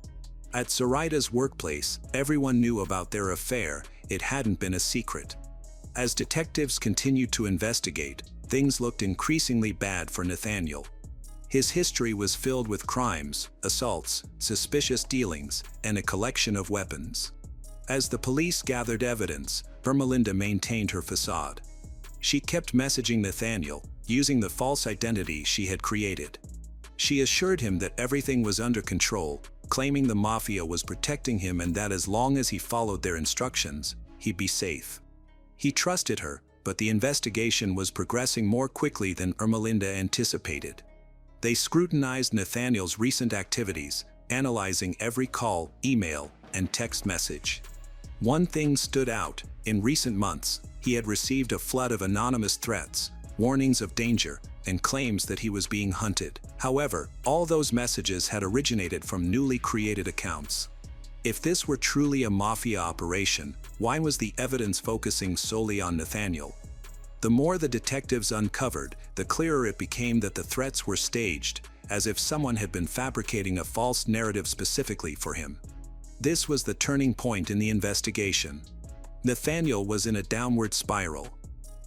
At Zoraita's workplace, everyone knew about their affair, it hadn't been a secret. As detectives continued to investigate, things looked increasingly bad for Nathaniel. His history was filled with crimes, assaults, suspicious dealings, and a collection of weapons. As the police gathered evidence, Ermelinda maintained her facade. She kept messaging Nathaniel, using the false identity she had created. She assured him that everything was under control, claiming the mafia was protecting him and that as long as he followed their instructions, he'd be safe. He trusted her, but the investigation was progressing more quickly than Ermelinda anticipated. They scrutinized Nathaniel's recent activities, analyzing every call, email, and text message. One thing stood out: in recent months, he had received a flood of anonymous threats, warnings of danger, and claims that he was being hunted. However, all those messages had originated from newly created accounts. If this were truly a mafia operation, why was the evidence focusing solely on Nathaniel? The more the detectives uncovered, the clearer it became that the threats were staged, as if someone had been fabricating a false narrative specifically for him. This was the turning point in the investigation. Nathaniel was in a downward spiral.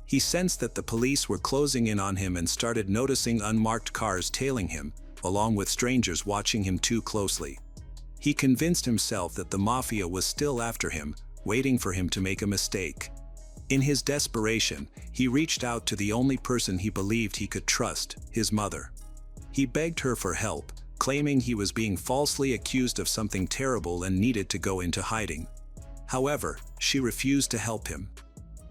He sensed that the police were closing in on him and started noticing unmarked cars tailing him, along with strangers watching him too closely. He convinced himself that the mafia was still after him, waiting for him to make a mistake. In his desperation, he reached out to the only person he believed he could trust, his mother. He begged her for help, claiming he was being falsely accused of something terrible and needed to go into hiding. However, she refused to help him.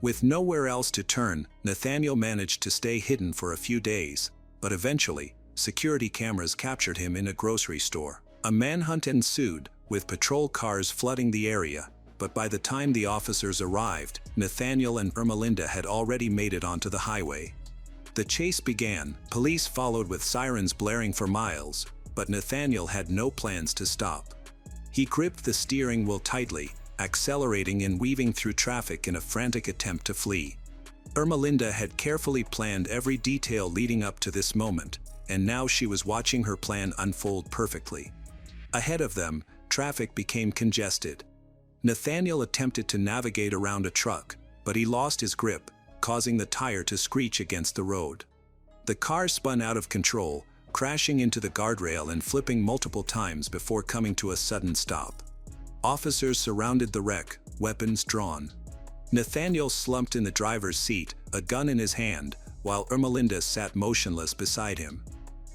With nowhere else to turn, Nathaniel managed to stay hidden for a few days, but eventually, security cameras captured him in a grocery store. A manhunt ensued, with patrol cars flooding the area, but by the time the officers arrived, Nathaniel and Ermelinda had already made it onto the highway. The chase began, police followed with sirens blaring for miles, but Nathaniel had no plans to stop. He gripped the steering wheel tightly, accelerating and weaving through traffic in a frantic attempt to flee. Ermelinda had carefully planned every detail leading up to this moment, and now she was watching her plan unfold perfectly. Ahead of them, traffic became congested. Nathaniel attempted to navigate around a truck, but he lost his grip, causing the tire to screech against the road. The car spun out of control, crashing into the guardrail and flipping multiple times before coming to a sudden stop. Officers surrounded the wreck, weapons drawn. Nathaniel slumped in the driver's seat, a gun in his hand, while Ermelinda sat motionless beside him.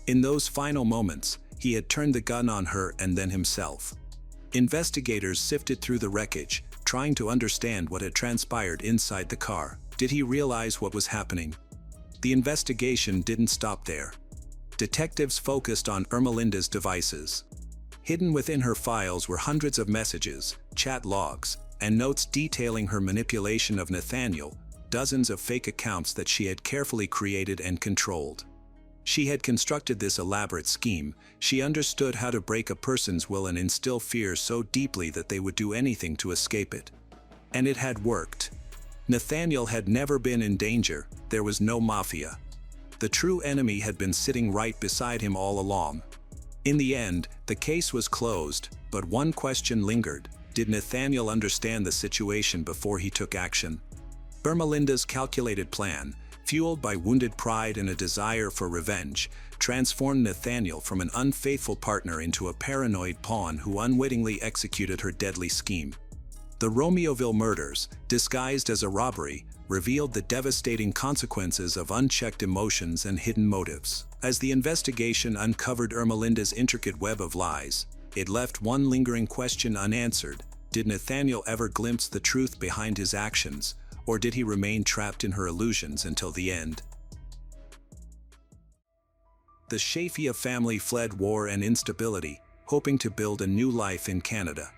In those final moments, he had turned the gun on her and then himself. Investigators sifted through the wreckage, trying to understand what had transpired inside the car. Did he realize what was happening? The investigation didn't stop there. Detectives focused on Ermelinda's devices. Hidden within her files were hundreds of messages, chat logs, and notes detailing her manipulation of Nathaniel, dozens of fake accounts that she had carefully created and controlled. She had constructed this elaborate scheme. She understood how to break a person's will and instill fear so deeply that they would do anything to escape it. And it had worked. Nathaniel had never been in danger. There was no mafia. The true enemy had been sitting right beside him all along. In the end, the case was closed, But one question lingered: did Nathaniel understand the situation before he took action? Ermelinda's calculated plan, fueled by wounded pride and a desire for revenge, transformed Nathaniel from an unfaithful partner into a paranoid pawn who unwittingly executed her deadly scheme. The Romeoville murders, disguised as a robbery, revealed the devastating consequences of unchecked emotions and hidden motives. As the investigation uncovered Ermelinda's intricate web of lies, it left one lingering question unanswered: did Nathaniel ever glimpse the truth behind his actions, or did he remain trapped in her illusions until the end? The Shafia family fled war and instability, hoping to build a new life in Canada.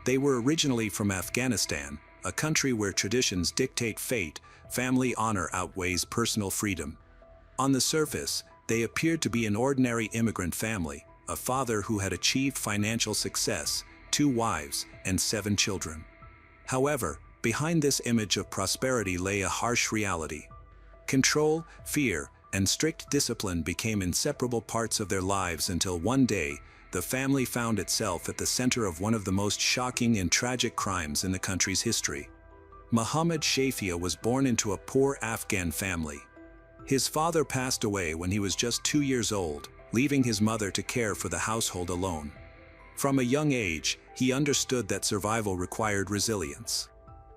They were originally from Afghanistan, a country where traditions dictate fate, family honor outweighs personal freedom. On the surface, they appeared to be an ordinary immigrant family, a father who had achieved financial success, 2 wives, and 7 children. However, behind this image of prosperity lay a harsh reality. Control, fear, and strict discipline became inseparable parts of their lives until one day, the family found itself at the center of one of the most shocking and tragic crimes in the country's history. Muhammad Shafia was born into a poor Afghan family. His father passed away when he was just 2 years old, leaving his mother to care for the household alone. From a young age, he understood that survival required resilience.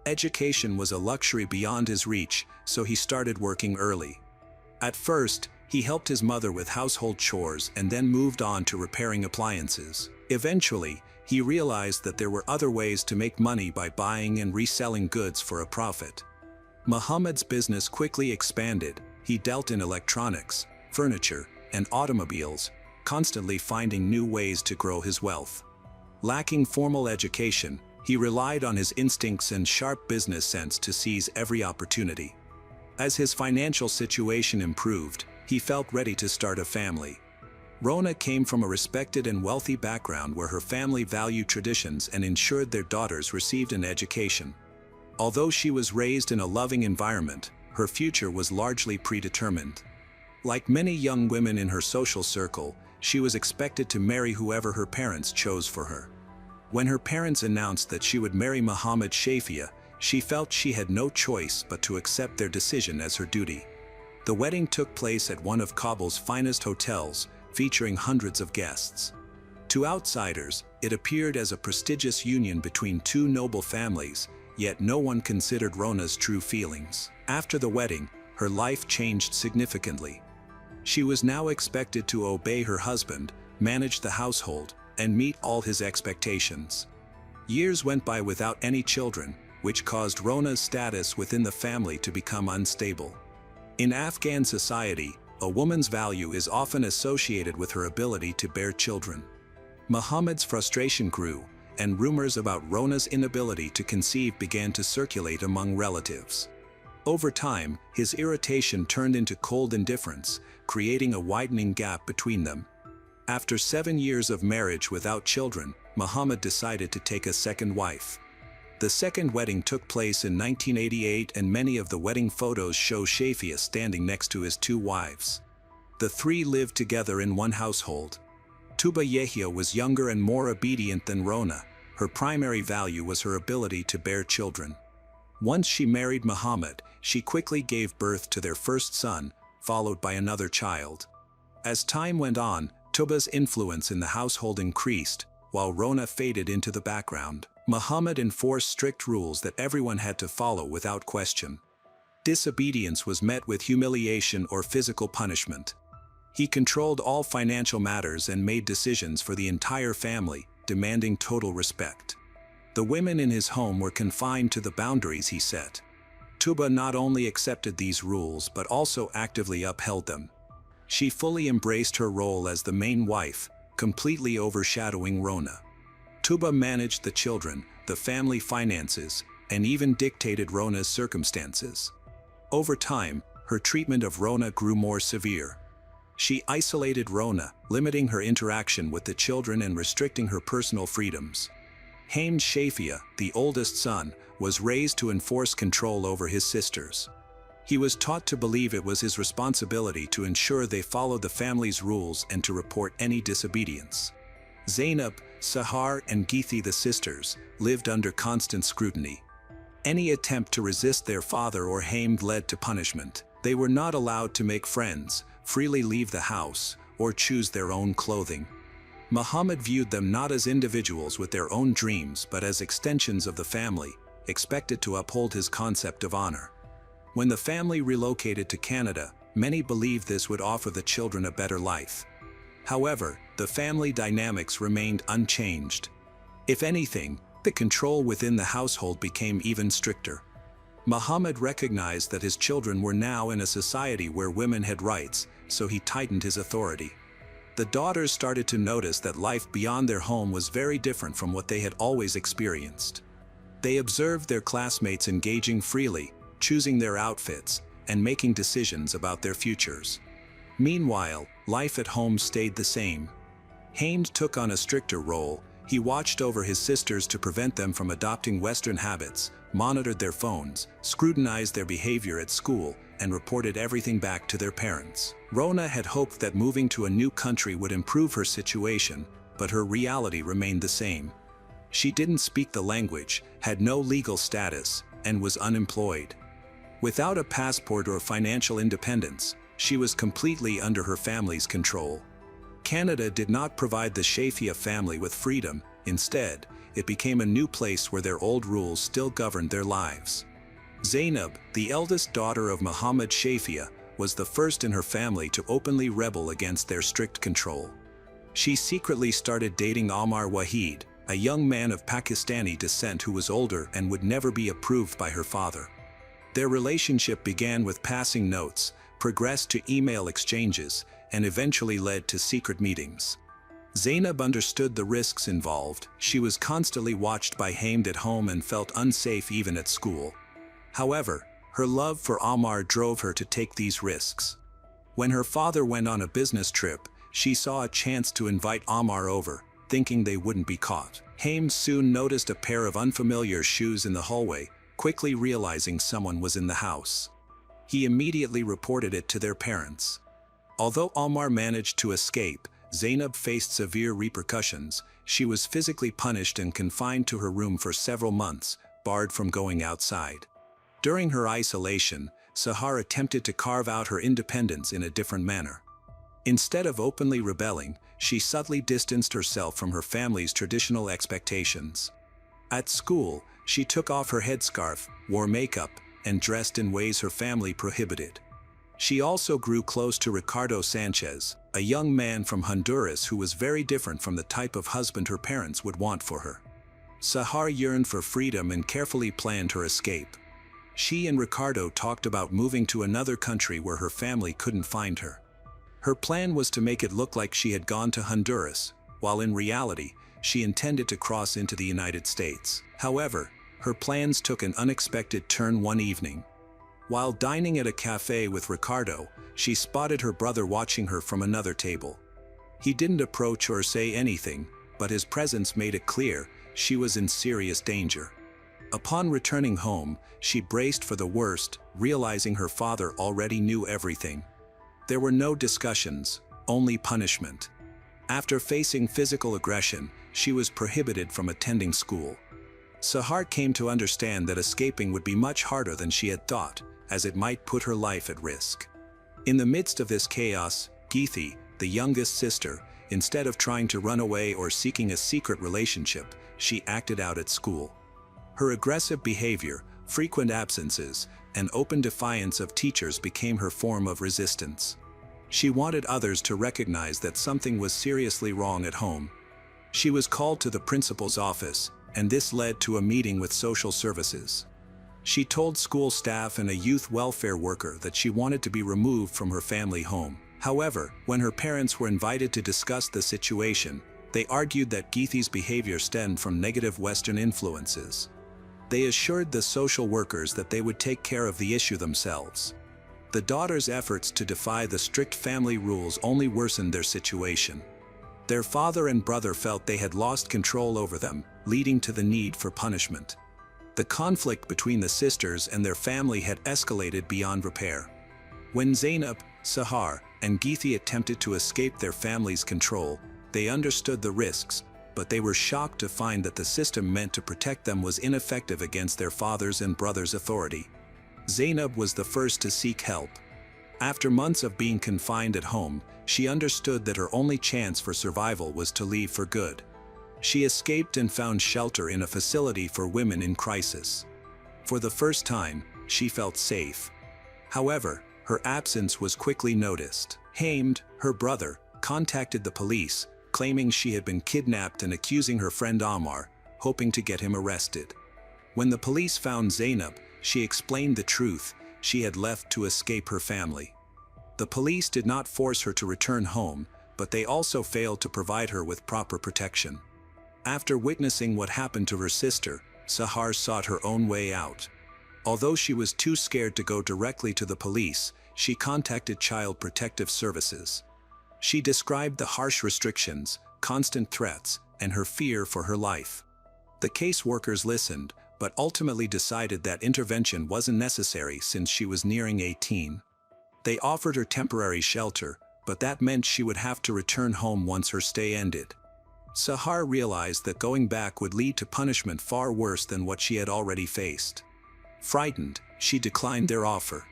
Education was a luxury beyond his reach, so he started working early. At first, he helped his mother with household chores and then moved on to repairing appliances. Eventually, he realized that there were other ways to make money by buying and reselling goods for a profit. Muhammad's business quickly expanded. He dealt in electronics, furniture, and automobiles, constantly finding new ways to grow his wealth. Lacking formal education, he relied on his instincts and sharp business sense to seize every opportunity. As his financial situation improved, he felt ready to start a family. Rona came from a respected and wealthy background where her family valued traditions and ensured their daughters received an education. Although she was raised in a loving environment, her future was largely predetermined. Like many young women in her social circle, she was expected to marry whoever her parents chose for her. When her parents announced that she would marry Muhammad Shafia, she felt she had no choice but to accept their decision as her duty. The wedding took place at one of Kabul's finest hotels, featuring hundreds of guests. To outsiders, it appeared as a prestigious union between 2 noble families, yet no one considered Rona's true feelings. After the wedding, her life changed significantly. She was now expected to obey her husband, manage the household, and meet all his expectations. Years went by without any children, which caused Rona's status within the family to become unstable. In Afghan society, a woman's value is often associated with her ability to bear children. Muhammad's frustration grew, and rumors about Rona's inability to conceive began to circulate among relatives. Over time, his irritation turned into cold indifference, creating a widening gap between them. After 7 years of marriage without children, Muhammad decided to take a second wife. The second wedding took place in 1988, and many of the wedding photos show Shafia standing next to his 2 wives. The 3 lived together in one household. Tuba Yehia was younger and more obedient than Rona. Her primary value was her ability to bear children. Once she married Muhammad, she quickly gave birth to their first son, followed by another child. As time went on, Tuba's influence in the household increased, while Rona faded into the background. Muhammad enforced strict rules that everyone had to follow without question. Disobedience was met with humiliation or physical punishment. He controlled all financial matters and made decisions for the entire family, demanding total respect. The women in his home were confined to the boundaries he set. Tuba not only accepted these rules but also actively upheld them. She fully embraced her role as the main wife, completely overshadowing Rona. Tuba managed the children, the family finances, and even dictated Rona's circumstances. Over time, her treatment of Rona grew more severe. She isolated Rona, limiting her interaction with the children and restricting her personal freedoms. Hamed Shafia, the oldest son, was raised to enforce control over his sisters. He was taught to believe it was his responsibility to ensure they followed the family's rules and to report any disobedience. Zainab, Sahar, and Geethi, the sisters, lived under constant scrutiny. Any attempt to resist their father or Hamed led to punishment. They were not allowed to make friends, freely leave the house, or choose their own clothing. Muhammad viewed them not as individuals with their own dreams but as extensions of the family, expected to uphold his concept of honor. When the family relocated to Canada, many believed this would offer the children a better life. However, the family dynamics remained unchanged. If anything, the control within the household became even stricter. Muhammad recognized that his children were now in a society where women had rights, so he tightened his authority. The daughters started to notice that life beyond their home was very different from what they had always experienced. They observed their classmates engaging freely, choosing their outfits, and making decisions about their futures. Meanwhile, life at home stayed the same. Hamed took on a stricter role. He watched over his sisters to prevent them from adopting Western habits, monitored their phones, scrutinized their behavior at school, and reported everything back to their parents. Rona had hoped that moving to a new country would improve her situation, but her reality remained the same. She didn't speak the language, had no legal status, and was unemployed. Without a passport or financial independence, she was completely under her family's control. Canada did not provide the Shafia family with freedom. Instead, it became a new place where their old rules still governed their lives. Zainab, the eldest daughter of Muhammad Shafia, was the first in her family to openly rebel against their strict control. She secretly started dating Ammar Wahid, a young man of Pakistani descent who was older and would never be approved by her father. Their relationship began with passing notes, progressed to email exchanges, and eventually led to secret meetings. Zainab understood the risks involved. She was constantly watched by Hamed at home and felt unsafe even at school. However, her love for Ammar drove her to take these risks. When her father went on a business trip, she saw a chance to invite Ammar over, thinking they wouldn't be caught. Hamed soon noticed a pair of unfamiliar shoes in the hallway, quickly realizing someone was in the house. He immediately reported it to their parents. Although Ammar managed to escape, Zainab faced severe repercussions. She was physically punished and confined to her room for several months, barred from going outside. During her isolation, Sahar attempted to carve out her independence in a different manner. Instead of openly rebelling, she subtly distanced herself from her family's traditional expectations. At school, she took off her headscarf, wore makeup, and dressed in ways her family prohibited. She also grew close to Ricardo Sanchez, a young man from Honduras who was very different from the type of husband her parents would want for her. Sahar yearned for freedom and carefully planned her escape. She and Ricardo talked about moving to another country where her family couldn't find her. Her plan was to make it look like she had gone to Honduras, while in reality, she intended to cross into the United States. However, her plans took an unexpected turn one evening. While dining at a cafe with Ricardo, she spotted her brother watching her from another table. He didn't approach or say anything, but his presence made it clear she was in serious danger. Upon returning home, she braced for the worst, realizing her father already knew everything. There were no discussions, only punishment. After facing physical aggression, she was prohibited from attending school. Sahar came to understand that escaping would be much harder than she had thought, as it might put her life at risk. In the midst of this chaos, Geethi, the youngest sister, instead of trying to run away or seeking a secret relationship, she acted out at school. Her aggressive behavior, frequent absences, and open defiance of teachers became her form of resistance. She wanted others to recognize that something was seriously wrong at home. She was called to the principal's office, and this led to a meeting with social services. She told school staff and a youth welfare worker that she wanted to be removed from her family home. However, when her parents were invited to discuss the situation, they argued that Geethi's behavior stemmed from negative Western influences. They assured the social workers that they would take care of the issue themselves. The daughters' efforts to defy the strict family rules only worsened their situation. Their father and brother felt they had lost control over them, leading to the need for punishment. The conflict between the sisters and their family had escalated beyond repair. When Zainab, Sahar, and Geethi attempted to escape their family's control, They understood the risks, but they were shocked to find that the system meant to protect them was ineffective against their father's and brother's authority. Zainab was the first to seek help. After months of being confined at home, she understood that her only chance for survival was to leave for good. She escaped and found shelter in a facility for women in crisis. For the first time, she felt safe. However, her absence was quickly noticed. Hamed, her brother, contacted the police, claiming she had been kidnapped and accusing her friend Ammar, hoping to get him arrested. When the police found Zainab, she explained the truth: she had left to escape her family. The police did not force her to return home, but they also failed to provide her with proper protection. After witnessing what happened to her sister, Sahar sought her own way out. Although she was too scared to go directly to the police, she contacted Child Protective Services. She described the harsh restrictions, constant threats, and her fear for her life. The caseworkers listened, but ultimately decided that intervention wasn't necessary since she was nearing 18. They offered her temporary shelter, but that meant she would have to return home once her stay ended. Sahar realized that going back would lead to punishment far worse than what she had already faced. Frightened, she declined their offer.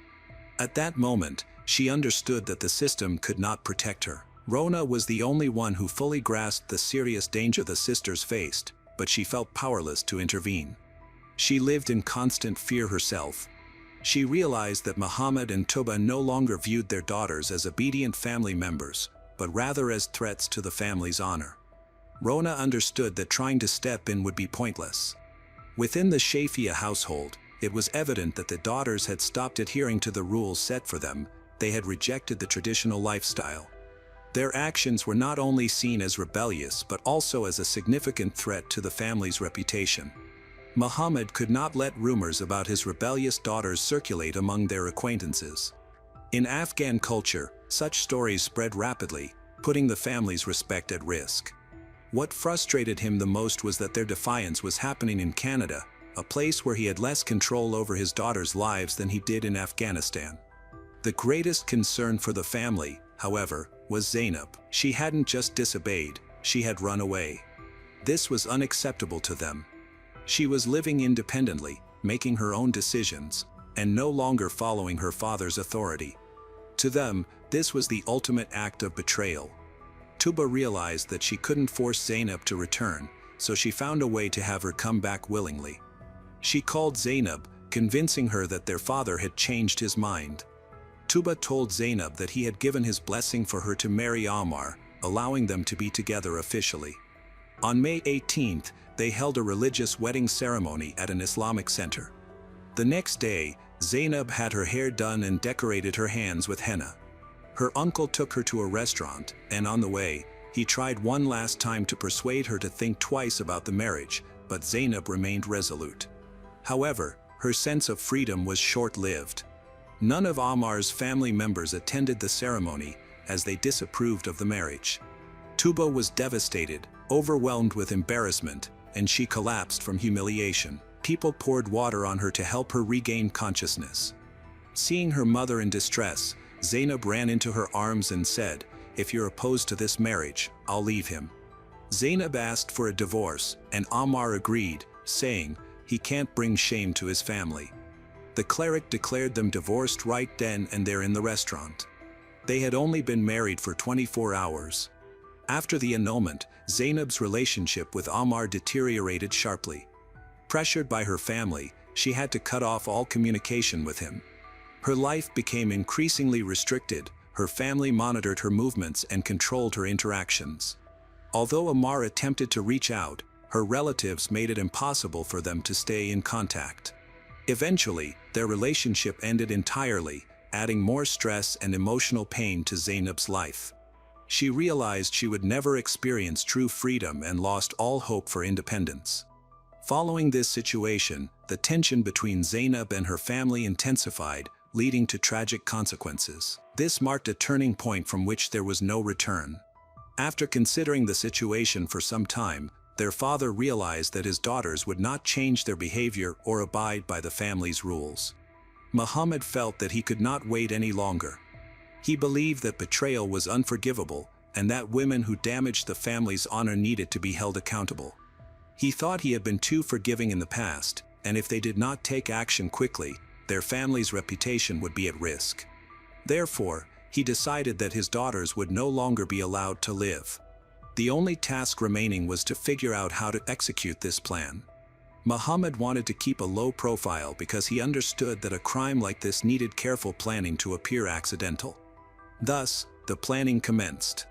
At that moment, she understood that the system could not protect her. Rona was the only one who fully grasped the serious danger the sisters faced, but she felt powerless to intervene. She lived in constant fear herself. She realized that Muhammad and Tuba no longer viewed their daughters as obedient family members, but rather as threats to the family's honor. Rona understood that trying to step in would be pointless. Within the Shafia household, it was evident that the daughters had stopped adhering to the rules set for them. They had rejected the traditional lifestyle. Their actions were not only seen as rebellious but also as a significant threat to the family's reputation. Muhammad could not let rumors about his rebellious daughters circulate among their acquaintances. In Afghan culture, such stories spread rapidly, putting the family's respect at risk. What frustrated him the most was that their defiance was happening in Canada, a place where he had less control over his daughters' lives than he did in Afghanistan. The greatest concern for the family, however, was Zainab. She hadn't just disobeyed, she had run away. This was unacceptable to them. She was living independently, making her own decisions, and no longer following her father's authority. To them, this was the ultimate act of betrayal. Tuba realized that she couldn't force Zainab to return, so she found a way to have her come back willingly. She called Zainab, convincing her that their father had changed his mind. Tuba told Zainab that he had given his blessing for her to marry Ammar, allowing them to be together officially. On May 18th, they held a religious wedding ceremony at an Islamic center. The next day, Zainab had her hair done and decorated her hands with henna. Her uncle took her to a restaurant, and on the way, he tried one last time to persuade her to think twice about the marriage, but Zainab remained resolute. However, her sense of freedom was short-lived. None of Ammar's family members attended the ceremony, as they disapproved of the marriage. Tuba was devastated, overwhelmed with embarrassment, and she collapsed from humiliation. People poured water on her to help her regain consciousness. Seeing her mother in distress, Zainab ran into her arms and said, "If you're opposed to this marriage, I'll leave him." Zainab asked for a divorce, and Ammar agreed, saying, "He can't bring shame to his family." The cleric declared them divorced right then and there in the restaurant. They had only been married for 24 hours. After the annulment, Zainab's relationship with Ammar deteriorated sharply. Pressured by her family, she had to cut off all communication with him. Her life became increasingly restricted, her family monitored her movements and controlled her interactions. Although Ammar attempted to reach out, her relatives made it impossible for them to stay in contact. Eventually, their relationship ended entirely, adding more stress and emotional pain to Zainab's life. She realized she would never experience true freedom and lost all hope for independence. Following this situation, the tension between Zainab and her family intensified, leading to tragic consequences. This marked a turning point from which there was no return. After considering the situation for some time, their father realized that his daughters would not change their behavior or abide by the family's rules. Muhammad felt that he could not wait any longer. He believed that betrayal was unforgivable, and that women who damaged the family's honor needed to be held accountable. He thought he had been too forgiving in the past, and if they did not take action quickly, their family's reputation would be at risk. Therefore, he decided that his daughters would no longer be allowed to live. The only task remaining was to figure out how to execute this plan. Muhammad wanted to keep a low profile because he understood that a crime like this needed careful planning to appear accidental. Thus, the planning commenced.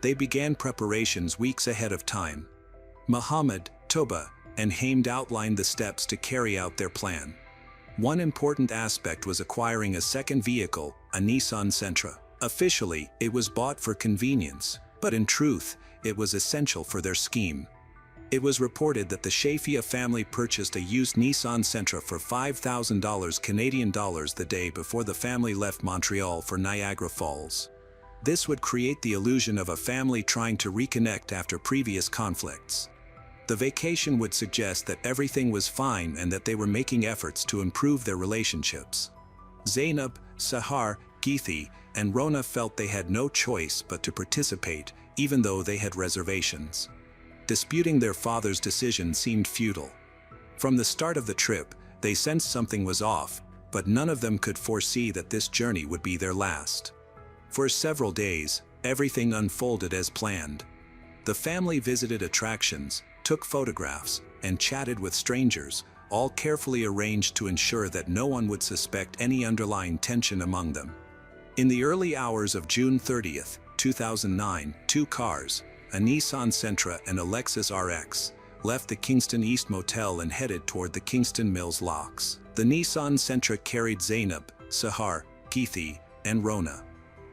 They began preparations weeks ahead of time. Muhammad, Toba, and Hamd outlined the steps to carry out their plan. One important aspect was acquiring a second vehicle, a Nissan Sentra. Officially, it was bought for convenience, but in truth, it was essential for their scheme. It was reported that the Shafia family purchased a used Nissan Sentra for $5,000 Canadian dollars the day before the family left Montreal for Niagara Falls. This would create the illusion of a family trying to reconnect after previous conflicts. The vacation would suggest that everything was fine and that they were making efforts to improve their relationships. Zainab, Sahar, Geethi, and Rona felt they had no choice but to participate, even though they had reservations. Disputing their father's decision seemed futile. From the start of the trip, they sensed something was off, but none of them could foresee that this journey would be their last. For several days, everything unfolded as planned. The family visited attractions, took photographs, and chatted with strangers, all carefully arranged to ensure that no one would suspect any underlying tension among them. In the early hours of June 30, 2009, two cars, a Nissan Sentra and a Lexus RX, left the Kingston East Motel and headed toward the Kingston Mills Locks. The Nissan Sentra carried Zainab, Sahar, Geethi, and Rona.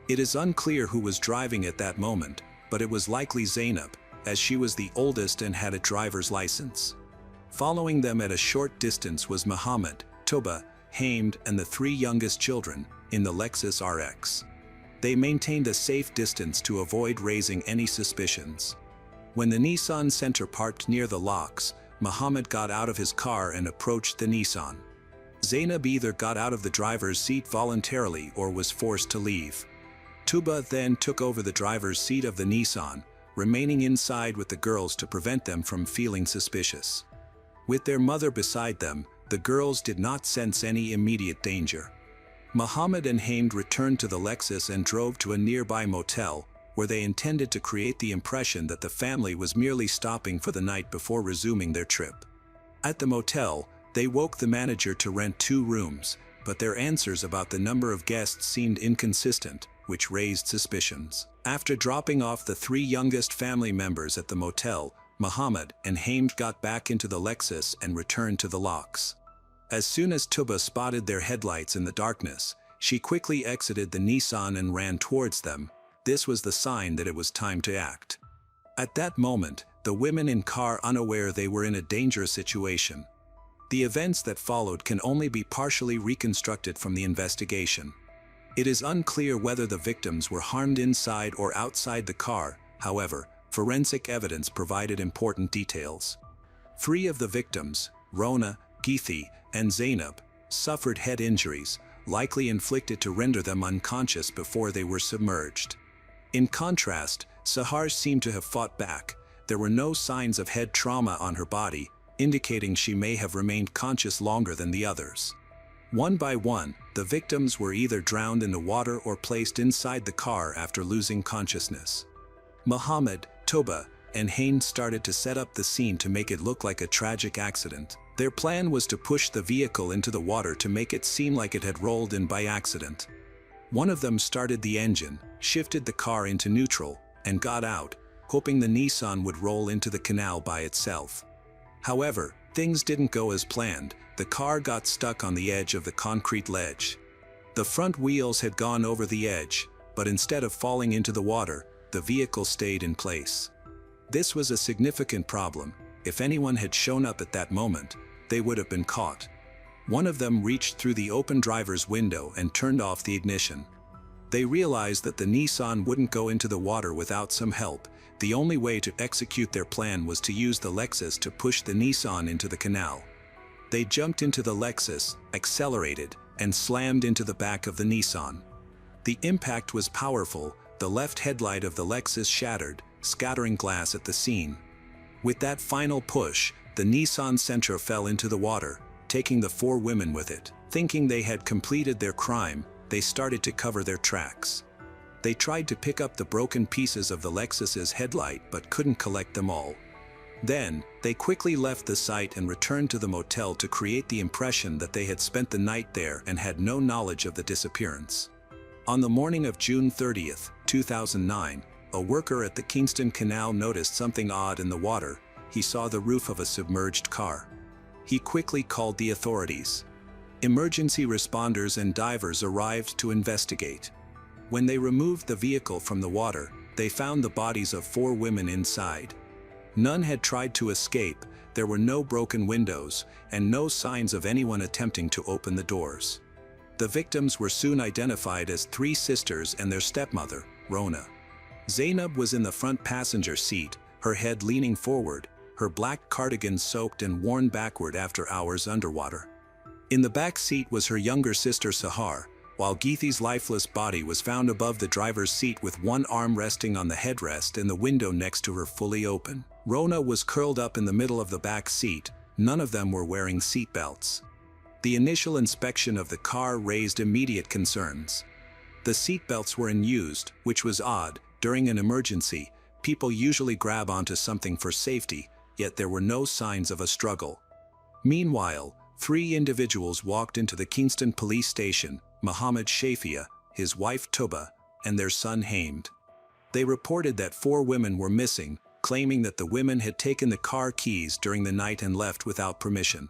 It is unclear who was driving at that moment, but it was likely Zainab, as she was the oldest and had a driver's license. Following them at a short distance was Muhammad, Toba, Hamd, and the three youngest children, in the Lexus RX. They maintained a safe distance to avoid raising any suspicions. When the Nissan Sentra parked near the locks, Muhammad got out of his car and approached the Nissan. Zainab either got out of the driver's seat voluntarily or was forced to leave. Tuba then took over the driver's seat of the Nissan, remaining inside with the girls to prevent them from feeling suspicious. With their mother beside them, the girls did not sense any immediate danger. Muhammad and Hamd returned to the Lexus and drove to a nearby motel, where they intended to create the impression that the family was merely stopping for the night before resuming their trip. At the motel, they woke the manager to rent 2 rooms, but their answers about the number of guests seemed inconsistent, which raised suspicions. After dropping off the 3 youngest family members at the motel, Muhammad and Hamd got back into the Lexus and returned to the locks. As soon as Tuba spotted their headlights in the darkness, she quickly exited the Nissan and ran towards them. This was the sign that it was time to act. At that moment, the women in car unaware they were in a dangerous situation. The events that followed can only be partially reconstructed from the investigation. It is unclear whether the victims were harmed inside or outside the car. However, forensic evidence provided important details. 3 of the victims, Rona, Geethi, and Zainab, suffered head injuries, likely inflicted to render them unconscious before they were submerged. In contrast, Sahar seemed to have fought back. There were no signs of head trauma on her body, indicating she may have remained conscious longer than the others. One by one, the victims were either drowned in the water or placed inside the car after losing consciousness. Muhammad, Toba, and Hamd started to set up the scene to make it look like a tragic accident. Their plan was to push the vehicle into the water to make it seem like it had rolled in by accident. One of them started the engine, shifted the car into neutral, and got out, hoping the Nissan would roll into the canal by itself. However, things didn't go as planned. The car got stuck on the edge of the concrete ledge. The front wheels had gone over the edge, but instead of falling into the water, the vehicle stayed in place. This was a significant problem. If anyone had shown up at that moment, they would have been caught. One of them reached through the open driver's window and turned off the ignition. They realized that the Nissan wouldn't go into the water without some help. The only way to execute their plan was to use the Lexus to push the Nissan into the canal. They jumped into the Lexus, accelerated, and slammed into the back of the Nissan. The impact was powerful. the left headlight of the Lexus shattered, scattering glass at the scene. With that final push, the Nissan Sentra fell into the water, taking the 4 women with it. Thinking they had completed their crime, they started to cover their tracks. They tried to pick up the broken pieces of the Lexus's headlight but couldn't collect them all. Then, they quickly left the site and returned to the motel to create the impression that they had spent the night there and had no knowledge of the disappearance. On the morning of June 30, 2009, a worker at the Kingston Canal noticed something odd in the water. He saw the roof of a submerged car. He quickly called the authorities. Emergency responders and divers arrived to investigate. When they removed the vehicle from the water, they found the bodies of 4 women inside. None had tried to escape, there were no broken windows, and no signs of anyone attempting to open the doors. The victims were soon identified as 3 sisters and their stepmother, Rona. Zainab was in the front passenger seat, her head leaning forward, her black cardigan soaked and worn backward after hours underwater. In the back seat was her younger sister Sahar, while Geethy's lifeless body was found above the driver's seat with one arm resting on the headrest and the window next to her fully open. Rona was curled up in the middle of the back seat. None of them were wearing seat belts. The initial inspection of the car raised immediate concerns. The seat belts were unused, which was odd. During an emergency, people usually grab onto something for safety, yet there were no signs of a struggle. Meanwhile, 3 individuals walked into the Kingston police station: Mohammed Shafia, his wife Tuba, and their son Hamed. They reported that 4 women were missing, claiming that the women had taken the car keys during the night and left without permission.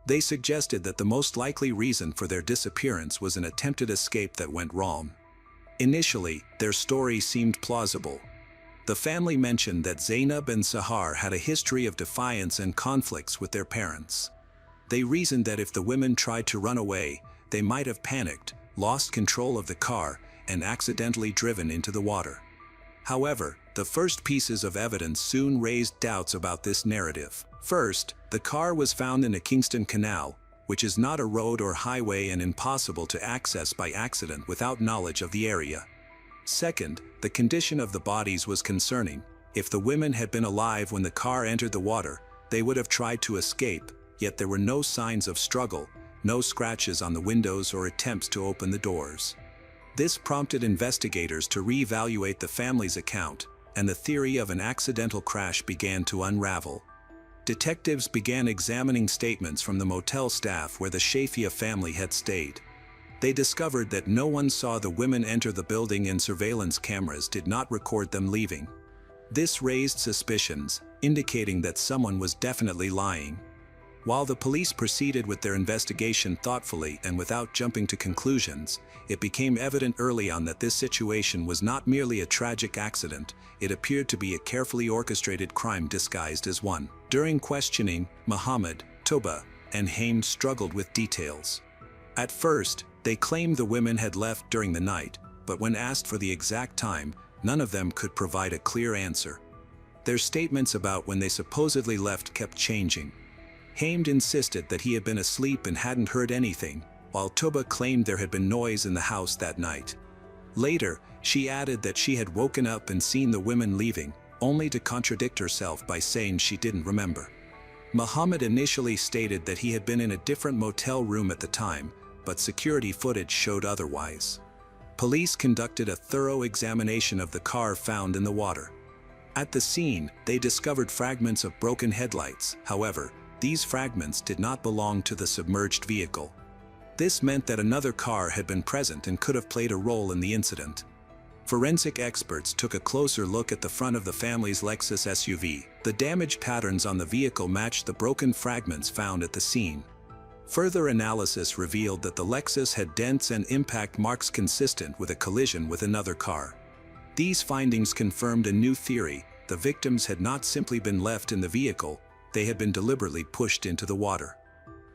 They suggested that the most likely reason for their disappearance was an attempted escape that went wrong. Initially, their story seemed plausible. The family mentioned that Zainab and Sahar had a history of defiance and conflicts with their parents. They reasoned that if the women tried to run away, they might have panicked, lost control of the car, and accidentally driven into the water. However, the first pieces of evidence soon raised doubts about this narrative. First, the car was found in a Kingston Canal, which is not a road or highway and impossible to access by accident without knowledge of the area. Second, the condition of the bodies was concerning. If the women had been alive when the car entered the water, they would have tried to escape, yet there were no signs of struggle, no scratches on the windows or attempts to open the doors. This prompted investigators to reevaluate the family's account, and the theory of an accidental crash began to unravel. Detectives began examining statements from the motel staff where the Shafia family had stayed. They discovered that no one saw the women enter the building and surveillance cameras did not record them leaving. This raised suspicions, indicating that someone was definitely lying. While the police proceeded with their investigation thoughtfully and without jumping to conclusions, it became evident early on that this situation was not merely a tragic accident, it appeared to be a carefully orchestrated crime disguised as one. During questioning, Mohammed, Tuba, and Hamed struggled with details. At first, they claimed the women had left during the night, but when asked for the exact time, none of them could provide a clear answer. Their statements about when they supposedly left kept changing. Hamed insisted that he had been asleep and hadn't heard anything, while Tuba claimed there had been noise in the house that night. Later, she added that she had woken up and seen the women leaving, only to contradict herself by saying she didn't remember. Mohammed initially stated that he had been in a different motel room at the time, but security footage showed otherwise. Police conducted a thorough examination of the car found in the water. At the scene, they discovered fragments of broken headlights. However, these fragments did not belong to the submerged vehicle. This meant that another car had been present and could have played a role in the incident. Forensic experts took a closer look at the front of the family's Lexus SUV. The damage patterns on the vehicle matched the broken fragments found at the scene. Further analysis revealed that the Lexus had dents and impact marks consistent with a collision with another car. These findings confirmed a new theory: the victims had not simply been left in the vehicle, they had been deliberately pushed into the water.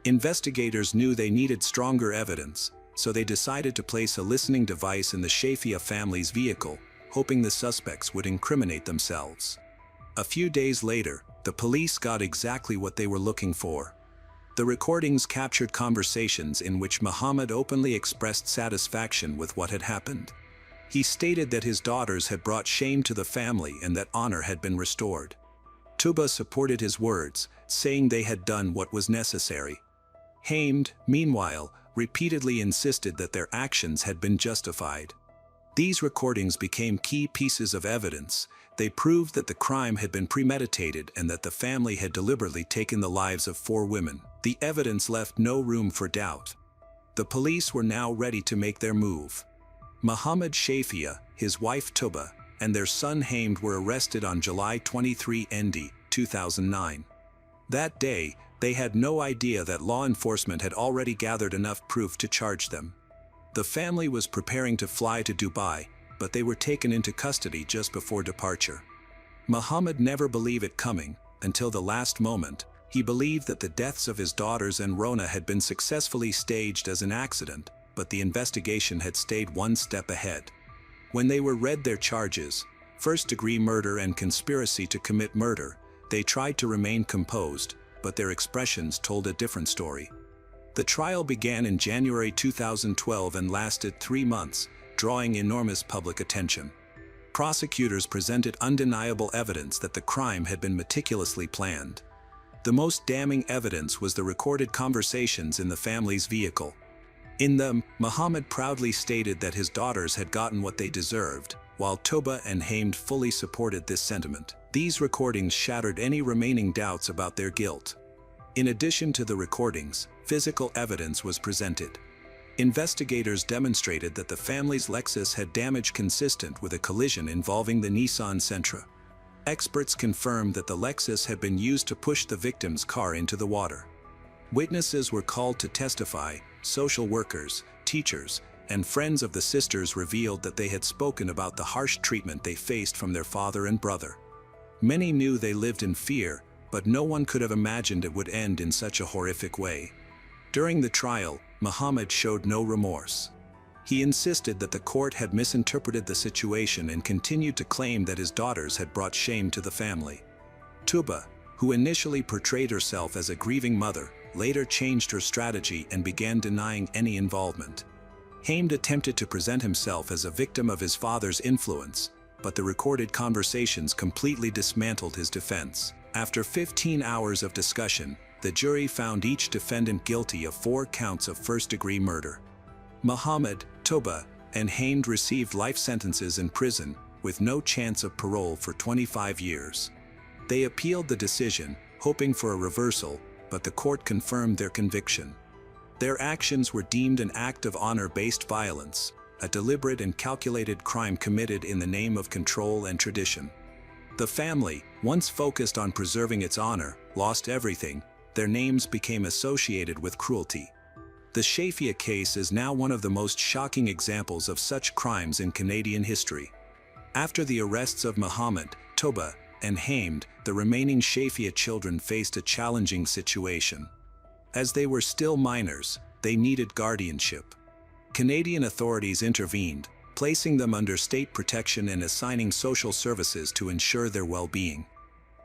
Investigators knew they needed stronger evidence, so they decided to place a listening device in the Shafia family's vehicle, hoping the suspects would incriminate themselves. A few days later, the police got exactly what they were looking for. The recordings captured conversations in which Mohammed openly expressed satisfaction with what had happened. He stated that his daughters had brought shame to the family and that honor had been restored. Tuba supported his words, saying they had done what was necessary. Hamed, meanwhile, repeatedly insisted that their actions had been justified. These recordings became key pieces of evidence. They proved that the crime had been premeditated and that the family had deliberately taken the lives of 4 women. The evidence left no room for doubt. The police were now ready to make their move. Muhammad Shafia, his wife Tuba, and their son Hamed were arrested on July 23, 2009. That day, they had no idea that law enforcement had already gathered enough proof to charge them. The family was preparing to fly to Dubai, but they were taken into custody just before departure. Muhammad never believed it coming, until the last moment. He believed that the deaths of his daughters and Rona had been successfully staged as an accident, but the investigation had stayed one step ahead. When they were read their charges, first-degree murder and conspiracy to commit murder, they tried to remain composed, but their expressions told a different story. The trial began in January 2012 and lasted 3 months, drawing enormous public attention. Prosecutors presented undeniable evidence that the crime had been meticulously planned. The most damning evidence was the recorded conversations in the family's vehicle. In them, Muhammad proudly stated that his daughters had gotten what they deserved, while Tuba and Hamed fully supported this sentiment. These recordings shattered any remaining doubts about their guilt. In addition to the recordings, physical evidence was presented. Investigators demonstrated that the family's Lexus had damage consistent with a collision involving the Nissan Sentra. Experts confirmed that the Lexus had been used to push the victim's car into the water. Witnesses were called to testify. Social workers, teachers, and friends of the sisters revealed that they had spoken about the harsh treatment they faced from their father and brother. Many knew they lived in fear, but no one could have imagined it would end in such a horrific way. During the trial, Muhammad showed no remorse. He insisted that the court had misinterpreted the situation and continued to claim that his daughters had brought shame to the family. Tuba, who initially portrayed herself as a grieving mother, later changed her strategy and began denying any involvement. Hamed attempted to present himself as a victim of his father's influence, but the recorded conversations completely dismantled his defense. After 15 hours of discussion, the jury found each defendant guilty of 4 counts of first-degree murder. Muhammad, Tuba, and Hamed received life sentences in prison, with no chance of parole for 25 years. They appealed the decision, hoping for a reversal, but the court confirmed their conviction. Their actions were deemed an act of honor-based violence, a deliberate and calculated crime committed in the name of control and tradition. The family, once focused on preserving its honor, lost everything. Their names became associated with cruelty. The Shafia case is now one of the most shocking examples of such crimes in Canadian history. After the arrests of Muhammad, Tuba, and Hamed, the remaining Shafia children faced a challenging situation. As they were still minors, they needed guardianship. Canadian authorities intervened, placing them under state protection and assigning social services to ensure their well-being.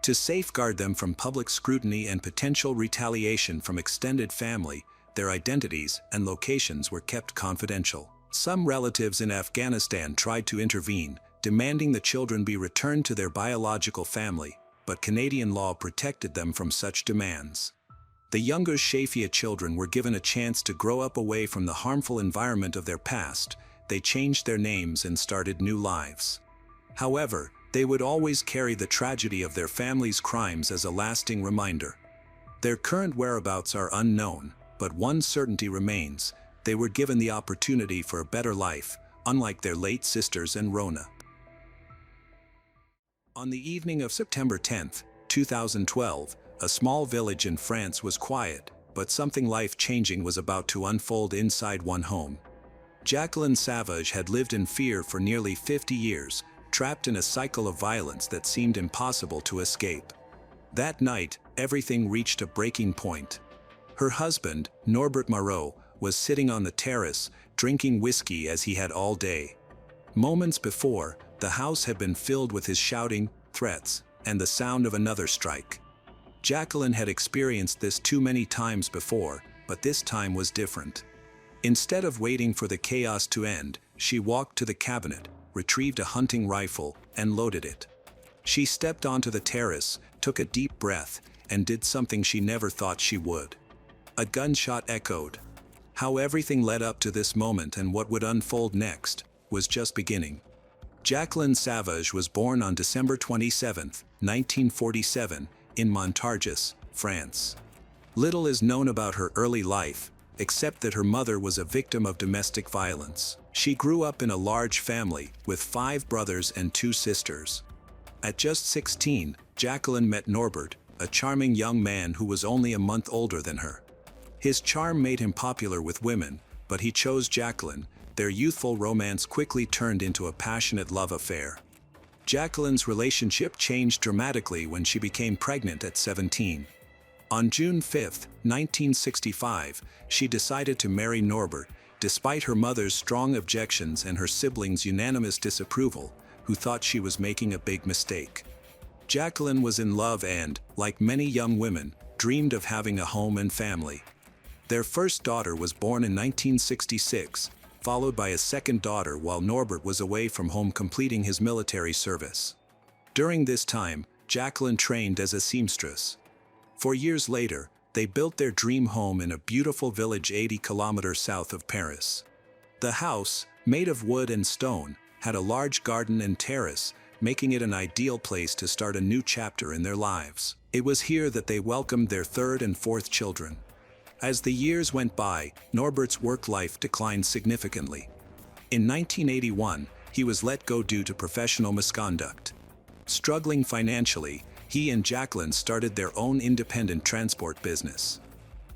To safeguard them from public scrutiny and potential retaliation from extended family, their identities and locations were kept confidential. Some relatives in Afghanistan tried to intervene, demanding the children be returned to their biological family, but Canadian law protected them from such demands. The younger Shafia children were given a chance to grow up away from the harmful environment of their past. They changed their names and started new lives. However, they would always carry the tragedy of their family's crimes as a lasting reminder. Their current whereabouts are unknown, but one certainty remains: they were given the opportunity for a better life, unlike their late sisters and Rona. On the evening of September 10, 2012, a small village in France was quiet, but something life-changing was about to unfold inside one home. Jacqueline Savage had lived in fear for nearly 50 years, trapped in a cycle of violence that seemed impossible to escape. That night, everything reached a breaking point. Her husband, Norbert Moreau, was sitting on the terrace, drinking whiskey as he had all day. Moments before, the house had been filled with his shouting, threats, and the sound of another strike. Jacqueline had experienced this too many times before, but this time was different. Instead of waiting for the chaos to end, She walked to the cabinet, retrieved a hunting rifle, and loaded it. She stepped onto the terrace, took a deep breath, and did something she never thought she would. A gunshot echoed. How everything led up to this moment and what would unfold next was just beginning. Jacqueline Sauvage was born on December 27, 1947, in Montargis, France. Little is known about her early life, except that her mother was a victim of domestic violence. She grew up in a large family, with 5 brothers and 2 sisters. At just 16, Jacqueline met Norbert, a charming young man who was only a month older than her. His charm made him popular with women, but he chose Jacqueline. Their youthful romance quickly turned into a passionate love affair. Jacqueline's relationship changed dramatically when she became pregnant at 17. On June 5, 1965, she decided to marry Norbert, despite her mother's strong objections and her siblings' unanimous disapproval, who thought she was making a big mistake. Jacqueline was in love and, like many young women, dreamed of having a home and family. Their first daughter was born in 1966, followed by a second daughter while Norbert was away from home completing his military service. During this time, Jacqueline trained as a seamstress. 4 years later, they built their dream home in a beautiful village 80 kilometers south of Paris. The house, made of wood and stone, had a large garden and terrace, making it an ideal place to start a new chapter in their lives. It was here that they welcomed their 3rd and 4th children. As the years went by, Norbert's work life declined significantly. In 1981, he was let go due to professional misconduct. Struggling financially, he and Jacqueline started their own independent transport business.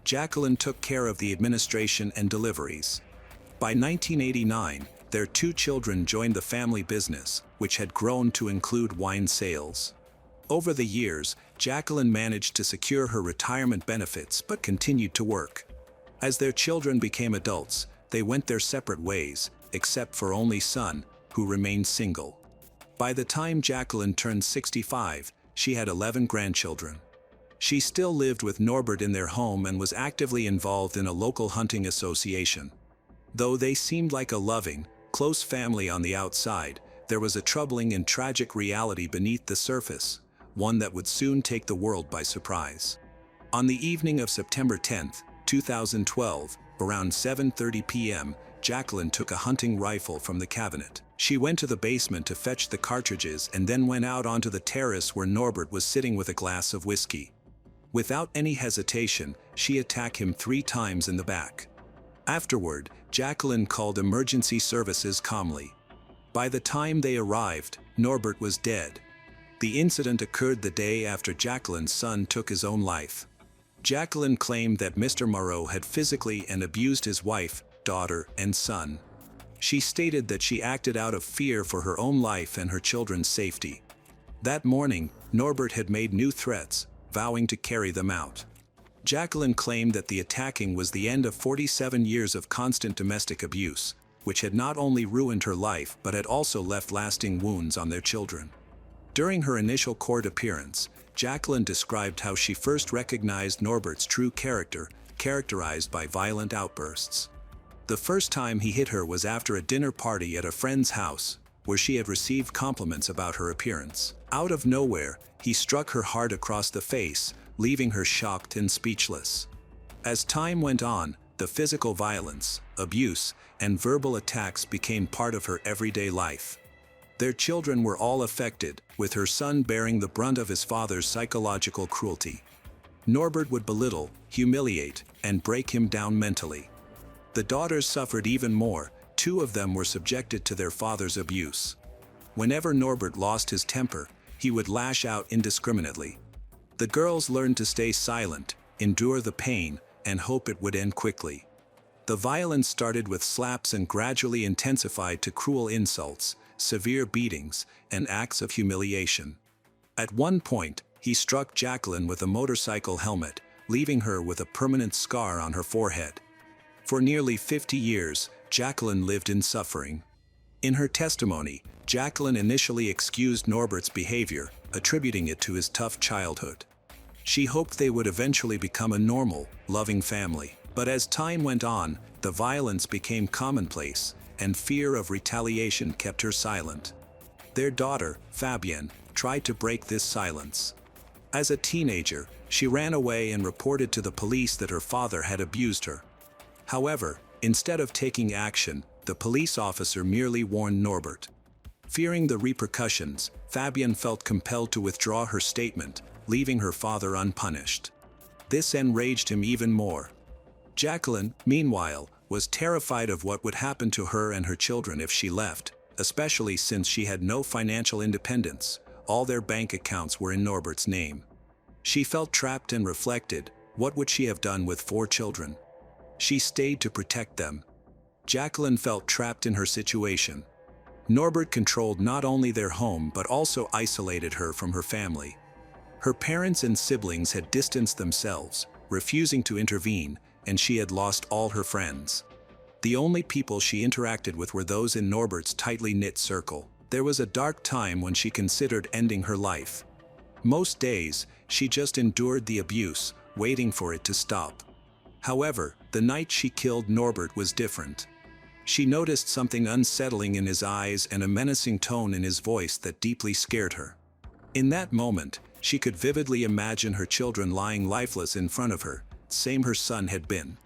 Jacqueline took care of the administration and deliveries. By 1989, their 2 children joined the family business, which had grown to include wine sales. Over the years, Jacqueline managed to secure her retirement benefits but continued to work. As their children became adults, they went their separate ways, except for only son, who remained single. By the time Jacqueline turned 65, she had 11 grandchildren. She still lived with Norbert in their home and was actively involved in a local hunting association. Though they seemed like a loving, close family on the outside, there was a troubling and tragic reality beneath the surface, one that would soon take the world by surprise. On the evening of September 10, 2012, around 7:30 p.m., Jacqueline took a hunting rifle from the cabinet. She went to the basement to fetch the cartridges and then went out onto the terrace where Norbert was sitting with a glass of whiskey. Without any hesitation, she attacked him 3 times in the back. Afterward, Jacqueline called emergency services calmly. By the time they arrived, Norbert was dead. The incident occurred the day after Jacqueline's son took his own life. Jacqueline claimed that Mr. Moreau had physically and abused his wife, daughter, and son. She stated that she acted out of fear for her own life and her children's safety. That morning, Norbert had made new threats, vowing to carry them out. Jacqueline claimed that the attacking was the end of 47 years of constant domestic abuse, which had not only ruined her life but had also left lasting wounds on their children. During her initial court appearance, Jacqueline described how she first recognized Norbert's true character, characterized by violent outbursts. The first time he hit her was after a dinner party at a friend's house, where she had received compliments about her appearance. Out of nowhere, he struck her hard across the face, leaving her shocked and speechless. As time went on, the physical violence, abuse, and verbal attacks became part of her everyday life. Their children were all affected, with her son bearing the brunt of his father's psychological cruelty. Norbert would belittle, humiliate, and break him down mentally. The daughters suffered even more. 2 of them were subjected to their father's abuse. Whenever Norbert lost his temper, he would lash out indiscriminately. The girls learned to stay silent, endure the pain, and hope it would end quickly. The violence started with slaps and gradually intensified to cruel insults, severe beatings, and acts of humiliation. At one point, he struck Jacqueline with a motorcycle helmet, leaving her with a permanent scar on her forehead. For nearly 50 years, Jacqueline lived in suffering. In her testimony, Jacqueline initially excused Norbert's behavior, attributing it to his tough childhood. She hoped they would eventually become a normal, loving family. But as time went on, the violence became commonplace, and fear of retaliation kept her silent. Their daughter, Fabienne, tried to break this silence. As a teenager, she ran away and reported to the police that her father had abused her. However, instead of taking action, the police officer merely warned Norbert. Fearing the repercussions, Fabienne felt compelled to withdraw her statement, leaving her father unpunished. This enraged him even more. Jacqueline, meanwhile, was terrified of what would happen to her and her children if she left, especially since she had no financial independence. All their bank accounts were in Norbert's name. She felt trapped and reflected, what would she have done with 4 children? She stayed to protect them. Jacqueline felt trapped in her situation. Norbert controlled not only their home but also isolated her from her family. Her parents and siblings had distanced themselves, refusing to intervene, and she had lost all her friends. The only people she interacted with were those in Norbert's tightly knit circle. There was a dark time when she considered ending her life. Most days, she just endured the abuse, waiting for it to stop. However, the night she killed Norbert was different. She noticed something unsettling in his eyes and a menacing tone in his voice that deeply scared her. In that moment, she could vividly imagine her children lying lifeless in front of her, same her son had been.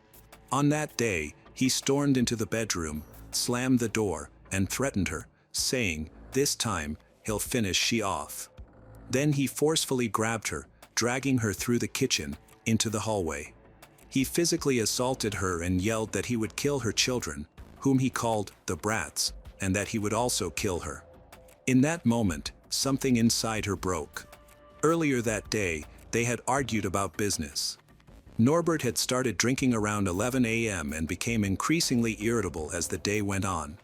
On that day, he stormed into the bedroom, slammed the door, and threatened her, saying, "This time, he'll finish she off." Then he forcefully grabbed her, dragging her through the kitchen, into the hallway. He physically assaulted her and yelled that he would kill her children, whom he called the brats, and that he would also kill her. In that moment, something inside her broke. Earlier that day, they had argued about business. Norbert had started drinking around 11 a.m. and became increasingly irritable as the day went on.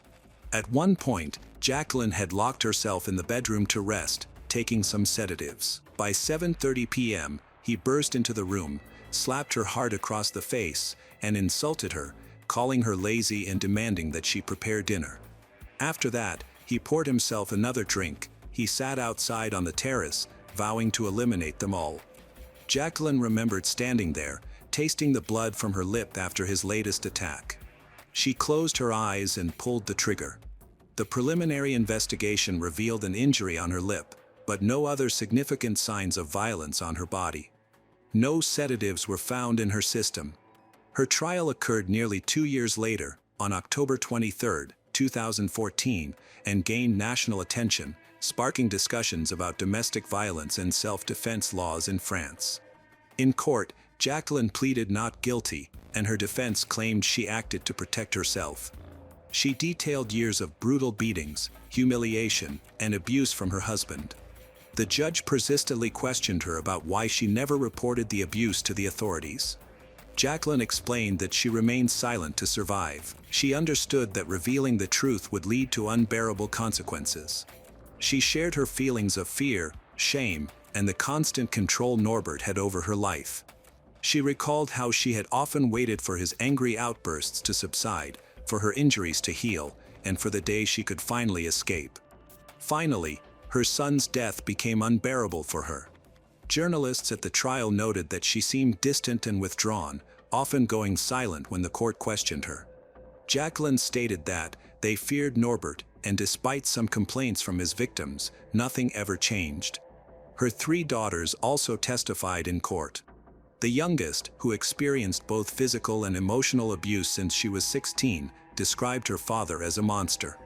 At one point, Jacqueline had locked herself in the bedroom to rest, taking some sedatives. By 7:30 p.m., he burst into the room, slapped her hard across the face, and insulted her, calling her lazy and demanding that she prepare dinner. After that, he poured himself another drink. He sat outside on the terrace, vowing to eliminate them all. Jacqueline remembered standing there, tasting the blood from her lip after his latest attack. She closed her eyes and pulled the trigger. The preliminary investigation revealed an injury on her lip, but no other significant signs of violence on her body. No sedatives were found in her system. Her trial occurred nearly 2 years later, on October 23, 2014, and gained national attention, sparking discussions about domestic violence and self-defense laws in France. In court, Jacqueline pleaded not guilty, and her defense claimed she acted to protect herself. She detailed years of brutal beatings, humiliation, and abuse from her husband. The judge persistently questioned her about why she never reported the abuse to the authorities. Jacqueline explained that she remained silent to survive. She understood that revealing the truth would lead to unbearable consequences. She shared her feelings of fear, shame, and the constant control Norbert had over her life. She recalled how she had often waited for his angry outbursts to subside, for her injuries to heal, and for the day she could finally escape. Finally, her son's death became unbearable for her. Journalists at the trial noted that she seemed distant and withdrawn, often going silent when the court questioned her. Jacqueline stated that they feared Norbert, and despite some complaints from his victims, nothing ever changed. Her 3 daughters also testified in court. The youngest, who experienced both physical and emotional abuse since she was 16, described her father as a monster.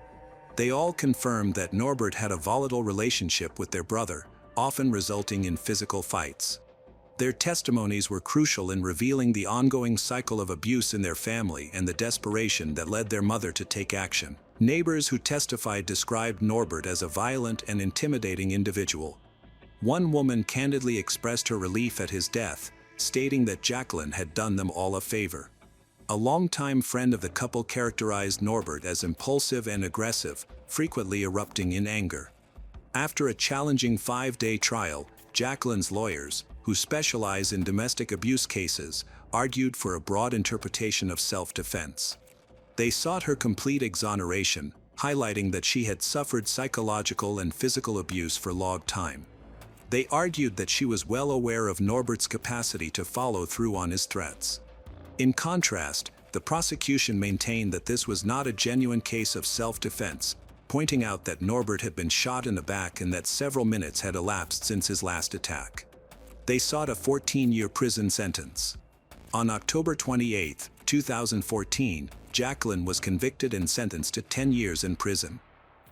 They all confirmed that Norbert had a volatile relationship with their brother, often resulting in physical fights. Their testimonies were crucial in revealing the ongoing cycle of abuse in their family and the desperation that led their mother to take action. Neighbors who testified described Norbert as a violent and intimidating individual. One woman candidly expressed her relief at his death, stating that Jacqueline had done them all a favor. A longtime friend of the couple characterized Norbert as impulsive and aggressive, frequently erupting in anger. After a challenging 5-day trial, Jacqueline's lawyers, who specialize in domestic abuse cases, argued for a broad interpretation of self-defense. They sought her complete exoneration, highlighting that she had suffered psychological and physical abuse for long time. They argued that she was well aware of Norbert's capacity to follow through on his threats. In contrast, The prosecution maintained that this was not a genuine case of self-defense, pointing out that Norbert had been shot in the back and that several minutes had elapsed since his last attack. They sought a 14-year prison sentence. On October 28, 2014, Jacqueline was convicted and sentenced to 10 years in prison.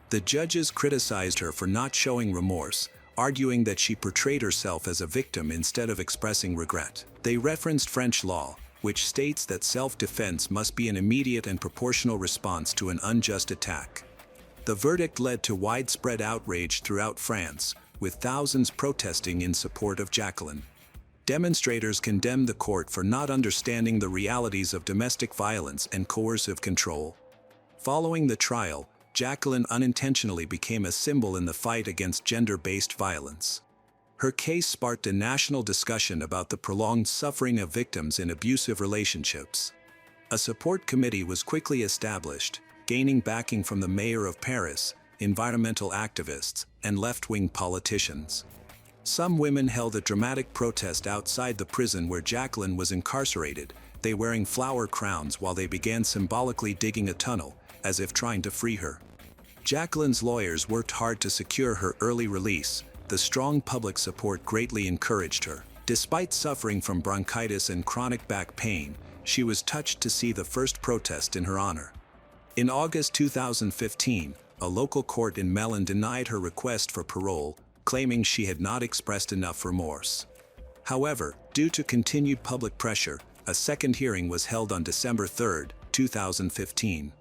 The judges criticized her for not showing remorse, arguing that she portrayed herself as a victim instead of expressing regret. They referenced French law, which states that self-defense must be an immediate and proportional response to an unjust attack. The verdict led to widespread outrage throughout France, with thousands protesting in support of Jacqueline. Demonstrators condemned the court for not understanding the realities of domestic violence and coercive control. Following the trial, Jacqueline unintentionally became a symbol in the fight against gender-based violence. Her case sparked a national discussion about the prolonged suffering of victims in abusive relationships. A support committee was quickly established, gaining backing from the mayor of Paris, environmental activists, and left-wing politicians. Some women held a dramatic protest outside the prison where Jacqueline was incarcerated, they wearing flower crowns while they began symbolically digging a tunnel, as if trying to free her. Jacqueline's lawyers worked hard to secure her early release. The strong public support greatly encouraged her. Despite suffering from bronchitis and chronic back pain, she was touched to see the first protest in her honor. In August 2015, a local court in Melun denied her request for parole, claiming she had not expressed enough remorse. However, due to continued public pressure, a second hearing was held on December 3, 2015.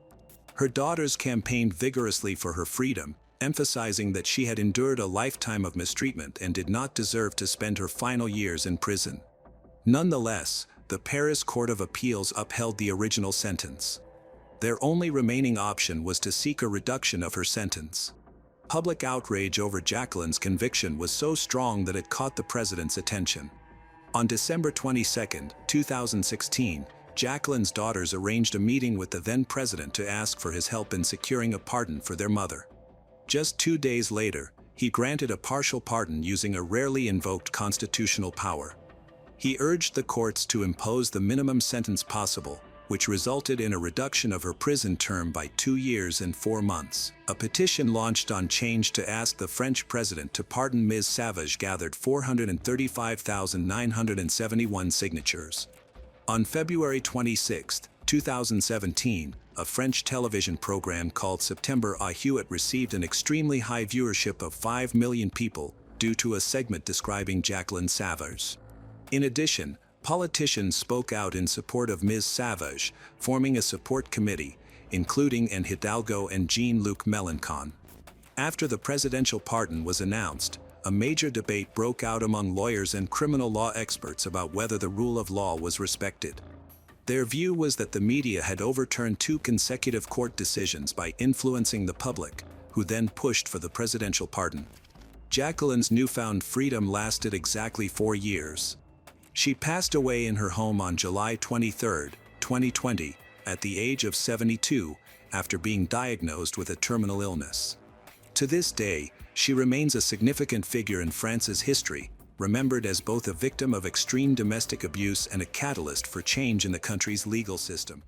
Her daughters campaigned vigorously for her freedom, emphasizing that she had endured a lifetime of mistreatment and did not deserve to spend her final years in prison. Nonetheless, the Paris Court of Appeals upheld the original sentence. Their only remaining option was to seek a reduction of her sentence. Public outrage over Jacqueline's conviction was so strong that it caught the president's attention. On December 22, 2016, Jacqueline's daughters arranged a meeting with the then-president to ask for his help in securing a pardon for their mother. Just 2 days later, he granted a partial pardon using a rarely invoked constitutional power. He urged the courts to impose the minimum sentence possible, which resulted in a reduction of her prison term by 2 years and 4 months. A petition launched on Change to ask the French president to pardon Ms. Savage gathered 435,971 signatures. On February 26, 2017, a French television program called September à Huit received an extremely high viewership of 5 million people due to a segment describing Jacqueline Savage. In addition, politicians spoke out in support of Ms. Savage, forming a support committee, including Anne Hidalgo and Jean-Luc Mélenchon. After the presidential pardon was announced, a major debate broke out among lawyers and criminal law experts about whether the rule of law was respected. Their view was that the media had overturned 2 consecutive court decisions by influencing the public, who then pushed for the presidential pardon. Jacqueline's newfound freedom lasted exactly 4 years. She passed away in her home on July 23, 2020, at the age of 72, after being diagnosed with a terminal illness. To this day, she remains a significant figure in France's history, remembered as both a victim of extreme domestic abuse and a catalyst for change in the country's legal system.